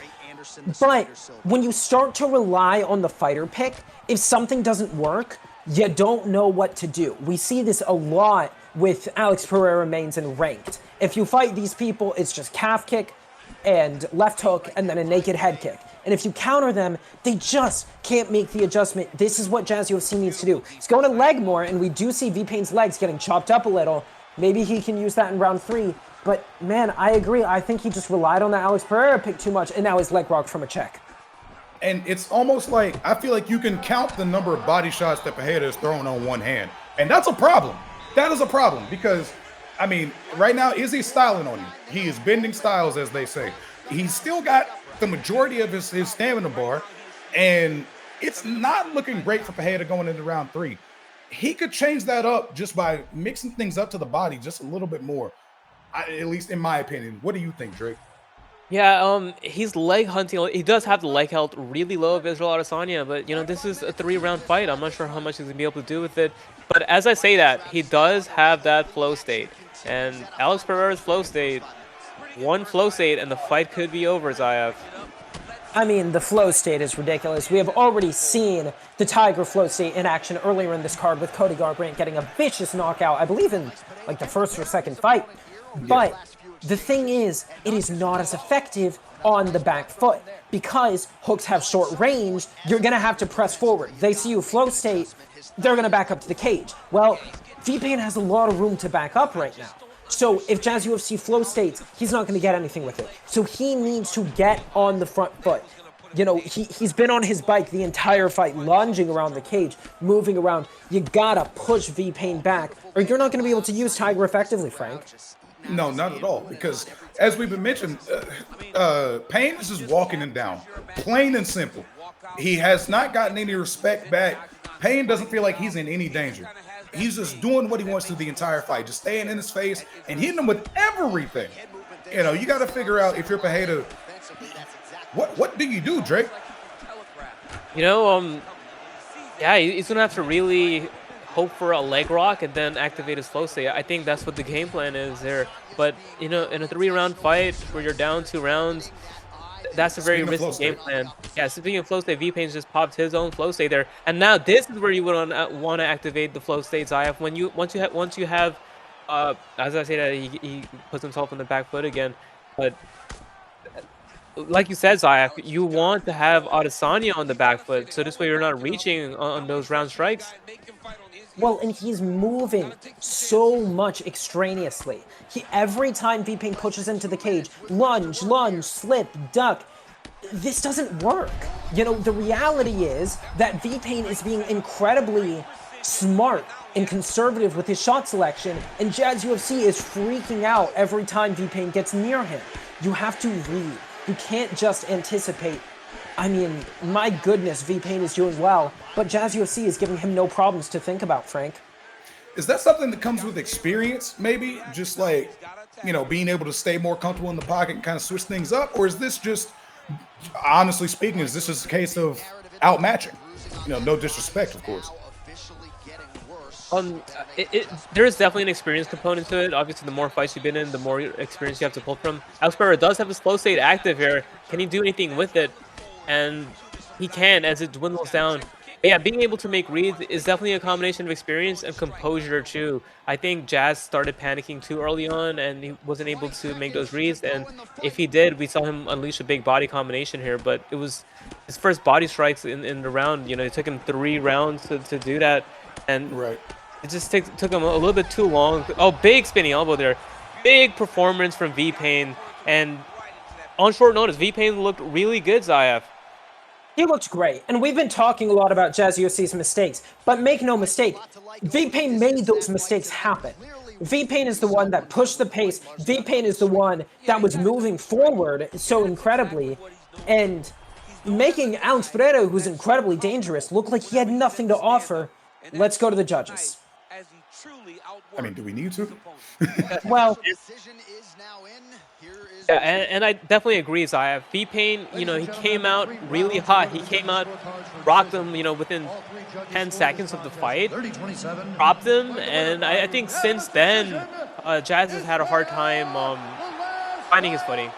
But when you start to rely on the fighter pick, if something doesn't work, you don't know what to do. We see this a lot with Alex Pereira mains and ranked. If you fight these people, it's just calf kick and left hook and then a naked head kick. And if you counter them, they just can't make the adjustment. This is what Jazz UFC needs to do. He's going to leg more, and we do see V-Pain's legs getting chopped up a little. Maybe he can use that in round 3. But, man, I agree. I think he just relied on the Alex Pereira pick too much, and now he's leg rocked from a check. And it's almost like, I feel like you can count the number of body shots that Pereira has thrown on one hand. And that's a problem. That is a problem because, I mean, right now, Izzy's styling on you. He is bending styles, as they say. He's still got the majority of his stamina bar, and it's not looking great for Pereira going into round 3. He could change that up just by mixing things up to the body just a little bit more, at least in my opinion. What do you think, Drake? Yeah, he's leg hunting. He does have the leg health really low of Israel Adesanya, but this is a 3-round fight. I'm not sure how much he's gonna be able to do with it. But as I say that, he does have that flow state, and Alex Pereira's flow state, one flow state, and the fight could be over, Zayev. I mean, the flow state is ridiculous. We have already seen the Tiger flow state in action earlier in this card with Cody Garbrandt getting a vicious knockout, I believe in like the first or second fight. But the thing is, it is not as effective on the back foot because hooks have short range. You're going to have to press forward. They see you flow state, they're going to back up to the cage. Well, V-Pain has a lot of room to back up right now. So if Jazz UFC flow states, he's not going to get anything with it. So he needs to get on the front foot. He's been on his bike the entire fight, lunging around the cage, moving around. You gotta push V-Pain back, or you're not going to be able to use Tiger effectively, Frank. No, not at all. Because as we've been mentioned, Payne is just walking him down, plain and simple. He has not gotten any respect back. Payne doesn't feel like he's in any danger. He's just doing what he wants to the entire fight, just staying in his face and hitting him with everything. You got to figure out if you're Pajeda, what do you do, Drake? Yeah, he's gonna have to really hope for a leg rock and then activate his flow state. I think that's what the game plan is there. But in a 3-round fight where you're down 2 rounds, that's a very risky game plan. Yeah, speaking of flow state, V-Pain's just popped his own flow state there, and now this is where you would want to activate the flow states. Once you have, as I say that he puts himself on the back foot again, but like you said, Zayaf, you want to have Adesanya on the back foot, so this way you're not reaching on those round strikes. Well, and he's moving so much extraneously. Every time V-Pain pushes into the cage, lunge, slip, duck, this doesn't work. The reality is that V-Pain is being incredibly smart and conservative with his shot selection, and Jazz UFC is freaking out every time V-Pain gets near him. You have to read. You can't just anticipate. I mean, my goodness, V-Pain is doing well, but Jazz UFC is giving him no problems to think about, Frank. Is that something that comes with experience, maybe? Just like, being able to stay more comfortable in the pocket and kind of switch things up? Or is this just, honestly speaking, is this just a case of outmatching? No disrespect, of course. There's definitely an experience component to it. Obviously, the more fights you've been in, the more experience you have to pull from. Alex Pereira does have his flow state active here. Can he do anything with it? And he can as it dwindles down. But yeah, being able to make reads is definitely a combination of experience and composure too. I think Jazz started panicking too early on and he wasn't able to make those reads. And if he did, we saw him unleash a big body combination here. But it was his first body strikes in the round. It took him 3 rounds to do that. And right. It just took him a little bit too long. Oh, big spinning elbow there. Big performance from V-Pain. And on short notice, V-Pain looked really good, Zayaf. He looked great, and we've been talking a lot about Jazz UFC's mistakes, but make no mistake, V-Pain made those mistakes happen. V-Pain is the one that pushed the pace. V-Pain is the one that was moving forward so incredibly, and making Alex Pereira, who's incredibly dangerous, look like he had nothing to offer. Let's go to the judges. I mean, do we need to? Well, yeah, and I definitely agree, Zaya. V-Pain, he came out really hot. He came out, rocked him, within 10 seconds of the fight, dropped him, and I think since then, Jazz has had a hard time finding his footing.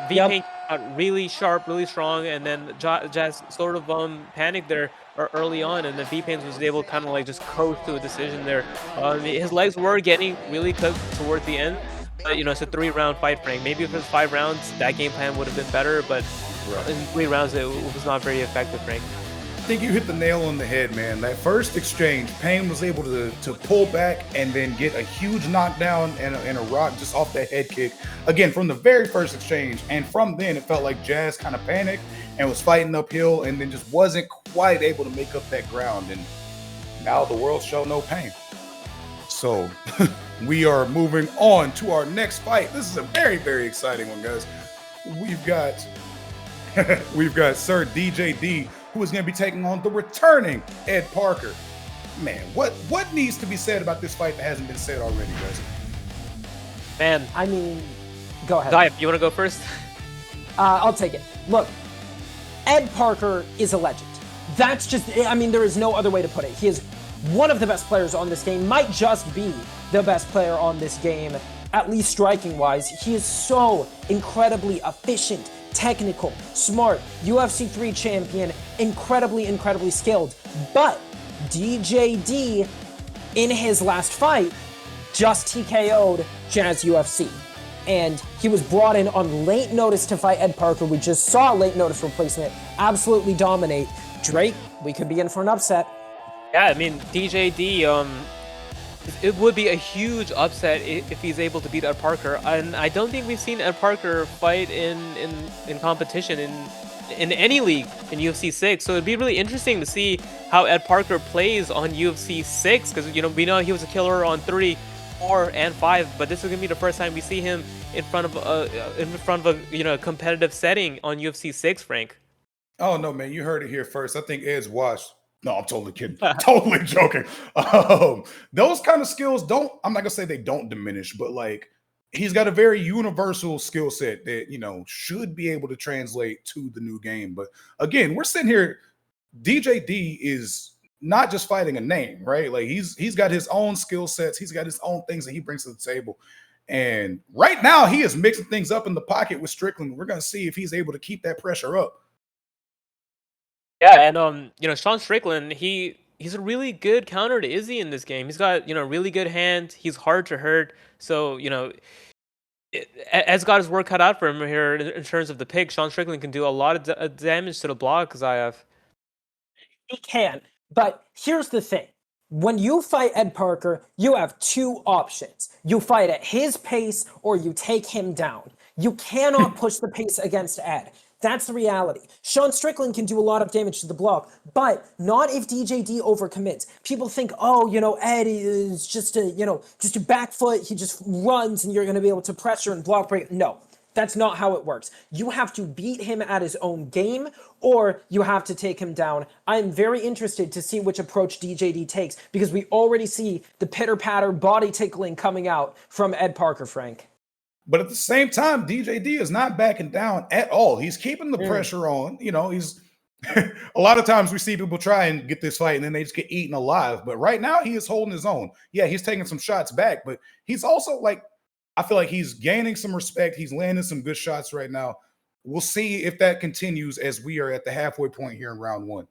V-Pain came out really sharp, really strong, and then Jazz sort of panicked there early on, and then V-Pain was able to kind of like just coast to a decision there. His legs were getting really cooked towards the end. But, it's a 3-round fight, Frank. Maybe if it was 5 rounds, that game plan would have been better, but in 3 rounds, it was not very effective, Frank. I think you hit the nail on the head, man. That first exchange, Payne was able to pull back and then get a huge knockdown and a rock just off that head kick. Again, from the very first exchange. And from then, it felt like Jazz kind of panicked and was fighting uphill and then just wasn't quite able to make up that ground. And now the world show no pain. So we are moving on to our next fight. This is a very, very exciting one, guys. We've got SirDJD, who is going to be taking on the returning EdParker. Man, what needs to be said about this fight that hasn't been said already, guys? Man, I mean, go ahead. Dive, you want to go first? I'll take it. Look, EdParker is a legend. That's just, I mean, there is no other way to put it. He is one of the best players on this game, might just be the best player on this game, at least striking-wise. He is so incredibly efficient, technical, smart, UFC 3 champion, incredibly skilled. But DJD, in his last fight, just TKO'd Jazz UFC. And he was brought in on late notice to fight EdParker. We just saw a late notice replacement absolutely dominate. Drake, we could be in for an upset. Yeah, I mean, DJD, it would be a huge upset if he's able to beat EdParker. And I don't think we've seen EdParker fight in competition in any league in UFC 6. So it'd be really interesting to see how EdParker plays on UFC 6, because we know he was a killer on 3, 4, and 5, but this is gonna be the first time we see him in front of a competitive setting on UFC 6, Frank. Oh no, man, you heard it here first. I think Ed's washed. No, I'm totally kidding. Totally joking. Those kind of skills I'm not gonna say they don't diminish, but like he's got a very universal skill set that should be able to translate to the new game. But again, we're sitting here. DJD is not just fighting a name, right? Like he's got his own skill sets. He's got his own things that he brings to the table. And right now he is mixing things up in the pocket with Strickland. We're gonna see if he's able to keep that pressure up. Yeah, and Sean Strickland, he's a really good counter to Izzy in this game. He's got really good hand. He's hard to hurt. So Ed's got his work cut out for him here in terms of the pick. Sean Strickland can do a lot of damage to the block, Zayev. He can, but here's the thing. When you fight EdParker, you have two options. You fight at his pace or you take him down. You cannot push the pace against Ed. That's the reality. Sean Strickland can do a lot of damage to the block, but not if DJD overcommits. People think, Ed is just a back foot. He just runs and you're going to be able to pressure and block break. No, that's not how it works. You have to beat him at his own game or you have to take him down. I'm very interested to see which approach DJD takes because we already see the pitter-patter body tickling coming out from EdParker, Frank. But at the same time, DJD is not backing down at all. He's keeping the pressure on. He's a lot of times we see people try and get this fight and then they just get eaten alive. But right now he is holding his own. Yeah, he's taking some shots back, but he's also I feel like he's gaining some respect. He's landing some good shots right now. We'll see if that continues as we are at the halfway point here in round 1.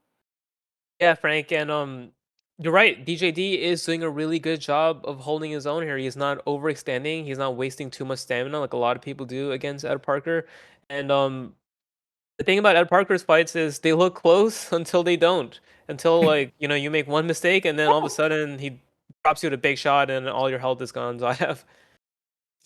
Yeah, Frank, and you're right. DJD is doing a really good job of holding his own here. He's not overextending. He's not wasting too much stamina like a lot of people do against EdParker. And the thing about EdParker's fights is they look close until they don't. Until you make one mistake and then all of a sudden he drops you with a big shot and all your health is gone. So I have.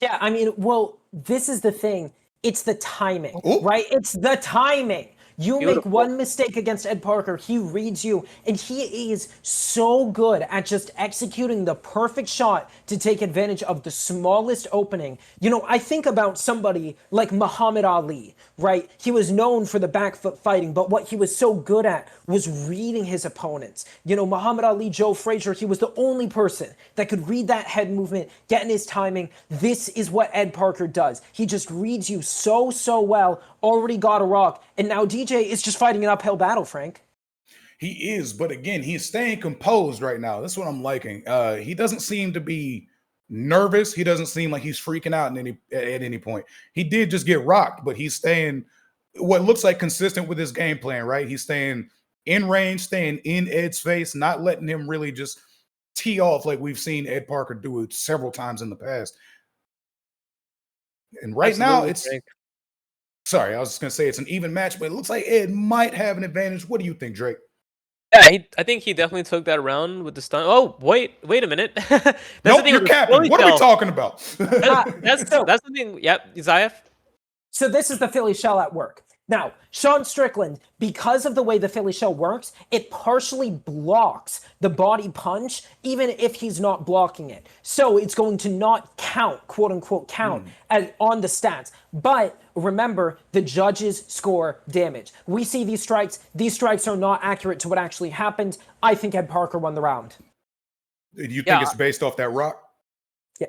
Yeah, I mean, well, this is the thing. It's the timing, Ooh. right? It's the timing. You Beautiful. make one mistake against EdParker, he reads you, and he is so good at just executing the perfect shot to take advantage of the smallest opening. I think about somebody like Muhammad Ali, right? He was known for the back foot fighting, but what he was so good at was reading his opponents. Muhammad Ali, Joe Frazier, he was the only person that could read that head movement, get in his timing. This is what EdParker does. He just reads you so well, already got a rock, and now DJ is just fighting an uphill battle, Frank. He is, but again, he's staying composed right now. That's what I'm liking. He doesn't seem to be nervous. He doesn't seem like he's freaking out at any point. He did just get rocked, but he's staying what looks like consistent with his game plan, right? He's staying in range, staying in Ed's face, not letting him really just tee off like we've seen EdParker do it several times in the past. And right now it's... Sorry, I was just going to say it's an even match, but it looks like Ed might have an advantage. What do you think, Drake? Yeah, I think he definitely took that round with the stun. Oh, wait a minute. Nope, you're capping. What are we talking about? That's something. Yep, Zayev. So this is the Philly shell at work. Now, Sean Strickland, because of the way the Philly shell works, it partially blocks the body punch, even if he's not blocking it. So it's going to not count, quote unquote, count on the stats. But remember, the judges score damage. We see these strikes. These strikes are not accurate to what actually happened. I think EdParker won the round. Do you think it's based off that rock? Yeah.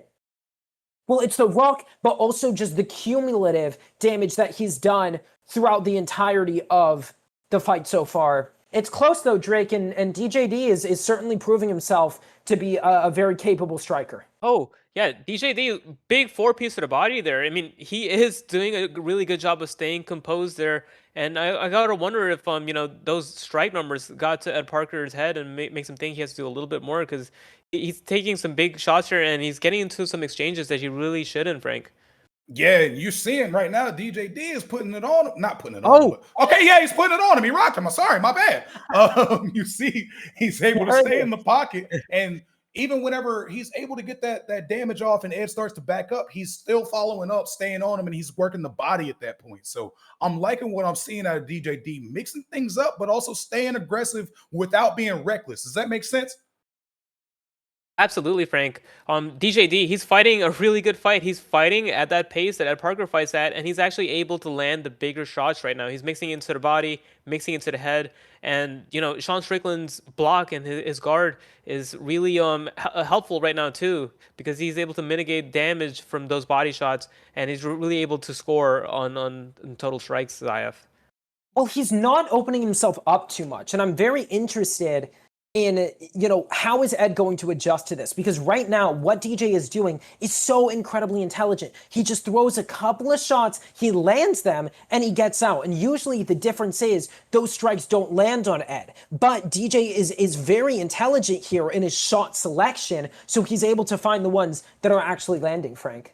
Well, it's the rock, but also just the cumulative damage that he's done throughout the entirety of the fight so far. It's close though, Drake, and DJD is certainly proving himself to be a very capable striker. Oh, yeah, DJD, big four-piece to the body there. I mean, he is doing a really good job of staying composed there. And I gotta wonder if those strike numbers got to EdParker's head and makes him think he has to do a little bit more, because he's taking some big shots here and he's getting into some exchanges that he really shouldn't, Frank. Yeah, you're seeing right now DJD is putting it on him. Not putting it on him. But, okay, yeah, he's putting it on him. He rocked him. I'm sorry, my bad. You see, he's able to stay in the pocket. And even whenever he's able to get that damage off and Ed starts to back up, he's still following up, staying on him, and he's working the body at that point. So I'm liking what I'm seeing out of DJD, mixing things up, but also staying aggressive without being reckless. Does that make sense? Absolutely, Frank. DJD, he's fighting a really good fight. He's fighting at that pace that EdParker fights at, and he's actually able to land the bigger shots right now. He's mixing into the body, mixing into the head, and Sean Strickland's block and his guard is really helpful right now too, because he's able to mitigate damage from those body shots, and he's really able to score on total strikes, Zayef. Well, he's not opening himself up too much, and I'm very interested in, how is Ed going to adjust to this? Because right now, what DJ is doing is so incredibly intelligent. He just throws a couple of shots, he lands them, and he gets out. And usually the difference is those strikes don't land on Ed. But DJ is very intelligent here in his shot selection, so he's able to find the ones that are actually landing, Frank.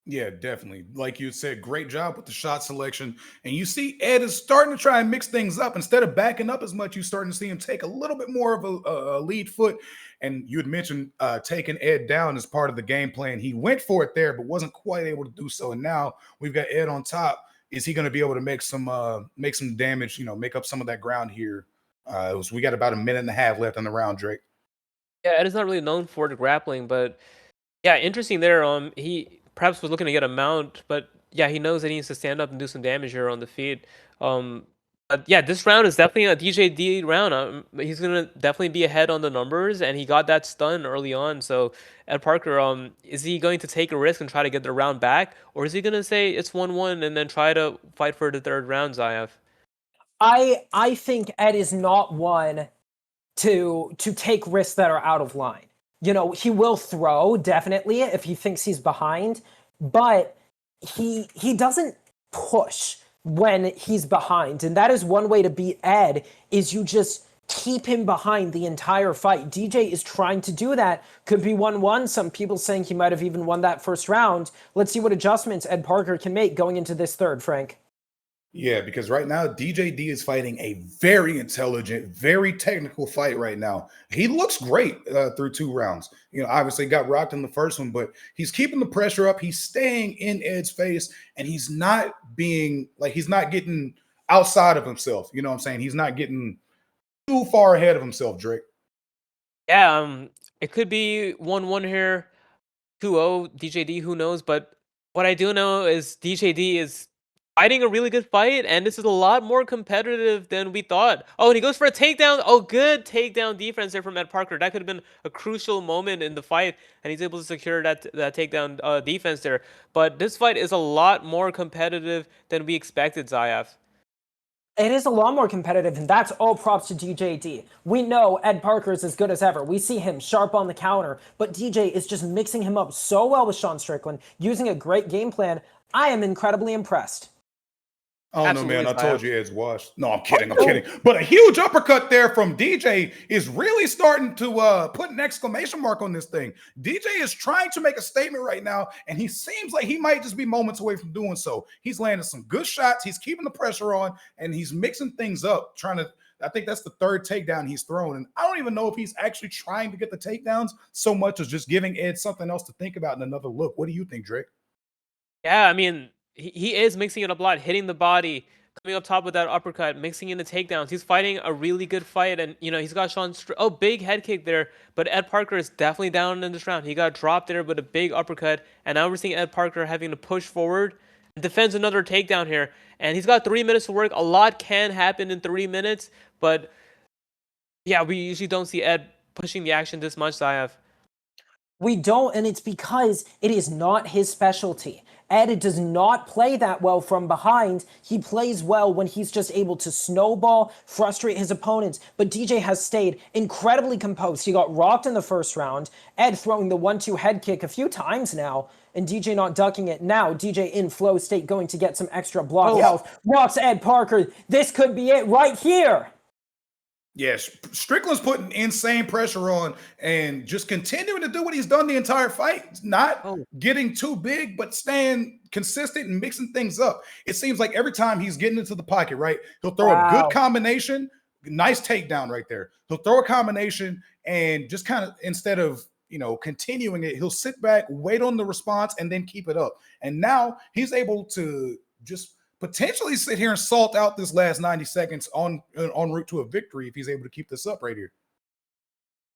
Yeah, definitely. Like you said, great job with the shot selection. And you see Ed is starting to try and mix things up. Instead of backing up as much, you're starting to see him take a little bit more of a lead foot. And you had mentioned taking Ed down as part of the game plan. He went for it there, but wasn't quite able to do so. And now we've got Ed on top. Is he going to be able to make some damage, make up some of that ground here? We got about a minute and a half left on the round, Drake. Yeah, Ed is not really known for the grappling, but yeah, interesting there. He perhaps was looking to get a mount, but yeah, he knows that he needs to stand up and do some damage here on the feet. But yeah, this round is definitely a DJD round. He's gonna definitely be ahead on the numbers, and he got that stun early on. So EdParker, is he going to take a risk and try to get the round back, or is he gonna say it's 1-1 and then try to fight for the third round, Zayef? I think Ed is not one to take risks that are out of line. He will throw, definitely, if he thinks he's behind, but he doesn't push when he's behind. And that is one way to beat Ed, is you just keep him behind the entire fight. DJ is trying to do that. Could be 1-1. Some people saying he might have even won that first round. Let's see what adjustments EdParker can make going into this third, Frank. Yeah, because right now DJD is fighting a very intelligent, very technical fight right now. He looks great through 2 rounds. Obviously got rocked in the first one, but he's keeping the pressure up. He's staying in Ed's face, and he's not getting outside of himself. You know what I'm saying? He's not getting too far ahead of himself, Drake. Yeah, it could be 1-1 here, 2-0 DJD, who knows? But what I do know is DJD is fighting a really good fight, and this is a lot more competitive than we thought. Oh, and he goes for a takedown. Oh, good takedown defense there from EdParker. That could have been a crucial moment in the fight, and he's able to secure that takedown defense there. But this fight is a lot more competitive than we expected, Zayef. It is a lot more competitive, and that's all props to DJD. We know EdParker is as good as ever. We see him sharp on the counter, but DJ is just mixing him up so well with Sean Strickland, using a great game plan. I am incredibly impressed. Oh, no, man. I told you Ed's washed. No, I'm kidding. But a huge uppercut there from DJ is really starting to put an exclamation mark on this thing. DJ is trying to make a statement right now, and he seems like he might just be moments away from doing so. He's landing some good shots. He's keeping the pressure on, and he's mixing things up, I think that's the 3rd takedown he's thrown. And I don't even know if he's actually trying to get the takedowns so much as just giving Ed something else to think about and another look. What do you think, Drake? Yeah, I mean, he is mixing it up a lot, hitting the body, coming up top with that uppercut, mixing in the takedowns. He's fighting a really good fight, and he's got big head kick there, but EdParker is definitely down in this round. He got dropped there with a big uppercut, and now we're seeing EdParker having to push forward and defends another takedown here, and he's got 3 minutes to work. A lot can happen in 3 minutes, but yeah, we usually don't see Ed pushing the action this much, Zayef. We don't, and it's because it is not his specialty. Ed does not play that well from behind. He plays well when he's just able to snowball, frustrate his opponents. But DJ has stayed incredibly composed. He got rocked in the first round. Ed throwing the 1-2 head kick a few times now, and DJ not ducking it. Now DJ in flow state, going to get some extra block health. Rocks EdParker. This could be it right here. Yes, Strickland's putting insane pressure on and just continuing to do what he's done the entire fight. Not getting too big, but staying consistent and mixing things up. It seems like every time he's getting into the pocket, right, he'll throw a good combination. Nice takedown right there. He'll throw a combination and just kind of, instead of, continuing it, he'll sit back, wait on the response, and then keep it up. And now he's able to just potentially sit here and salt out this last 90 seconds on route to a victory if he's able to keep this up right here.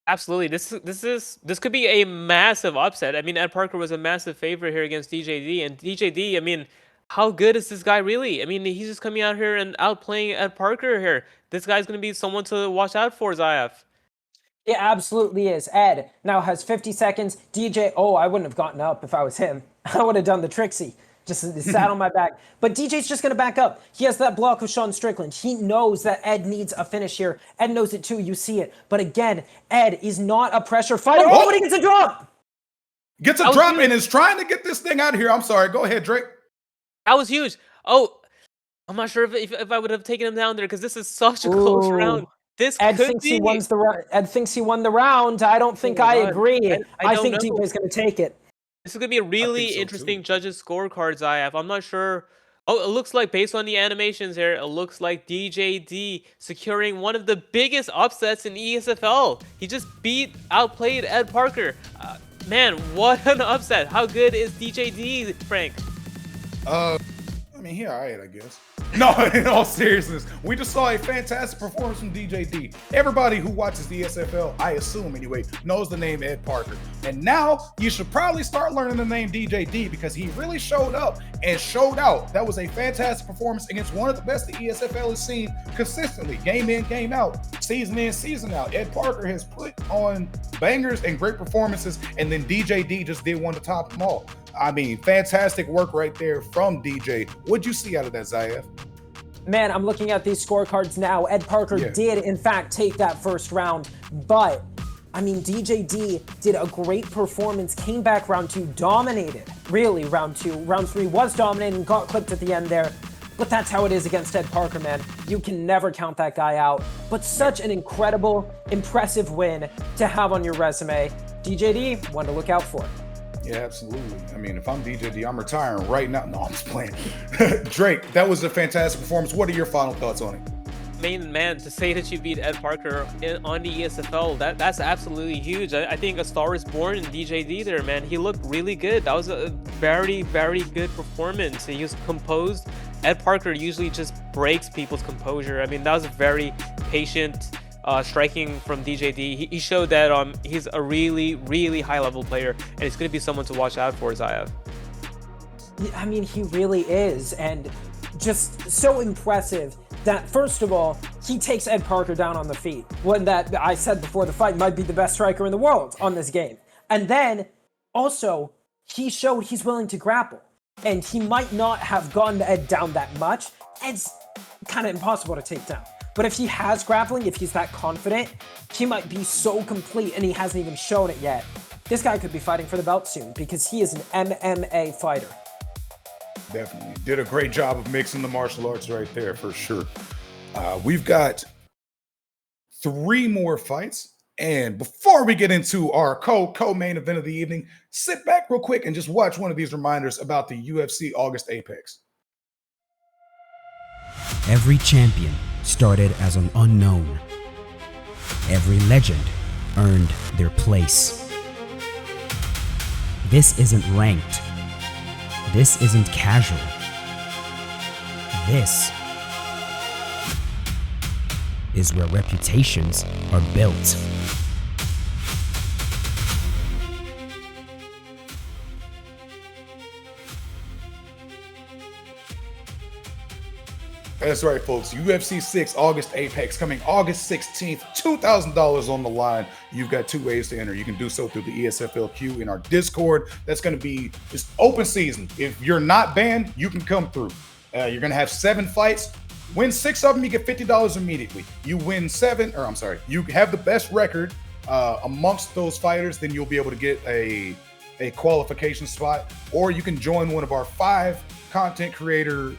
Absolutely. This could be a massive upset. I mean, EdParker was a massive favorite here against DJD, and DJD, I mean, how good is this guy really? I mean, he's just coming out here and outplaying EdParker here. This guy's going to be someone to watch out for, Zayaf. It absolutely is. Ed now has 50 seconds. DJ, I wouldn't have gotten up if I was him. I would have done the Trixie. Just sat on my back. But DJ's just going to back up. He has that block of Sean Strickland. He knows that Ed needs a finish here. Ed knows it too. You see it. But again, Ed is not a pressure fighter. Oh, but he gets a drop. Gets a drop and is trying to get this thing out of here. I'm sorry. Go ahead, Drake. That was huge. Oh, I'm not sure if I would have taken him down there because this is such a close round. Ed thinks he won the round. I don't think I agree. I think DJ's going to take it. This is going to be a really interesting judges' scorecards, Zayaf. I'm not sure. Oh, it looks like, based on the animations here, it looks like DJD securing one of the biggest upsets in ESFL. He just outplayed EdParker. Man, what an upset. How good is DJD, Frank? I mean, he all right, I guess. No, in all seriousness, we just saw a fantastic performance from DJD. Everybody who watches the ESFL, I assume anyway, knows the name EdParker. And now you should probably start learning the name DJD because he really showed up and showed out. That was a fantastic performance against one of the best the ESFL has seen consistently, game in, game out, season in, season out. EdParker has put on bangers and great performances, and then DJD just did one to top them all. I mean, fantastic work right there from DJ. What'd you see out of that, Zayaf? Man, I'm looking at these scorecards now. EdParker did, in fact, take that first round. But, I mean, DJD did a great performance, came back round 2, dominated. Really, round 2. Round 3 was dominated and got clipped at the end there. But that's how it is against EdParker, man. You can never count that guy out. But such an incredible, impressive win to have on your resume. DJD, one to look out for. Yeah, absolutely. I mean, if I'm DJD, I'm retiring right now. No, I'm just playing. Drake, that was a fantastic performance. What are your final thoughts on it? Man, to say that you beat EdParker on the ESFL, that's absolutely huge. I think a star is born in DJD there, man. He looked really good. That was a very, very good performance. He was composed. EdParker usually just breaks people's composure. I mean, that was a very patient striking from DJD. He showed that he's a really, really high-level player, and it's going to be someone to watch out for, Zayaf. I mean, he really is, and just so impressive that, first of all, he takes EdParker down on the feet. One that I said before the fight might be the best striker in the world on this game. And then, also, he showed he's willing to grapple. And he might not have gotten Ed down that much. Ed's kind of impossible to take down. But if he has grappling, if he's that confident, he might be so complete and he hasn't even shown it yet. This guy could be fighting for the belt soon because he is an MMA fighter. Definitely. Did a great job of mixing the martial arts right there for sure. We've got 3 more fights. And before we get into our co-main event of the evening, sit back real quick and just watch one of these reminders about the UFC August Apex. Every champion started as an unknown. Every legend earned their place. This isn't ranked. This isn't casual. This is where reputations are built. That's right, folks. UFC 6 August Apex coming August 16th. $2,000 on the line. You've got 2 ways to enter. You can do so through the ESFL queue in our Discord. That's going to be it's open season. If you're not banned, you can come through. You're going to have 7 fights. Win 6 of them, you get $50 immediately. You win 7, or I'm sorry, you have the best record amongst those fighters, then you'll be able to get a qualification spot, or you can join one of our 5 content creator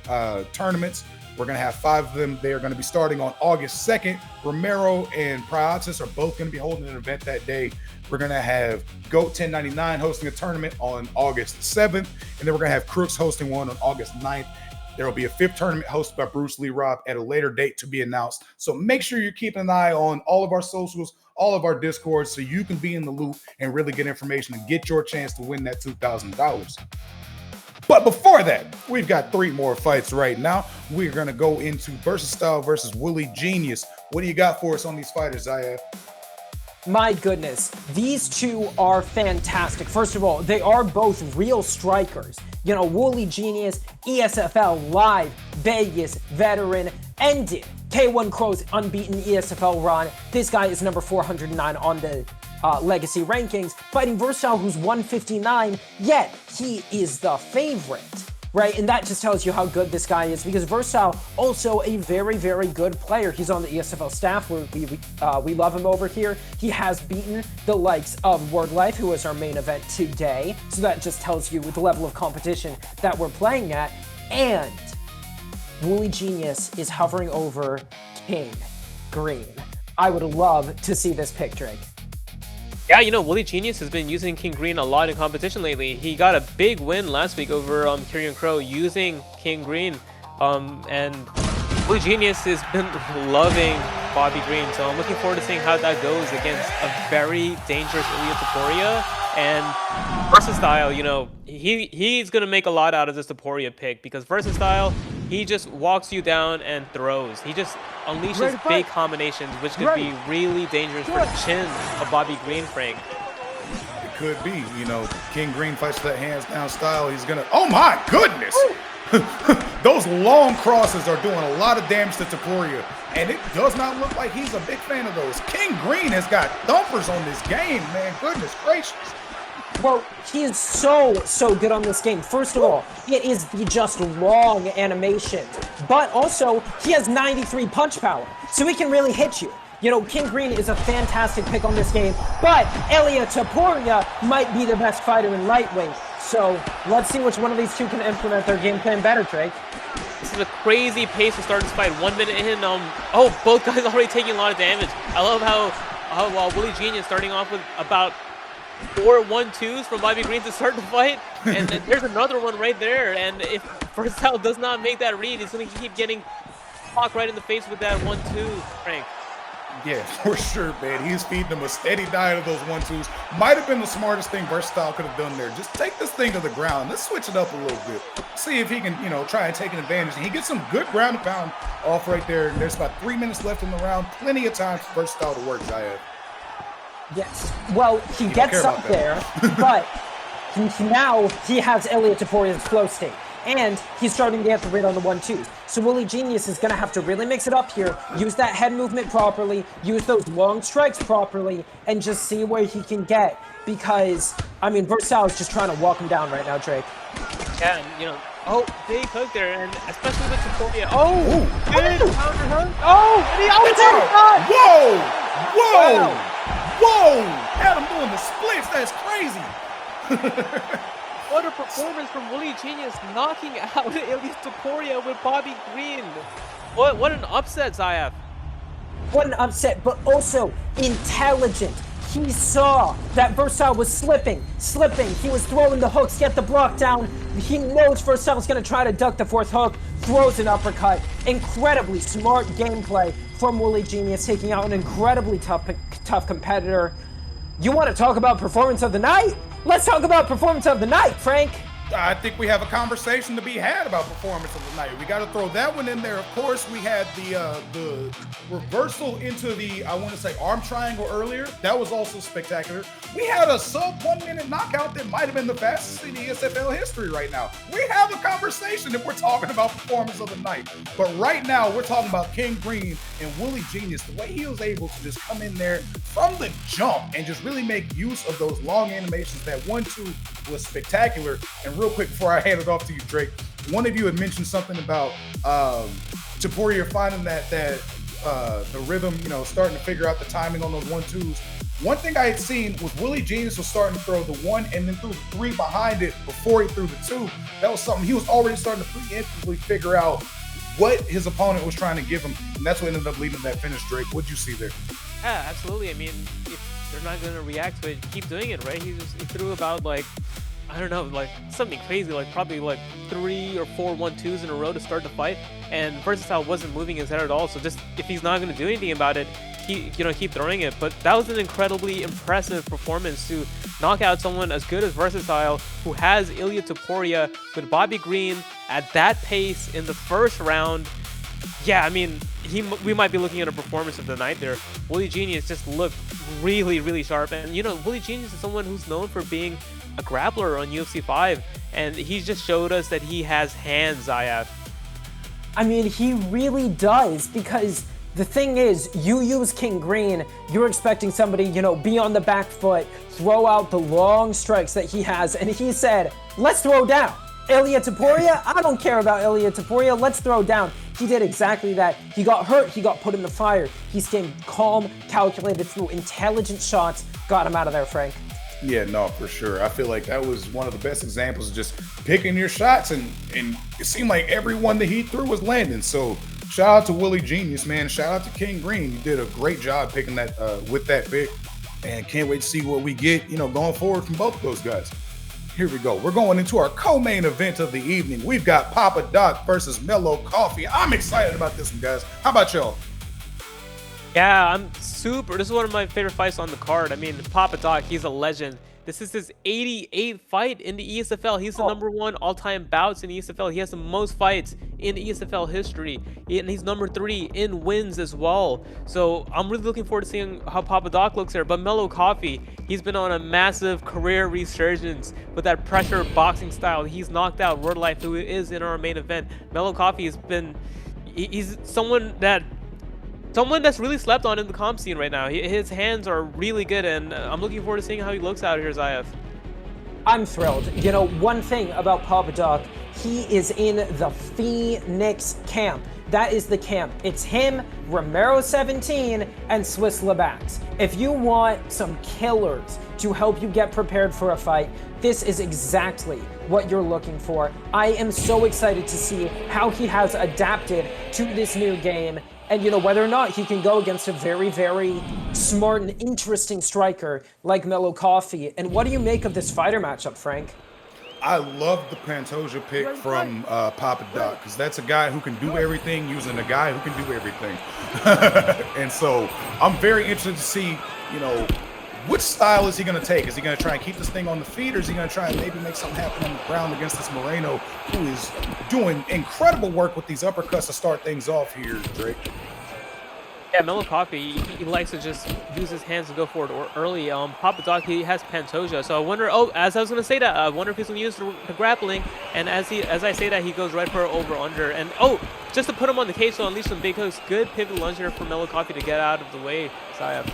tournaments. We're going to have 5 of them. They are going to be starting on August 2nd. Romero and Priatis are both going to be holding an event that day. We're going to have GOAT 1099 hosting a tournament on August 7th. And then we're going to have Crooks hosting one on August 9th. There will be a 5th tournament hosted by Bruce Lee Robb at a later date to be announced. So make sure you're keeping an eye on all of our socials, all of our Discords, so you can be in the loop and really get information and get your chance to win that $2,000. But before that, we've got 3 more fights right now. We're going to go into Versatile versus Willie Genius. What do you got for us on these fighters, Zayef? My goodness, these 2 are fantastic. First of all, they are both real strikers. You know, Willie Genius, ESFL live, Vegas veteran, ended K1 Crow's unbeaten ESFL run. This guy is number 409 on the legacy rankings, fighting Versatile, who's 159, yet he is the favorite, right? And that just tells you how good this guy is, because Versatile, also a very, very good player. He's on the ESFL staff. We love him over here. He has beaten the likes of Wordlife, who is our main event today. So that just tells you the level of competition that we're playing at. And Willie Genius is hovering over King Green. I would love to see this pick, Drake. Yeah, you know, Willie Genius has been using King Green a lot in competition lately. He got a big win last week over Kyrian Crow using King Green. And Willie Genius has been loving Bobby Green, so I'm looking forward to seeing how that goes against a very dangerous Ilya Taporia. And Versatile, you know, he's going to make a lot out of this Taporia pick, because Versatile, he just walks you down and throws. He just unleashes big combinations, which could be really dangerous for the chin of Bobby Green, Frank. It could be. You know, King Green fights that hands down style. He's going to, oh my goodness! Those long crosses are doing a lot of damage to Taporia, and it does not look like he's a big fan of those. King Green has got thumpers on this game, man. Goodness gracious. Well, he is so good on this game. First of all, it is the just long animation, but also he has 93 punch power, so he can really hit you. You know, King Green is a fantastic pick on this game, but Ilya Taporia might be the best fighter in lightweight. So let's see which one of these 2 can implement their game plan better, Drake. This is a crazy pace to start this fight. 1 minute in, oh, both guys already taking a lot of damage. I love how Willie Genius starting off with about 4 1-2s from Bobby Green to start the fight, and there's another one right there. And if Versatile does not make that read, he's going to keep getting clocked right in the face with that 1-2, Frank. Yeah, for sure, man. He's feeding them a steady diet of those 1-2s. Might have been the smartest thing Versatile could have done there. Just take this thing to the ground. Let's switch it up a little bit. See if he can, you know, try and take an advantage. And he gets some good ground and pound off right there. And there's about 3 minutes left in the round. Plenty of time for Versatile to work, Zayef. Yes. Well, he gets up there, but now he has Ilya Taporia's flow state, and he's starting to get the read on the 1-2s. So Willie Genius is going to have to really mix it up here, use that head movement properly, use those long strikes properly, and just see where he can get. Because, I mean, Versatile is just trying to walk him down right now, Drake. Yeah, and, you know, oh, big hook there, and especially with Taporia. Oh, good counter hook. Oh, and he always has a shot. Whoa! Whoa! Wow. Whoa! Had him doing the splits. That's crazy. What a performance from Willie Genius, knocking out Ilya Taporia with Bobby Green. What an upset, Zayef. What an upset, but also intelligent. He saw that Versatile was slipping. He was throwing the hooks, get the block down. He knows Versatile's going to try to duck the 4th hook, throws an uppercut. Incredibly smart gameplay from Willie Genius, taking out an incredibly tough competitor. You want to talk about performance of the night? Let's talk about performance of the night, Frank. I think we have a conversation to be had about performance of the night. We got to throw that one in there. Of course, we had the reversal into the, I want to say, arm triangle earlier. That was also spectacular. We had a sub 1 minute knockout that might have been the fastest in ESFL history right now. We have a conversation if we're talking about performance of the night. But right now, we're talking about King Green and Willie Genius. The way he was able to just come in there from the jump and just really make use of those long animations. That 1-2 was spectacular. And real quick before I hand it off to you, Drake, one of you had mentioned something about Taporia finding that the rhythm, starting to figure out the timing on those 1-2s. One thing I had seen was Willie Genius was starting to throw the 1 and then threw the 3 behind it before he threw the 2. That was something he was already starting to preemptively figure out what his opponent was trying to give him, and that's what ended up leading to that finish. Drake, what'd you see there? Yeah, absolutely. I mean, if they're not going to react to it, keep doing it, right? He threw about I don't know, something crazy, probably 3 or 4 1-2s in a row to start the fight, and Versatile wasn't moving his head at all. So just if he's not going to do anything about it, keep throwing it. But that was an incredibly impressive performance to knock out someone as good as Versatile, who has Ilya Taporia with Bobby Green at that pace in the first round. Yeah, I mean, we might be looking at a performance of the night there. Willie Genius just looked really, really sharp, and Willie Genius is someone who's known for being a grappler on UFC 5, and he just showed us that he has hands, Zayaf. I mean, he really does, because the thing is, you use King Green, you're expecting somebody, be on the back foot, throw out the long strikes that he has, and he said, let's throw down. Ilya Taporia? I don't care about Ilya Taporia, let's throw down. He did exactly that. He got hurt, he got put in the fire. He stayed calm, calculated, through intelligent shots, got him out of there, Frank. Yeah, no, for sure. I feel like that was one of the best examples of just picking your shots, and it seemed like every one that he threw was landing. So shout out to Willie Genius, man. Shout out to King Green. You did a great job picking that with that pick, and can't wait to see what we get, going forward from both of those guys. Here we go. We're going into our co-main event of the evening. We've got PapaDoc versus MellowCoffee. I'm excited about this one, guys. How about y'all? Yeah, I'm super. This is one of my favorite fights on the card. I mean, PapaDoc, he's a legend. This is his 88th fight in the ESFL. He's the #1 all-time bouts in the ESFL. He has the most fights in ESFL history, and he's #3 in wins as well. So I'm really looking forward to seeing how PapaDoc looks there. But MellowCoffee, he's been on a massive career resurgence with that pressure boxing style. He's knocked out Wordlife, who is in our main event. MellowCoffee has been, he's someone that's really slept on in the comp scene right now. His hands are really good, and I'm looking forward to seeing how he looks out here, Zayaf. I'm thrilled. One thing about PapaDoc, he is in the Phoenix camp. That is the camp. It's him, Romero 17, and Swiss Labax. If you want some killers to help you get prepared for a fight, this is exactly what you're looking for. I am so excited to see how he has adapted to this new game, and whether or not he can go against a very, very smart and interesting striker like MellowCoffee. And what do you make of this fighter matchup, Frank? I love the Pantoja pick from PapaDoc, because that's a guy who can do everything using a guy who can do everything. And so I'm very interested to see, which style is he going to take? Is he going to try and keep this thing on the feet, or is he going to try and maybe make something happen on the ground against this Moreno, who is doing incredible work with these uppercuts to start things off here, Drake? Yeah, MellowCoffee, he likes to just use his hands to go forward early. PapaDoc, he has Pantoja, so I wonder. Oh, as I was going to say that, I wonder if he's going to use the grappling. And as I say that, he goes right for over/under. And just to put him on the cage, so unleash some big hooks. Good pivot lunge here for MellowCoffee to get out of the way. Sayab.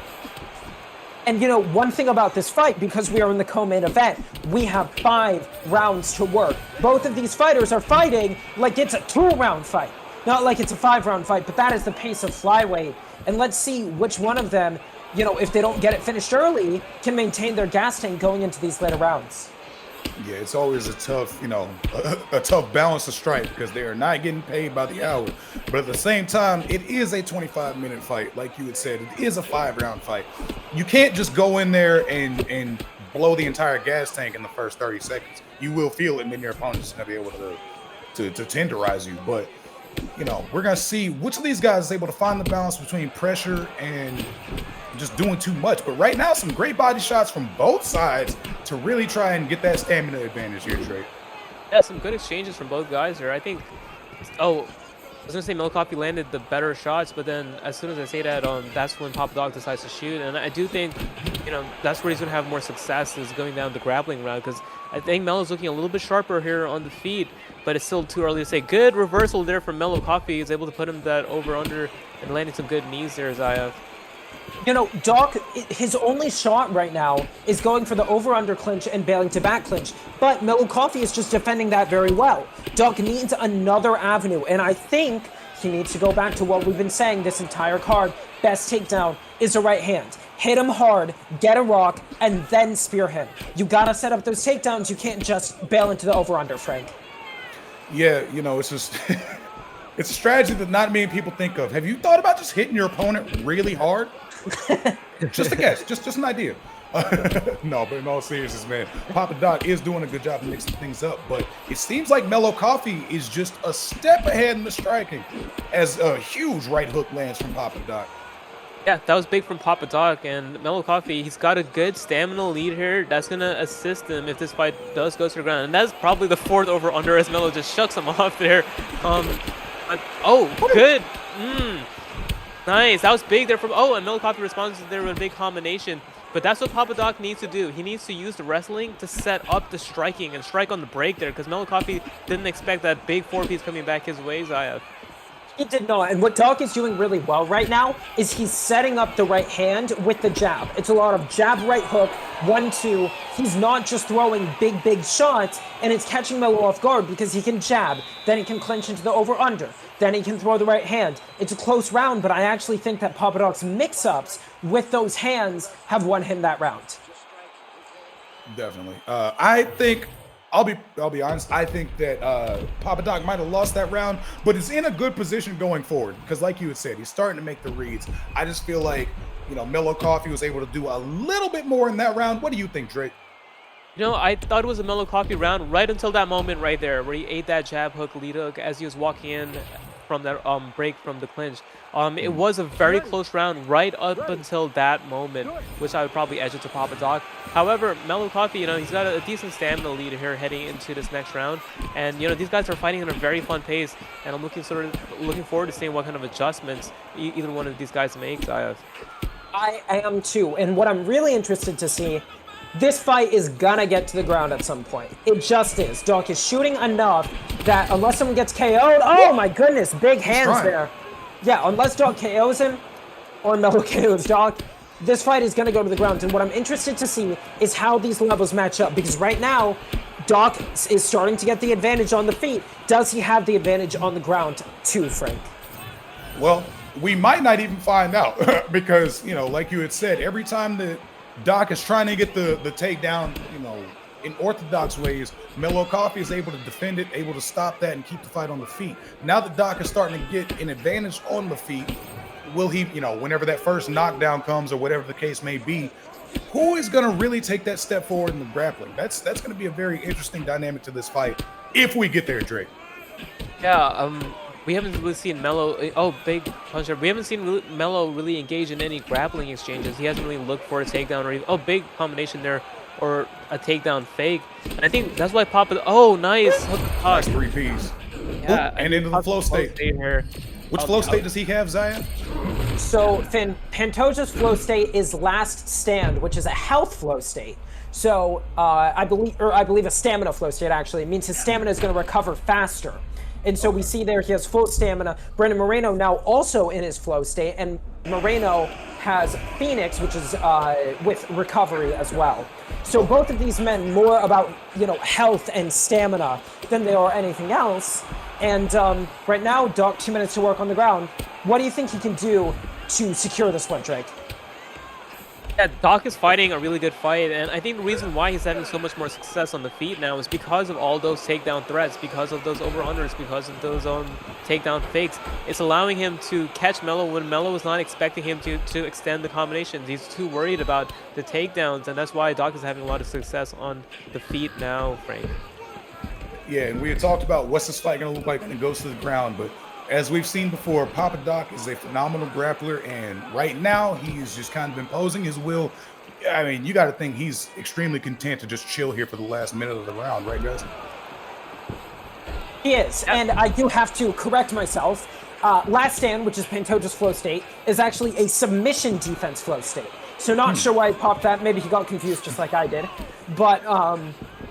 And one thing about this fight, because we are in the co-main event, we have 5 rounds to work. Both of these fighters are fighting like it's a 2-round fight, not like it's a 5-round fight, but that is the pace of flyweight. And let's see which one of them, if they don't get it finished early, can maintain their gas tank going into these later rounds. Yeah, it's always a tough, a tough balance to strike, because they are not getting paid by the hour. But at the same time, it is a 25-minute fight, like you had said. It is a 5-round fight. You can't just go in there and blow the entire gas tank in the first 30 seconds. You will feel it, and then your opponent's going to be able to tenderize you. But we're going to see which of these guys is able to find the balance between pressure and just doing too much. But right now, some great body shots from both sides to really try and get that stamina advantage here, Trey. Yeah, some good exchanges from both guys here. I think. Oh, I was gonna say MellowCoffee landed the better shots, but then as soon as I say that, that's when PapaDoc decides to shoot, and I do think, that's where he's gonna have more success is going down the grappling route, because I think Mellow's looking a little bit sharper here on the feet, but it's still too early to say. Good reversal there from MellowCoffee. He's able to put him that over/under and landing some good knees there, Zaya. Doc, his only shot right now is going for the over-under clinch and bailing to back clinch, but MellowCoffee is just defending that very well. Doc needs another avenue, and I think he needs to go back to what we've been saying this entire card. Best takedown is a right hand. Hit him hard, get a rock, and then spear him. You gotta set up those takedowns. You can't just bail into the over-under, Frank. Yeah, it's just... It's a strategy that not many people think of. Have you thought about just hitting your opponent really hard? Just a guess, just an idea. No, but in all seriousness, man, PapaDoc is doing a good job of mixing things up, but it seems like MellowCoffee is just a step ahead in the striking as a huge right hook lands from PapaDoc. Yeah, that was big from PapaDoc, and MellowCoffee, he's got a good stamina lead here. That's going to assist him if this fight does go to the ground, and that's probably the 4th over-under as Mellow just shucks him off there. Good. Nice. That was big there from... and MellowCoffee responds there with a big combination. But that's what PapaDoc needs to do. He needs to use the wrestling to set up the striking and strike on the break there, because MellowCoffee didn't expect that big 4-piece coming back his way, Zaya. He did not, and what Doc is doing really well right now is he's setting up the right hand with the jab. It's a lot of jab, right hook, 1-2. He's not just throwing big shots, and it's catching Mellow off guard because he can jab, then he can clinch into the over-under, then he can throw the right hand. It's a close round, but I actually think that PapaDoc's mix-ups with those hands have won him that round. Definitely. I think... I'll be honest. I think that PapaDoc might have lost that round, but is in a good position going forward because, like you had said, he's starting to make the reads. I just feel like MellowCoffee was able to do a little bit more in that round. What do you think, Drake? I thought it was a MellowCoffee round right until that moment right there where he ate that jab hook, lead hook as he was walking in from that break from the clinch. It was a very close round right up until that moment, which I would probably edge it to PapaDoc. However, MellowCoffee, he's got a decent stamina lead here heading into this next round, and these guys are fighting at a very fun pace, and I'm looking forward to seeing what kind of adjustments either one of these guys makes. I am too, and what I'm really interested to see. This fight is gonna get to the ground at some point. It just is. Doc is shooting enough that unless someone gets KO'd, oh my goodness, big hands there. Yeah, unless Doc KOs him or Mellow KOs Doc, this fight is gonna go to the ground. And what I'm interested to see is how these levels match up, because right now, Doc is starting to get the advantage on the feet. Does he have the advantage on the ground too, Frank? Well, we might not even find out because, like you had said, every time that Doc is trying to get the takedown, in orthodox ways, MellowCoffee is able to defend it, able to stop that and keep the fight on the feet. Now that Doc is starting to get an advantage on the feet, will he, whenever that first knockdown comes or whatever the case may be, who is going to really take that step forward in the grappling? That's going to be a very interesting dynamic to this fight if we get there, Drake. Yeah, we haven't really seen Mellow. Big puncher. We haven't seen Mellow really engage in any grappling exchanges. He hasn't really looked for a takedown or even, big combination there, or a takedown fake. And I think that's why nice. Nice 3-piece. Yeah, and into the flow state. Here. Which flow state does he have, Zaya? So, Finn, Pantoja's flow state is last stand, which is a health flow state. So, I believe a stamina flow state actually. It means his stamina is going to recover faster. And so we see there he has full stamina. Brandon Moreno now also in his flow state, and Moreno has Phoenix, which is with recovery as well. So both of these men more about health and stamina than they are anything else. And right now, Doc, 2 minutes to work on the ground. What do you think he can do to secure this one, Drake? Yeah, Doc is fighting a really good fight, and I think the reason why he's having so much more success on the feet now is because of all those takedown threats, because of those over-unders, because of those takedown fakes. It's allowing him to catch Mellow when Mellow is not expecting him to extend the combinations. He's too worried about the takedowns, and that's why Doc is having a lot of success on the feet now, Frank. Yeah, and we had talked about what's this fight going to look like when it goes to the ground, but as we've seen before, PapaDoc is a phenomenal grappler, and right now he's just kind of imposing his will. I mean, you got to think he's extremely content to just chill here for the last minute of the round, right, guys? He is, and I do have to correct myself. Last Stand, which is Pantoja's flow state, is actually a submission defense flow state. So not sure why he popped that. Maybe he got confused just like I did. But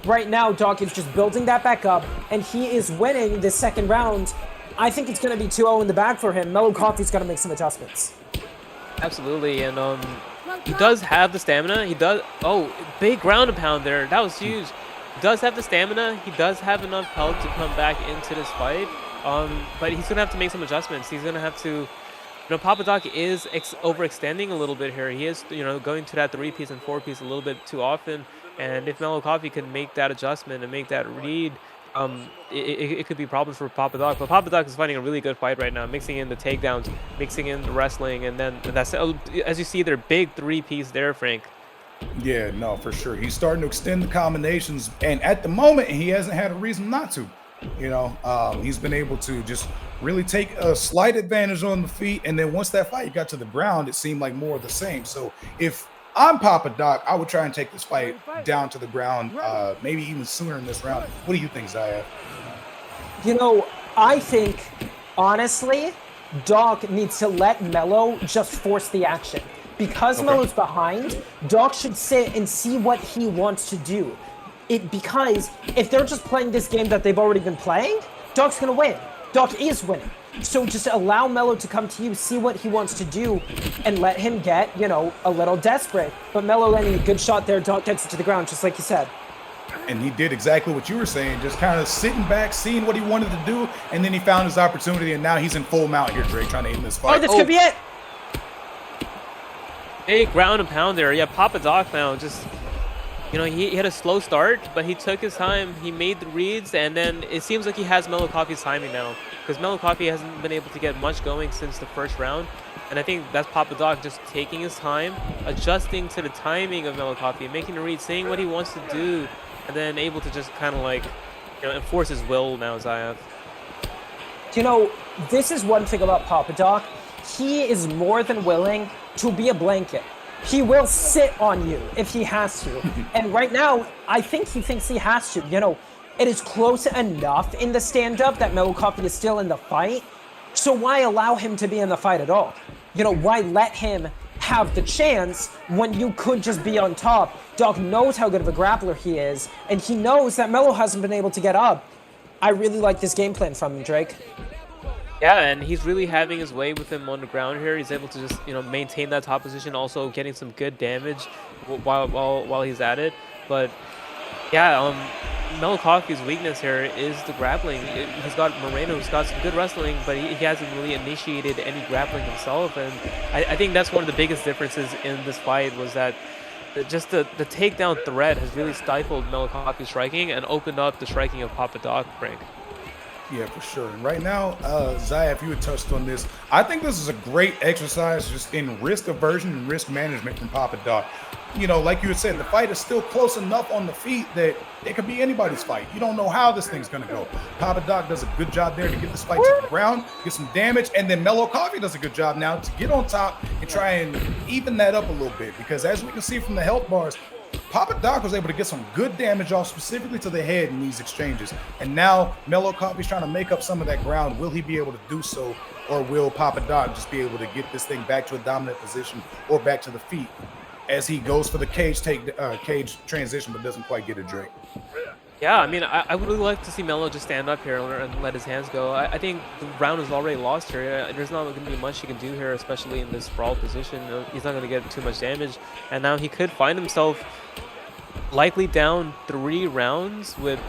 right now, Doc is just building that back up, and he is winning the second round. I think it's going to be 2-0 in the bag for him. MellowCoffee's got to make some adjustments. Absolutely, and he does have the stamina. He does. Oh, big ground and pound there. That was huge. He does have the stamina. He does have enough health to come back into this fight. But he's gonna have to make some adjustments. He's gonna have to, you know, PapaDoc is overextending a little bit here. He is, you know, going to that 3-piece and 4-piece a little bit too often. And if MellowCoffee can make that adjustment and make that read, it could be problems for PapaDoc. But PapaDoc is fighting a really good fight right now, mixing in the takedowns, mixing in the wrestling, and then that's, as you see, their big 3-piece there, Frank. Yeah, no, for sure. He's starting to extend the combinations, and at the moment, he hasn't had a reason not to. You know, he's been able to just really take a slight advantage on the feet, and then once that fight got to the ground, it seemed like more of the same. So if I'm PapaDoc, I would try and take this fight down to the ground, maybe even sooner in this round. What do you think, Zayef? You know, I think, honestly, Doc needs to let Mellow just force the action. Because Mellow's behind, Doc should sit and see what he wants to do. Because if they're just playing this game that they've already been playing, Doc's gonna win. Doc is winning. So just allow Mellow to come to you, see what he wants to do, and let him get, you know, a little desperate. But Mellow landing a good shot there, Doc gets it to the ground, just like you said. And he did exactly what you were saying, just kind of sitting back, seeing what he wanted to do, and then he found his opportunity, and now he's in full mount here, Drake, trying to end this fight. Oh, this could be it! Hey, ground and pound there. Yeah, PapaDoc now just, you know, he had a slow start, but he took his time. He made the reads, and then it seems like he has MellowCoffee's timing now, because MellowCoffee hasn't been able to get much going since the first round. And I think that's PapaDoc just taking his time, adjusting to the timing of MellowCoffee, making the read, saying what he wants to do, and then able to just kind of like, you know, enforce his will now, Zayef. You know, this is one thing about PapaDoc. He is more than willing to be a blanket. He will sit on you if he has to. And right now, I think he thinks he has to. You know, it is close enough in the stand-up that MellowCoffee is still in the fight. So why allow him to be in the fight at all? You know, why let him have the chance when you could just be on top? Doc knows how good of a grappler he is, and he knows that Mellow hasn't been able to get up. I really like this game plan from him, Drake. Yeah, and he's really having his way with him on the ground here. He's able to just, you know, maintain that top position, also getting some good damage while he's at it. But yeah, MellowCoffee's weakness here is the grappling. He's got Moreno, who's got some good wrestling, but he hasn't really initiated any grappling himself. And I think that's one of the biggest differences in this fight, was that just the takedown threat has really stifled MellowCoffee's striking and opened up the striking of PapaDoc, Frank. Yeah, for sure. And right now, Zayef, you had touched on this. I think this is a great exercise just in risk aversion and risk management from PapaDoc. You know, like you had said, the fight is still close enough on the feet that it could be anybody's fight. You don't know how this thing's going to go. PapaDoc does a good job there to get this fight to the ground, get some damage, and then MellowCoffee does a good job now to get on top and try and even that up a little bit. Because as we can see from the health bars, PapaDoc was able to get some good damage off specifically to the head in these exchanges. And now MellowCoffee's trying to make up some of that ground. Will he be able to do so, or will PapaDoc just be able to get this thing back to a dominant position or back to the feet as he goes for the cage transition but doesn't quite get it, Drake? Yeah, I mean, I would really like to see Mellow just stand up here and let his hands go. I think the round is already lost here. There's not going to be much he can do here, especially in this sprawl position. He's not going to get too much damage. And now he could find himself likely down 3 rounds with,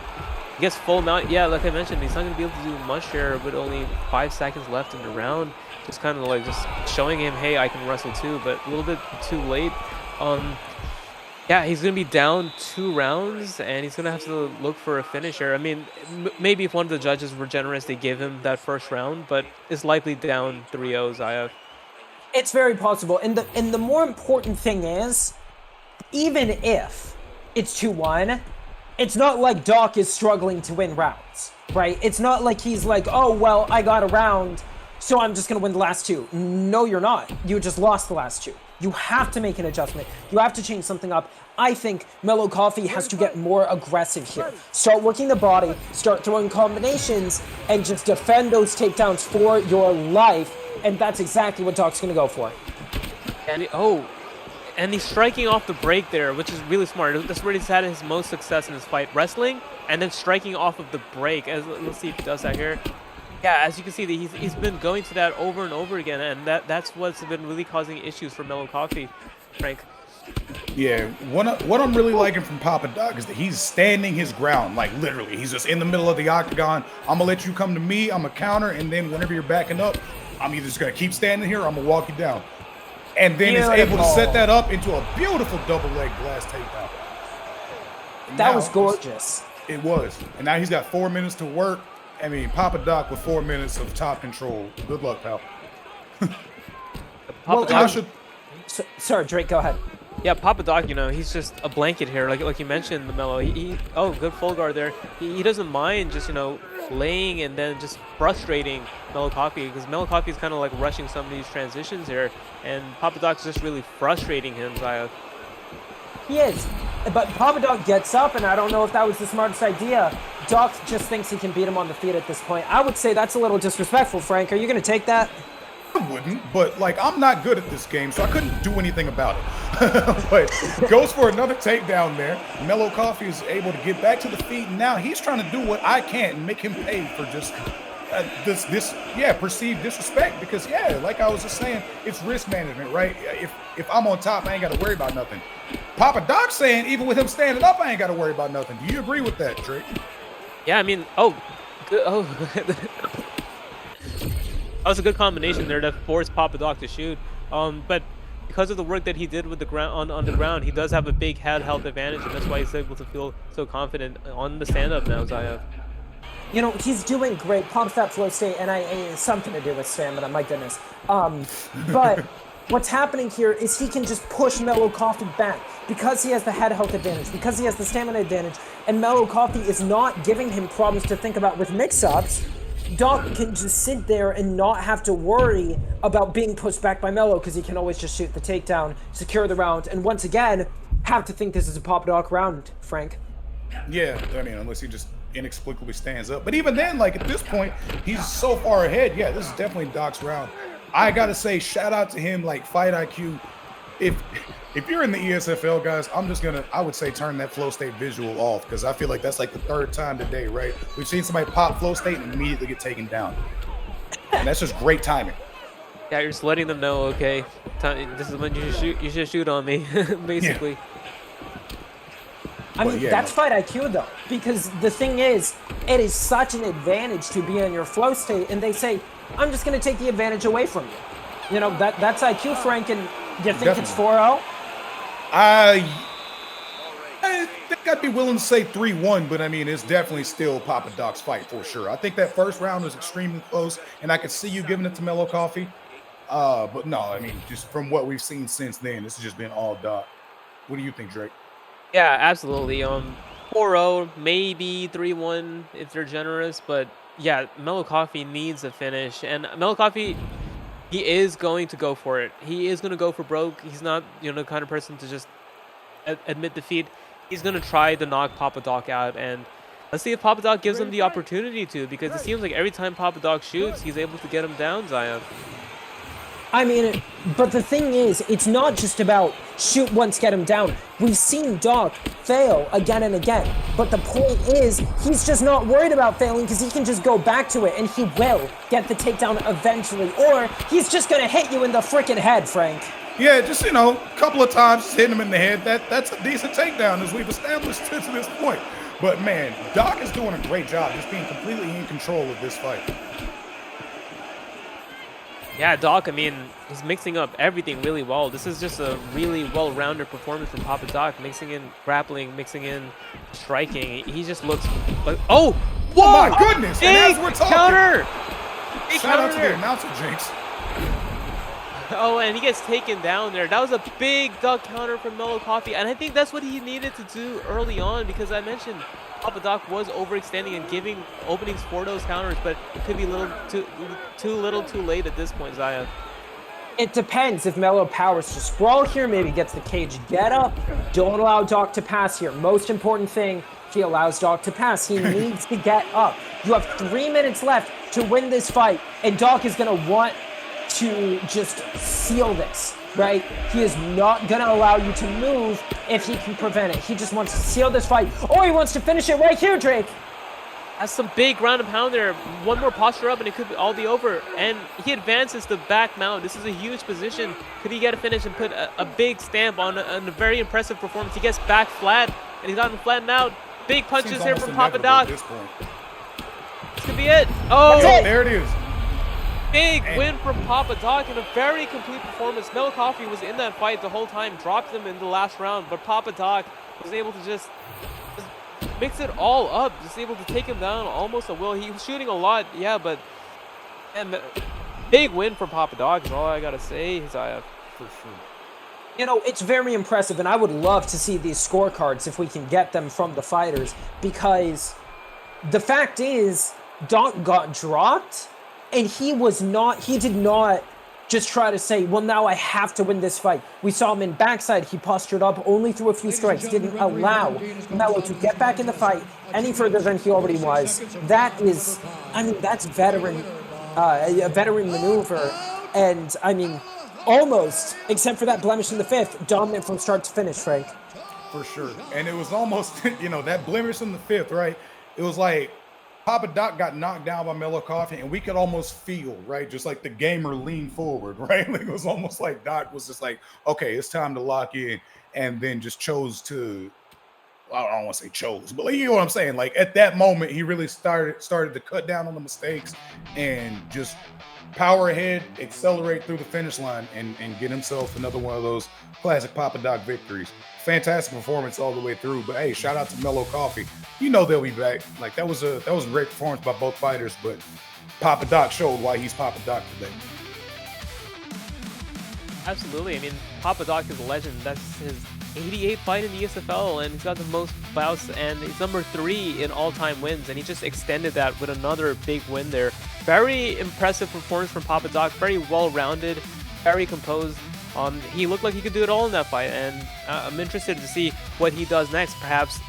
I guess, full mount. Yeah, like I mentioned, he's not going to be able to do much here with only 5 seconds left in the round. Just kind of like just showing him, hey, I can wrestle too, but a little bit too late. Yeah, he's going to be down 2 rounds, and he's going to have to look for a finisher. I mean, maybe if one of the judges were generous, they give him that first round, but it's likely down 3-0, Zayef. It's very possible. And the more important thing is, even if it's 2-1, it's not like Doc is struggling to win rounds, right? It's not like he's like, oh, well, I got a round, so I'm just going to win the last 2. No, you're not. You just lost the last 2. You have to make an adjustment. You have to change something up. I think MellowCoffee has to get more aggressive here. Start working the body, start throwing combinations, and just defend those takedowns for your life. And that's exactly what Doc's going to go for. And he's striking off the break there, which is really smart. That's where he's had his most success in his fight, wrestling, and then striking off of the break. Let's see if he does that here. Yeah, as you can see, he's been going to that over and over again, and that's what's been really causing issues for MellowCoffee, Frank. Yeah, what I'm really liking from PapaDoc is that he's standing his ground, like literally. He's just in the middle of the octagon. I'm gonna let you come to me, I'm gonna counter, and then whenever you're backing up, I'm either just gonna keep standing here, or I'm gonna walk you down. And then is able to set that up into a beautiful double leg blast takedown. That was gorgeous. It was. And now he's got 4 minutes to work. I mean, PapaDoc with 4 minutes of top control. Good luck, pal. Sorry, Drake, go ahead. Yeah, PapaDoc, you know, he's just a blanket here, like you mentioned, the Mellow. Good full guard there. He doesn't mind just, you know, laying and then just frustrating MellowCoffee, because MellowCoffee is kind of like rushing some of these transitions here, and PapaDoc's just really frustrating him, Zaya. He is, but PapaDoc gets up, and I don't know if that was the smartest idea. Doc just thinks he can beat him on the feet at this point. I would say that's a little disrespectful, Frank. Are you going to take that? I wouldn't, but like I'm not good at this game, so I couldn't do anything about it. But goes for another takedown there. MellowCoffee is able to get back to the feet, and now he's trying to do what I can and make him pay for just this perceived disrespect. Because like I was just saying, it's risk management, right? If I'm on top, I ain't got to worry about nothing. PapaDoc saying even with him standing up, I ain't got to worry about nothing. Do you agree with that, Drake? Yeah, I mean, that was a good combination there that forced PapaDoc to shoot. But because of the work that he did with the ground on the ground, he does have a big head health advantage, and that's why he's able to feel so confident on the stand-up now, Zaya. You know, he's doing great. Pumps that flow state, and something to do with stamina, my goodness. But what's happening here is he can just push MellowCoffee back because he has the head health advantage, because he has the stamina advantage, and MellowCoffee is not giving him problems to think about with mix-ups. Doc can just sit there and not have to worry about being pushed back by Mellow, because he can always just shoot the takedown, secure the round, and once again, have to think this is a PapaDoc round, Frank. Yeah, I mean, unless he just inexplicably stands up. But even then, like at this point, he's so far ahead. Yeah, this is definitely Doc's round. I gotta say, shout out to him, like fight IQ. If you're in the ESFL, guys, I would say turn that flow state visual off, because I feel like that's like the third time today, right? We've seen somebody pop flow state and immediately get taken down. And that's just great timing. Yeah, you're just letting them know, okay, this is when you should shoot on me, basically. Yeah. I mean, that's fight IQ though, because the thing is, it is such an advantage to be in your flow state, and they say, I'm just going to take the advantage away from you. You know, that's IQ, Frank, and you think it's 4-0? I think I'd be willing to say 3-1, but I mean, it's definitely still PapaDoc's fight for sure. I think that first round was extremely close, and I could see you giving it to MellowCoffee. But no, I mean, just from what we've seen since then, this has just been all Doc. What do you think, Drake? Yeah, absolutely. 4-0, maybe 3-1 if they're generous, but yeah, MellowCoffee needs a finish, and MellowCoffee, he is going to go for it. He is going to go for broke. He's not, the kind of person to just admit defeat. He's going to try to knock PapaDoc out, and let's see if PapaDoc gives him the opportunity to, because it seems like every time PapaDoc shoots, he's able to get him down, Zion. I mean, but the thing is, it's not just about shoot once, get him down. We've seen Doc fail again and again, but the point is, he's just not worried about failing because he can just go back to it, and he will get the takedown eventually, or he's just gonna hit you in the freaking head, Frank. Yeah, just, a couple of times just hitting him in the head. That's a decent takedown, as we've established to this point. But man, Doc is doing a great job just being completely in control of this fight. Yeah, Doc, I mean, he's mixing up everything really well. This is just a really well-rounded performance from PapaDoc, mixing in grappling, mixing in striking. He just looks like, oh, whoa! Oh my goodness! Big and as we're talking, counter! Big shout counter out to the announcer, Jinx. Oh, and he gets taken down there. That was a big Doc counter from MellowCoffee, and I think that's what he needed to do early on, because I mentioned PapaDoc was overextending and giving openings for those counters, but it could be too little too late at this point, Zaya. It depends if Mellow powers to sprawl here, maybe gets the cage get up. Don't allow Doc to pass here. Most important thing, he allows Doc to pass. He needs to get up. You have 3 minutes left to win this fight, and Doc is gonna want to just seal this, right? He is not gonna allow you to move if he can prevent it. He just wants to seal this fight, or he wants to finish it right here, Drake. Has some big ground and pound there. One more posture up and it could all be over. And he advances the back mount. This is a huge position. Could he get a finish and put a big stamp on a very impressive performance? He gets back flat and he's gotten flattened out. Big punches here from PapaDoc. This could be it. Oh, there it is. Big win from PapaDoc and a very complete performance. MellowCoffee was in that fight the whole time, dropped him in the last round, but PapaDoc was able to just mix it all up, just able to take him down almost at will. He was shooting a lot, yeah, but and big win for PapaDoc is all I gotta say, Zaya, for sure. You know, it's very impressive, and I would love to see these scorecards if we can get them from the fighters, because the fact is, Doc got dropped, and he did not just try to say, well, now I have to win this fight. We saw him in backside. He postured up, only through a few strikes, didn't allow Mellow to get back in the fight any further than he already was. That is, I mean, that's a veteran maneuver. And, I mean, almost, except for that blemish in the fifth, dominant from start to finish, Frank. For sure. And it was almost, you know, that blemish in the fifth, right? It was like, PapaDoc got knocked down by MellowCoffee, and we could almost feel, right, just like the gamer leaned forward, right? Like it was almost like Doc was just like, okay, it's time to lock in, and then just chose to, I don't want to say chose, but you know what I'm saying? Like at that moment, he really started to cut down on the mistakes and just power ahead, accelerate through the finish line, and get himself another one of those classic PapaDoc victories. Fantastic performance all the way through. But hey, shout out to MellowCoffee. You know they'll be back. Like that was a great performance by both fighters, but PapaDoc showed why he's PapaDoc today. Absolutely. I mean, PapaDoc is a legend. That's his 88th fight in the ESFL, and he's got the most bouts, and he's number 3 in all-time wins, and he just extended that with another big win there. Very impressive performance from PapaDoc. Very well-rounded, very composed. He looked like he could do it all in that fight, and I'm interested to see what he does next. Perhaps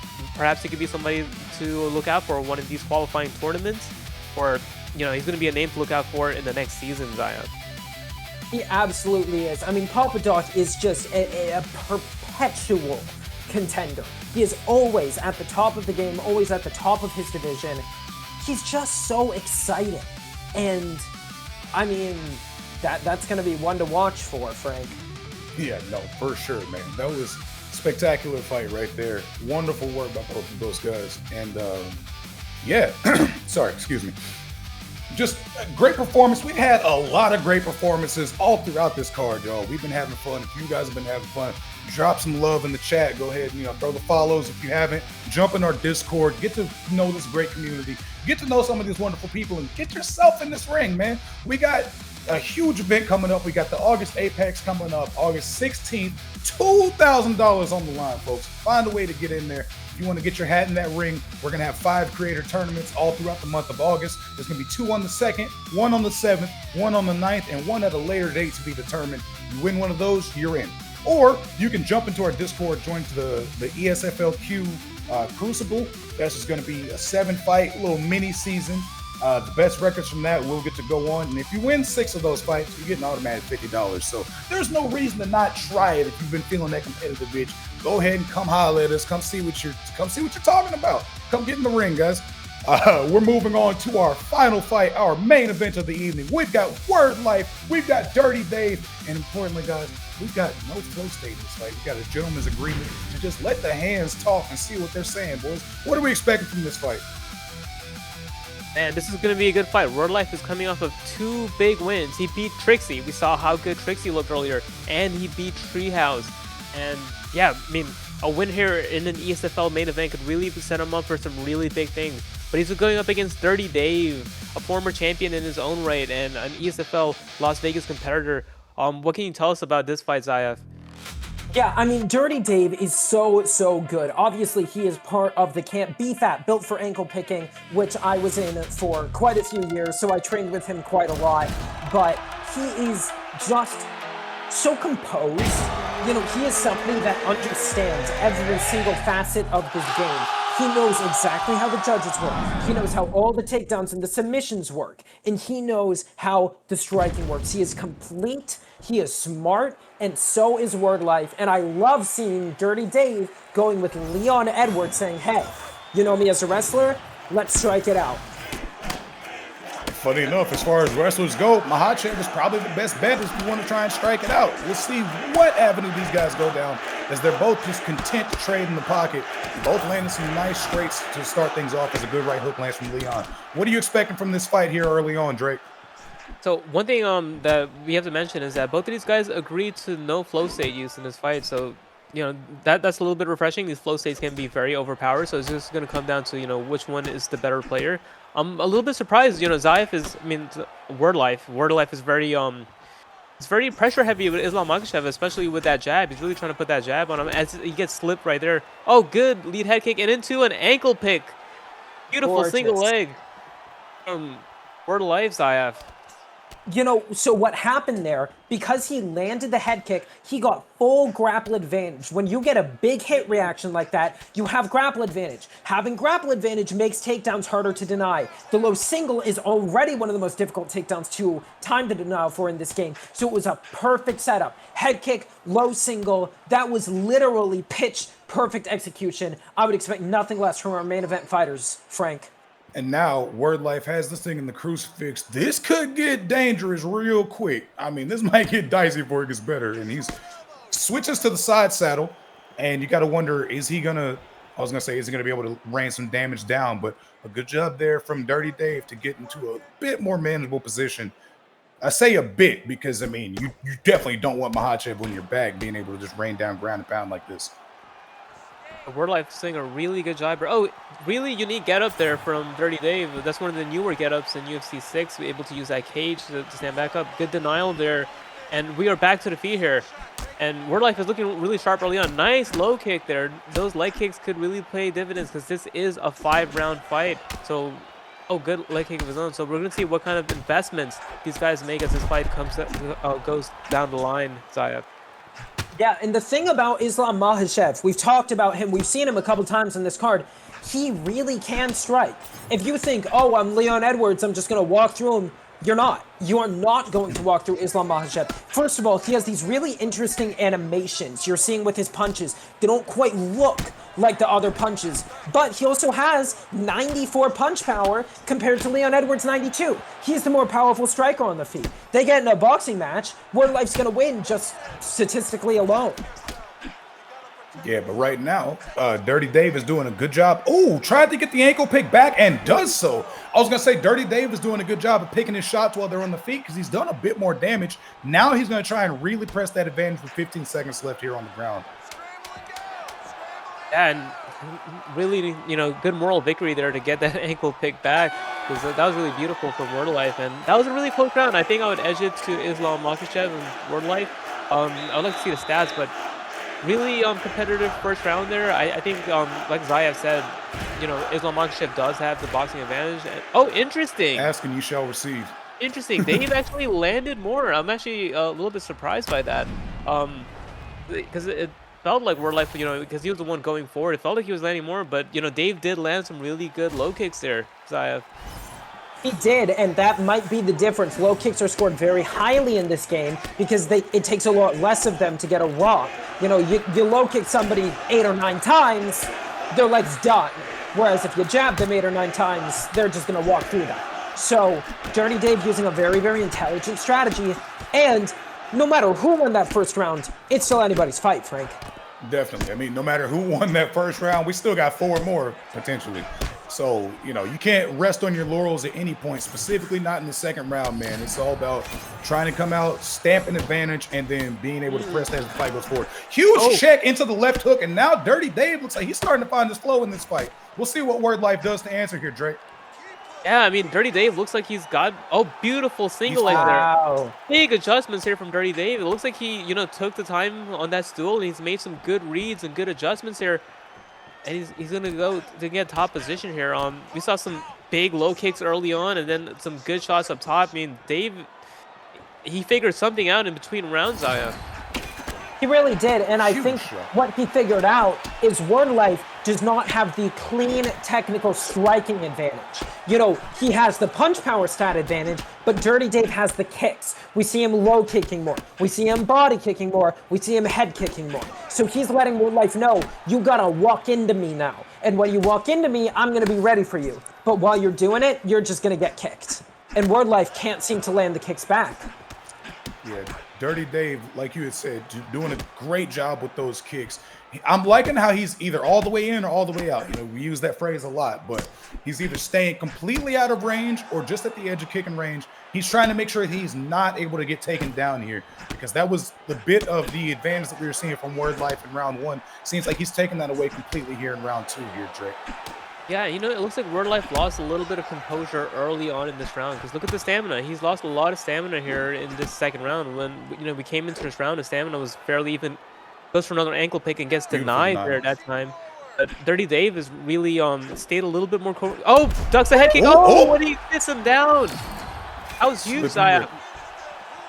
he could be somebody to look out for one of these qualifying tournaments, or you know, he's going to be a name to look out for in the next season, Zion. He absolutely is. I mean, PapaDoc is just a perpetual contender. He is always at the top of the game, always at the top of his division. He's just so exciting, and I mean, that's going to be one to watch for, Frank. Yeah, no, for sure, man. That was a spectacular fight right there. Wonderful work by both of those guys. And yeah, sorry, excuse me. Just a great performance. We've had a lot of great performances all throughout this card, y'all. We've been having fun. If you guys have been having fun, drop some love in the chat. Go ahead and throw the follows if you haven't. Jump in our Discord. Get to know this great community. Get to know some of these wonderful people and get yourself in this ring, man. We got a huge event coming up. We got the August Apex coming up, August 16th. $2,000 on the line, folks. Find a way to get in there. If you want to get your hat in that ring, we're going to have 5 creator tournaments all throughout the month of August. There's going to be 2 on the 2nd, 1 on the 7th, 1 on the 9th, and 1 at a later date to be determined. You win one of those, you're in. Or you can jump into our Discord, join to the ESFL Crucible. That's just going to be a 7-fight little mini season. The best records from that will get to go on. And if you win 6 of those fights, you get an automatic $50. So there's no reason to not try it if you've been feeling that competitive itch. Go ahead and come holler at us. Come see what you're talking about. Come get in the ring, guys. We're moving on to our final fight, our main event of the evening. We've got Wordlife, we've got DirrtyDave, and importantly, guys, we've got no flow state in this fight. We've got a gentleman's agreement to just let the hands talk and see what they're saying, boys. What are we expecting from this fight? Man, this is going to be a good fight. Wordlife is coming off of 2 big wins. He beat Trixie. We saw how good Trixie looked earlier, and he beat Treehouse. And yeah, I mean, a win here in an ESFL main event could really set him up for some really big things. But he's going up against DirrtyDave, a former champion in his own right, and an ESFL Las Vegas competitor. What can you tell us about this fight, Zayaf? Yeah, I mean, DirrtyDave is so good. Obviously, he is part of the camp BFAT, Built for Ankle Picking, which I was in for quite a few years, so I trained with him quite a lot. But he is just so composed. You know, he is somebody that understands every single facet of his game. He knows exactly how the judges work. He knows how all the takedowns and the submissions work. And he knows how the striking works. He is complete, he is smart, and so is Wordlife. And I love seeing DirrtyDave going with Leon Edwards saying, hey, you know me as a wrestler, let's strike it out. Funny enough, as far as wrestlers go, Makhachev is probably the best bet if you want to try and strike it out. We'll see what avenue these guys go down, as they're both just content to trade in the pocket. Both landing some nice straights to start things off as a good right hook lands from Leon. What are you expecting from this fight here early on, Drake? So one thing that we have to mention is that both of these guys agreed to no flow state use in this fight. So, you know, that's a little bit refreshing. These flow states can be very overpowered. So it's just going to come down to, you know, which one is the better player. I'm a little bit surprised, you know, Zayev is, I mean, Wordlife is very, it's very pressure heavy with Islam Makhachev, especially with that jab. He's really trying to put that jab on him as he gets slipped right there. Oh, good lead head kick and into an ankle pick. Beautiful Gorgeous. Single leg from Wordlife, Zayev. You know, so what happened there, because he landed the head kick, he got full grapple advantage. When you get a big hit reaction like that, you have grapple advantage. Having grapple advantage makes takedowns harder to deny. The low single is already one of the most difficult takedowns to time the denial for in this game. So it was a perfect setup. Head kick, low single, that was literally pitch perfect execution. I would expect nothing less from our main event fighters, Frank. And now Wordlife has this thing in the crucifix. This could get dangerous real quick. I mean, this might get dicey before it gets better. And he's switches to the side saddle. And you got to wonder, is he going to be able to rain some damage down? But a good job there from DirrtyDave to get into a bit more manageable position. I say a bit because, I mean, you definitely don't want Makhachev on your back being able to just rain down ground and pound like this. Wordlife is doing a really good job. Oh, really unique getup there from DirrtyDave. That's one of the newer getups in UFC 6. We're able to use that cage to stand back up. Good denial there. And we are back to the feet here. And Wordlife is looking really sharp early on. Nice low kick there. Those leg kicks could really pay dividends because this is a 5-round fight. So, oh, good leg kick of his own. So we're going to see what kind of investments these guys make as this fight goes down the line, Zayev. Yeah, and the thing about Islam Makhachev, we've talked about him, we've seen him a couple times in this card. He really can strike. If you think, oh, I'm Leon Edwards, I'm just going to walk through him, you're not. You are not going to walk through Islam Makhachev. First of all, he has these really interesting animations you're seeing with his punches. They don't quite look like the other punches, but he also has 94 punch power compared to Leon Edwards' 92. He's the more powerful striker on the feet. They get in a boxing match, Wordlife's going to win just statistically alone. Yeah, but right now, DirrtyDave is doing a good job. Oh, tried to get the ankle pick back and does so. I was going to say DirrtyDave is doing a good job of picking his shots while they're on the feet because he's done a bit more damage. Now he's going to try and really press that advantage with 15 seconds left here on the ground. Yeah, and really, you know, good moral victory there to get that ankle pick back because that was really beautiful for Wordlife. And that was a really close round. I think I would edge it to Islam Makhachev and Wordlife. I would like to see the stats, but really competitive first round there. I think, like Zayev said, you know, Islam Makhachev does have the boxing advantage. Oh, interesting. Ask and you shall receive. Interesting. Dave actually landed more. I'm actually a little bit surprised by that. Because it felt like Wordlife, you know, because he was the one going forward. It felt like he was landing more, but, you know, Dave did land some really good low kicks there, Zayev. He did, and that might be the difference. Low kicks are scored very highly in this game because it takes a lot less of them to get a rock. You know, you low kick somebody 8 or 9 times, their leg's done. Whereas if you jab them 8 or 9 times, they're just going to walk through that. So DirrtyDave using a very, very intelligent strategy, and no matter who won that first round, it's still anybody's fight, Frank. Definitely. I mean, no matter who won that first round, we still got 4 more potentially. So, you know, you can't rest on your laurels at any point, specifically not in the second round, man. It's all about trying to come out, stamp an advantage, and then being able to press as the fight goes forward. Huge check into the left hook, and now DirrtyDave looks like he's starting to find his flow in this fight. We'll see what Wordlife does to answer here, Drake. Yeah, I mean, DirrtyDave looks like he's got, beautiful single leg there. Big adjustments here from DirrtyDave. It looks like he, you know, took the time on that stool, and he's made some good reads and good adjustments here. And he's going to go to get top position here. We saw some big low kicks early on and then some good shots up top. I mean, Dave, he figured something out in between rounds, Aya. He really did, and I Huge think shot. what he figured out is Wordlife does not have the clean technical striking advantage. You know, he has the punch power stat advantage, but DirrtyDave has the kicks. We see him low kicking more. We see him body kicking more. We see him head kicking more. So he's letting Wordlife know, you gotta walk into me now. And when you walk into me, I'm gonna be ready for you. But while you're doing it, you're just gonna get kicked. And Wordlife can't seem to land the kicks back. Yeah, DirrtyDave, like you had said, doing a great job with those kicks. I'm liking how he's either all the way in or all the way out. You know, we use that phrase a lot, but he's either staying completely out of range or just at the edge of kicking range. He's trying to make sure he's not able to get taken down here, because that was the bit of the advantage that we were seeing from Wordlife in round 1. Seems like he's taking that away completely here in round 2 here, Drake. Yeah, you know, it looks like Wordlife lost a little bit of composure early on in this round, because look at the stamina. He's lost a lot of stamina here in this second round. When, you know, we came into this round, his stamina was fairly even. Goes for another ankle pick and gets denied there at that time. But DirrtyDave is really stayed a little bit more. Oh, ducks a head kick. Oh, when he hits him down. That was huge, Zaya.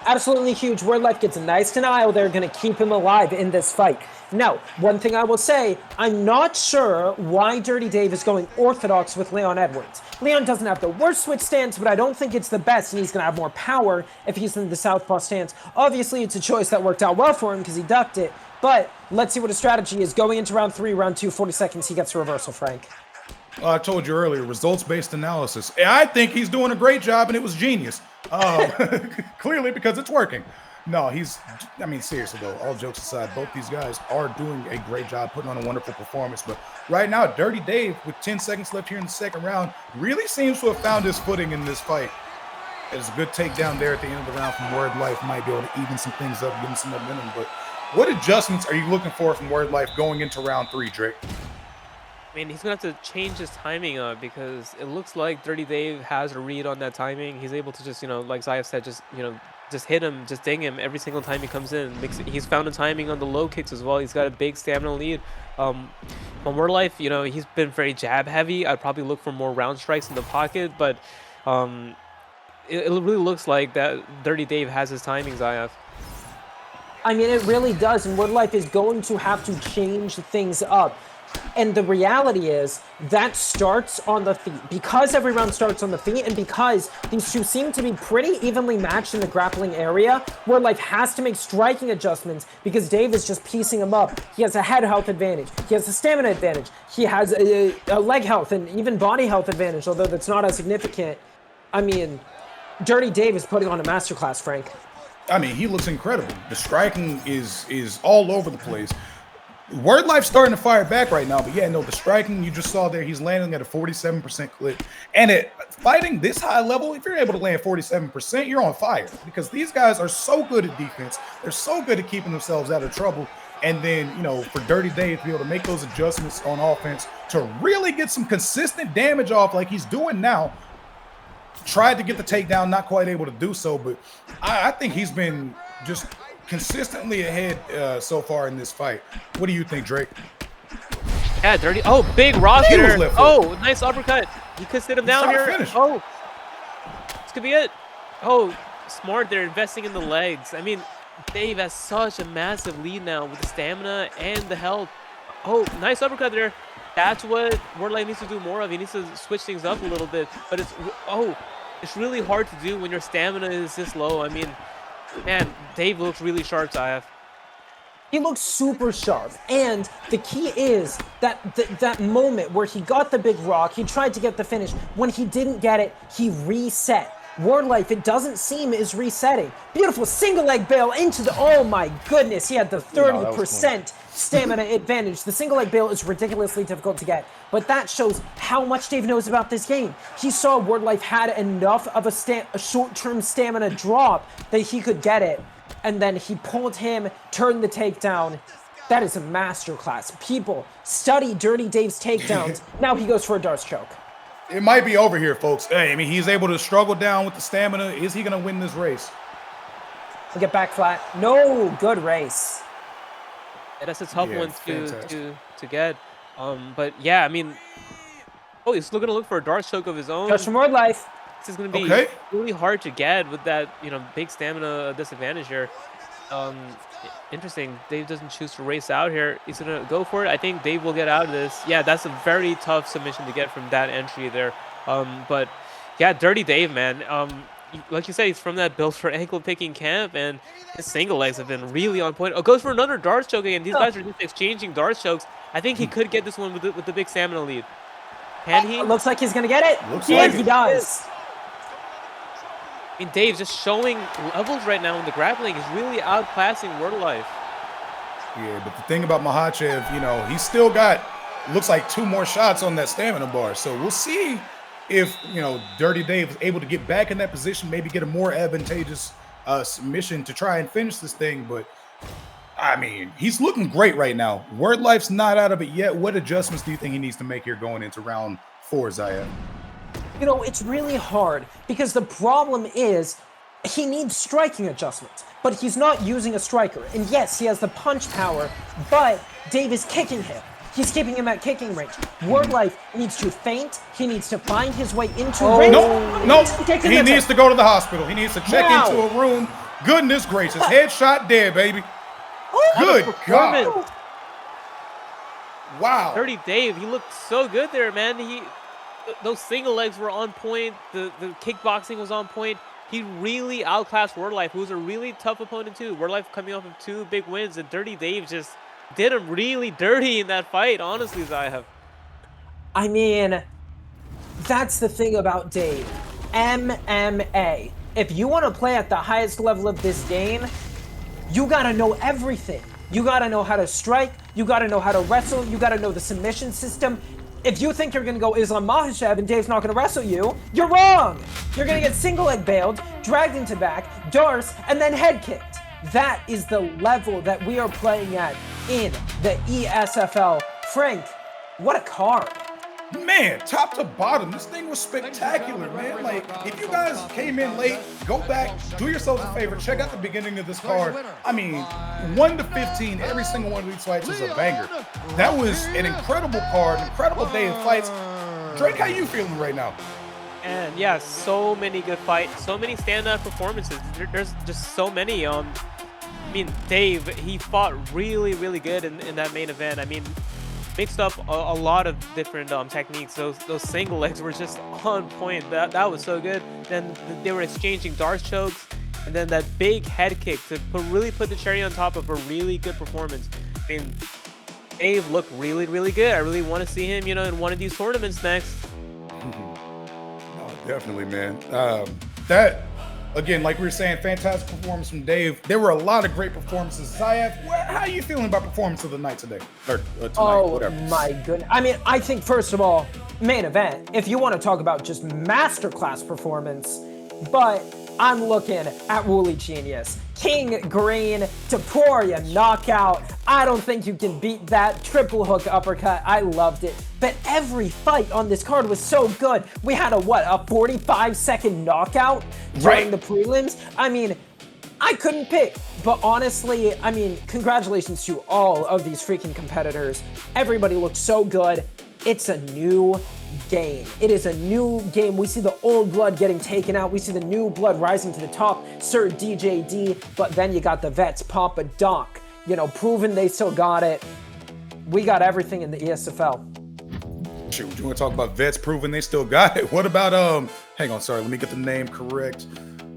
Absolutely huge. Wordlife gets a nice denial. They're going to keep him alive in this fight. Now, one thing I will say, I'm not sure why DirrtyDave is going orthodox with Leon Edwards. Leon doesn't have the worst switch stance, but I don't think it's the best, and he's going to have more power if he's in the southpaw stance. Obviously, it's a choice that worked out well for him because he ducked it, but let's see what his strategy is. Going into round 3, round 2, 40 seconds, he gets a reversal, Frank. I told you earlier, results-based analysis. I think he's doing a great job, and it was genius. Clearly, because it's working. No, I mean, seriously, though, all jokes aside, both these guys are doing a great job putting on a wonderful performance. But right now, DirrtyDave, with 10 seconds left here in the second round, really seems to have found his footing in this fight. There's a good takedown there at the end of the round from Wordlife. Might be able to even some things up, give him some momentum. But what adjustments are you looking for from Wordlife going into round 3, Drake? I mean, he's going to have to change his timing up, because it looks like DirrtyDave has a read on that timing. He's able to just, you know, like Zayev said, just, you know, just hit him, just ding him every single time he comes in. He's found a timing on the low kicks as well. He's got a big stamina lead. On Wordlife, you know, he's been very jab heavy. I'd probably look for more round strikes in the pocket, but it really looks like that DirrtyDave has his timing, Zayev. I mean, it really does, and Wordlife is going to have to change things up. And the reality is that starts on the feet. Because every round starts on the feet, and because these two seem to be pretty evenly matched in the grappling area, Wordlife has to make striking adjustments because Dave is just piecing him up. He has a head health advantage. He has a stamina advantage. He has a leg health and even body health advantage, although that's not as significant. I mean, DirrtyDave is putting on a masterclass, Frank. I mean, he looks incredible. The striking is all over the place. Wordlife's starting to fire back right now, but yeah, no, the striking you just saw there, he's landing at a 47% clip. And at fighting this high level, if you're able to land 47%, you're on fire, because these guys are so good at defense. They're so good at keeping themselves out of trouble. And then, you know, for DirrtyDave to be able to make those adjustments on offense to really get some consistent damage off like he's doing now. Tried to get the takedown, not quite able to do so, but I think he's been just consistently ahead so far in this fight. What do you think, Drake? Yeah, Oh, big rock hitter. Oh, nice uppercut. He could sit him down here. Finish. Oh, this could be it. Oh, smart. They're investing in the legs. I mean, Dave has such a massive lead now with the stamina and the health. Oh, nice uppercut there. That's what Wordlife needs to do more of. He needs to switch things up a little bit. But it's really hard to do when your stamina is this low. I mean, man, Dave looks really sharp, Zayev. He looks super sharp, and the key is that moment where he got the big rock, he tried to get the finish. When he didn't get it, he reset. Wordlife, it doesn't seem, is resetting. Beautiful single leg bail into the, oh my goodness, he had the 30% stamina advantage. The single leg bail is ridiculously difficult to get, but that shows how much Dave knows about this game. He saw Wordlife had enough of a short-term stamina drop that he could get it, and then he pulled him, turned the takedown. That is a masterclass. People, study DirrtyDave's takedowns. Now he goes for a Darce choke. It might be over here, folks. Hey, I mean, he's able to struggle down with the stamina. Is he going to win this race? We'll get back flat. No, good race. Yeah, that's a tough one to get. But yeah, I mean, oh, he's going to look for a Darce choke of his own. Touch from Wordlife. This is going to be really hard to get with that, big stamina disadvantage here. Interesting. Dave doesn't choose to race out here. He's going to go for it. I think Dave will get out of this. Yeah, that's a very tough submission to get from that entry there. But yeah, DirrtyDave, man. Like you said, he's from that build for ankle picking camp, and his single legs have been really on point. Oh, goes for another darts choke again. These guys are just exchanging darts chokes. I think he could get this one with the big stamina lead. Can he? Looks like he's going to get it. Looks like he does. I mean, Dave's just showing levels right now in the grappling. He's really outclassing Wordlife. Yeah, but the thing about Makhachev, he's still got, looks like 2 more shots on that stamina bar. So we'll see if, DirrtyDave is able to get back in that position, maybe get a more advantageous submission to try and finish this thing. But, I mean, he's looking great right now. Wordlife's not out of it yet. What adjustments do you think he needs to make here going into round 4, Zayef? It's really hard because the problem is he needs striking adjustments, but he's not using a striker. And yes, he has the punch power, but Dave is kicking him. He's keeping him at kicking range. Wordlife needs to feint. He needs to find his way into range. No. He needs to go to the hospital. He needs to check into a room. Goodness gracious. Headshot dead, baby. Good God. Wow. DirrtyDave, he looked so good there, man. Those single legs were on point. The kickboxing was on point. He really outclassed Wordlife, who's a really tough opponent too. Wordlife coming off of 2 big wins, and DirrtyDave just did him really dirty in that fight, honestly, Zayef. I mean, that's the thing about Dave. MMA. If you want to play at the highest level of this game, you gotta know everything. You gotta know how to strike, you gotta know how to wrestle, you gotta know the submission system. If you think you're gonna go Islam Makhachev and Dave's not gonna wrestle you, you're wrong! You're gonna get single leg bailed, dragged into back, darce, and then head kicked. That is the level that we are playing at in the ESFL. Frank, what a card. Man, top to bottom, this thing was spectacular, man. Like, if you guys came in late, go back, do yourselves a favor, check out the beginning of this card. I mean, 1 to 15, every single one of these fights was a banger. That was an incredible card, incredible day of fights. Drake, how you feeling right now? And yeah, so many good fights, so many standout performances. There's just so many. I mean, Dave, he fought really, really good in that main event. I mean, mixed up a lot of different techniques. Those single legs were just on point. That was so good. Then they were exchanging darts chokes, and then that big head kick to really put the cherry on top of a really good performance. I mean, Dave looked really, really good. I really want to see him, in one of these tournaments next. Oh, definitely, man. That, again, like we were saying, fantastic performance from Dave. There were a lot of great performances. Zayef, how are you feeling about performance of the night today? Or tonight, whatever. My goodness. I mean, I think, first of all, main event, if you want to talk about just masterclass performance, but I'm looking at Wooly Genius. King Green, Taporia knockout. I don't think you can beat that. Triple hook uppercut. I loved it. But every fight on this card was so good. We had a 45-second knockout during the prelims? I mean, I couldn't pick. But honestly, I mean, congratulations to all of these freaking competitors. Everybody looked so good. It's a new game. It is a new game. We see the old blood getting taken out. We see the new blood rising to the top. SirDJD. But then you got the vets, PapaDoc, proving they still got it. We got everything in the ESFL. Shoot, you want to talk about vets proving they still got it? What about, hang on, sorry, let me get the name correct.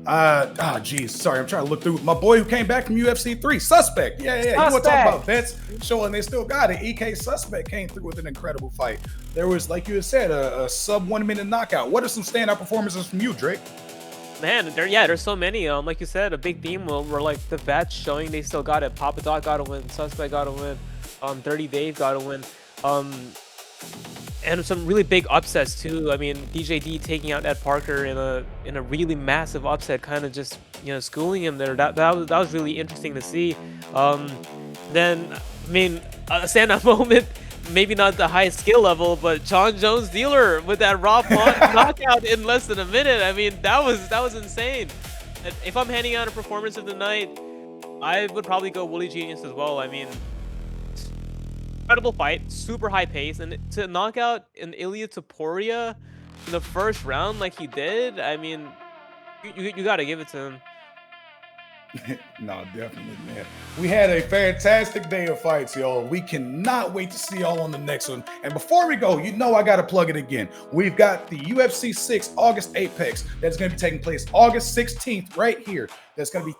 Sorry, I'm trying to look through. My boy who came back from UFC 3, Suspect. Yeah. You want to talk about vets showing they still got it. EK Suspect came through with an incredible fight. There was, like you had said, a sub 1 minute knockout. What are some standout performances from you, Drake? Man, there's so many. Like you said, a big theme were like the vets showing they still got it. PapaDoc got a win. Suspect got a win. DirrtyDave got a win. And some really big upsets too. I mean, DJD taking out EdParker in a really massive upset, kind of just schooling him there. That was really interesting to see. Then, I mean, a standout moment, maybe not the highest skill level, but John Jones Dealer with that raw knockout in less than a minute. I mean, that was insane. If I'm handing out a performance of the night, I would probably go Wooly Genius as well. I mean, incredible fight, super high pace, and to knock out an Ilya Taporia in the first round like he did, I mean, you got to give it to him. No, definitely, man. We had a fantastic day of fights, y'all. We cannot wait to see y'all on the next one. And before we go, I got to plug it again. We've got the UFC 6 August Apex that's going to be taking place August 16th right here. That's going to be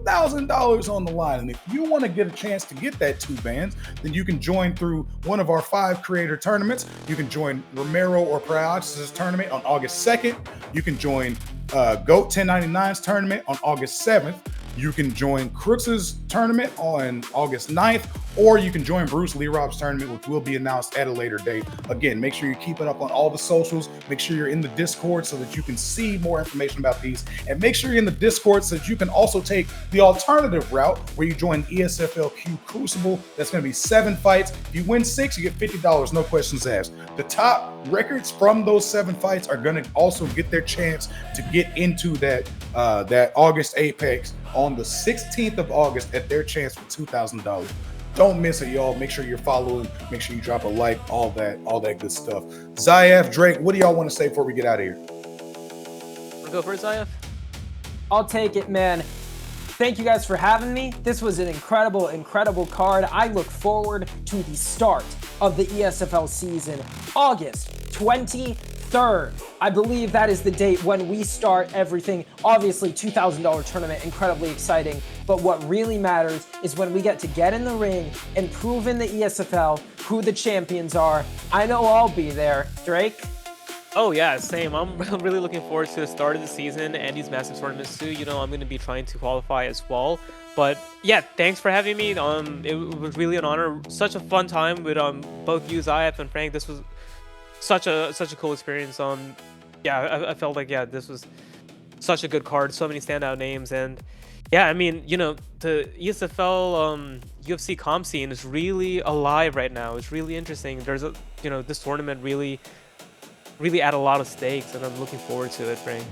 $2,000 on the line. And if you want to get a chance to get that 2 bands, then you can join through one of our 5 creator tournaments. You can join Romero or Praox's tournament on August 2nd. You can join GOAT 1099's tournament on August 7th. You can join Crooks's tournament on August 9th, or you can join Bruce Lee Rob's tournament, which will be announced at a later date. Again, make sure you keep it up on all the socials. Make sure you're in the Discord so that you can see more information about these. And make sure you're in the Discord so that you can also take the alternative route where you join ESFL Q Crucible. That's going to be 7 fights. If you win 6, you get $50, no questions asked. The top records from those 7 fights are going to also get their chance to get into that August Apex on the 16th of August at their chance for $2,000. Don't miss it, y'all. Make sure you're following. Make sure you drop a like, all that good stuff. Zayef, Drake, what do y'all want to say before we get out of here? Wanna go first, Zayef? I'll take it, man. Thank you guys for having me. This was an incredible card. I look forward to the start of the ESFL season, August 23rd. I believe that is the date when we start everything. Obviously, $2,000 tournament, incredibly exciting. But what really matters is when we get to get in the ring and prove in the ESFL who the champions are. I know I'll be there. Drake? Oh yeah, same. I'm really looking forward to the start of the season and these massive tournaments too. I'm going to be trying to qualify as well. But yeah, thanks for having me. It was really an honor. Such a fun time with both you, Zayef, and Frank. This was such a cool experience. Yeah, I felt like this was such a good card. So many standout names, and yeah, I mean, the ESFL UFC comp scene is really alive right now. It's really interesting. There's this tournament really add a lot of stakes, and I'm looking forward to it, Frank.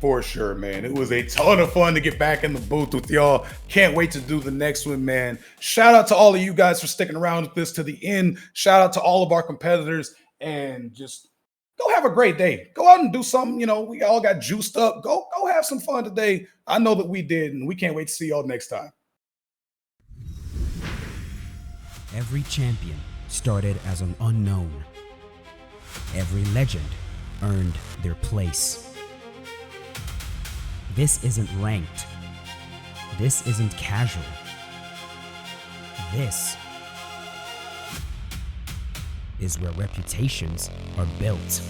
For sure, man. It was a ton of fun to get back in the booth with y'all. Can't wait to do the next one, man. Shout out to all of you guys for sticking around with this to the end. Shout out to all of our competitors, and just go have a great day. Go out and do something. We all got juiced up. Go have some fun today. I know that we did, and we can't wait to see y'all next time. Every champion started as an unknown. Every legend earned their place. This isn't ranked. This isn't casual. This is where reputations are built.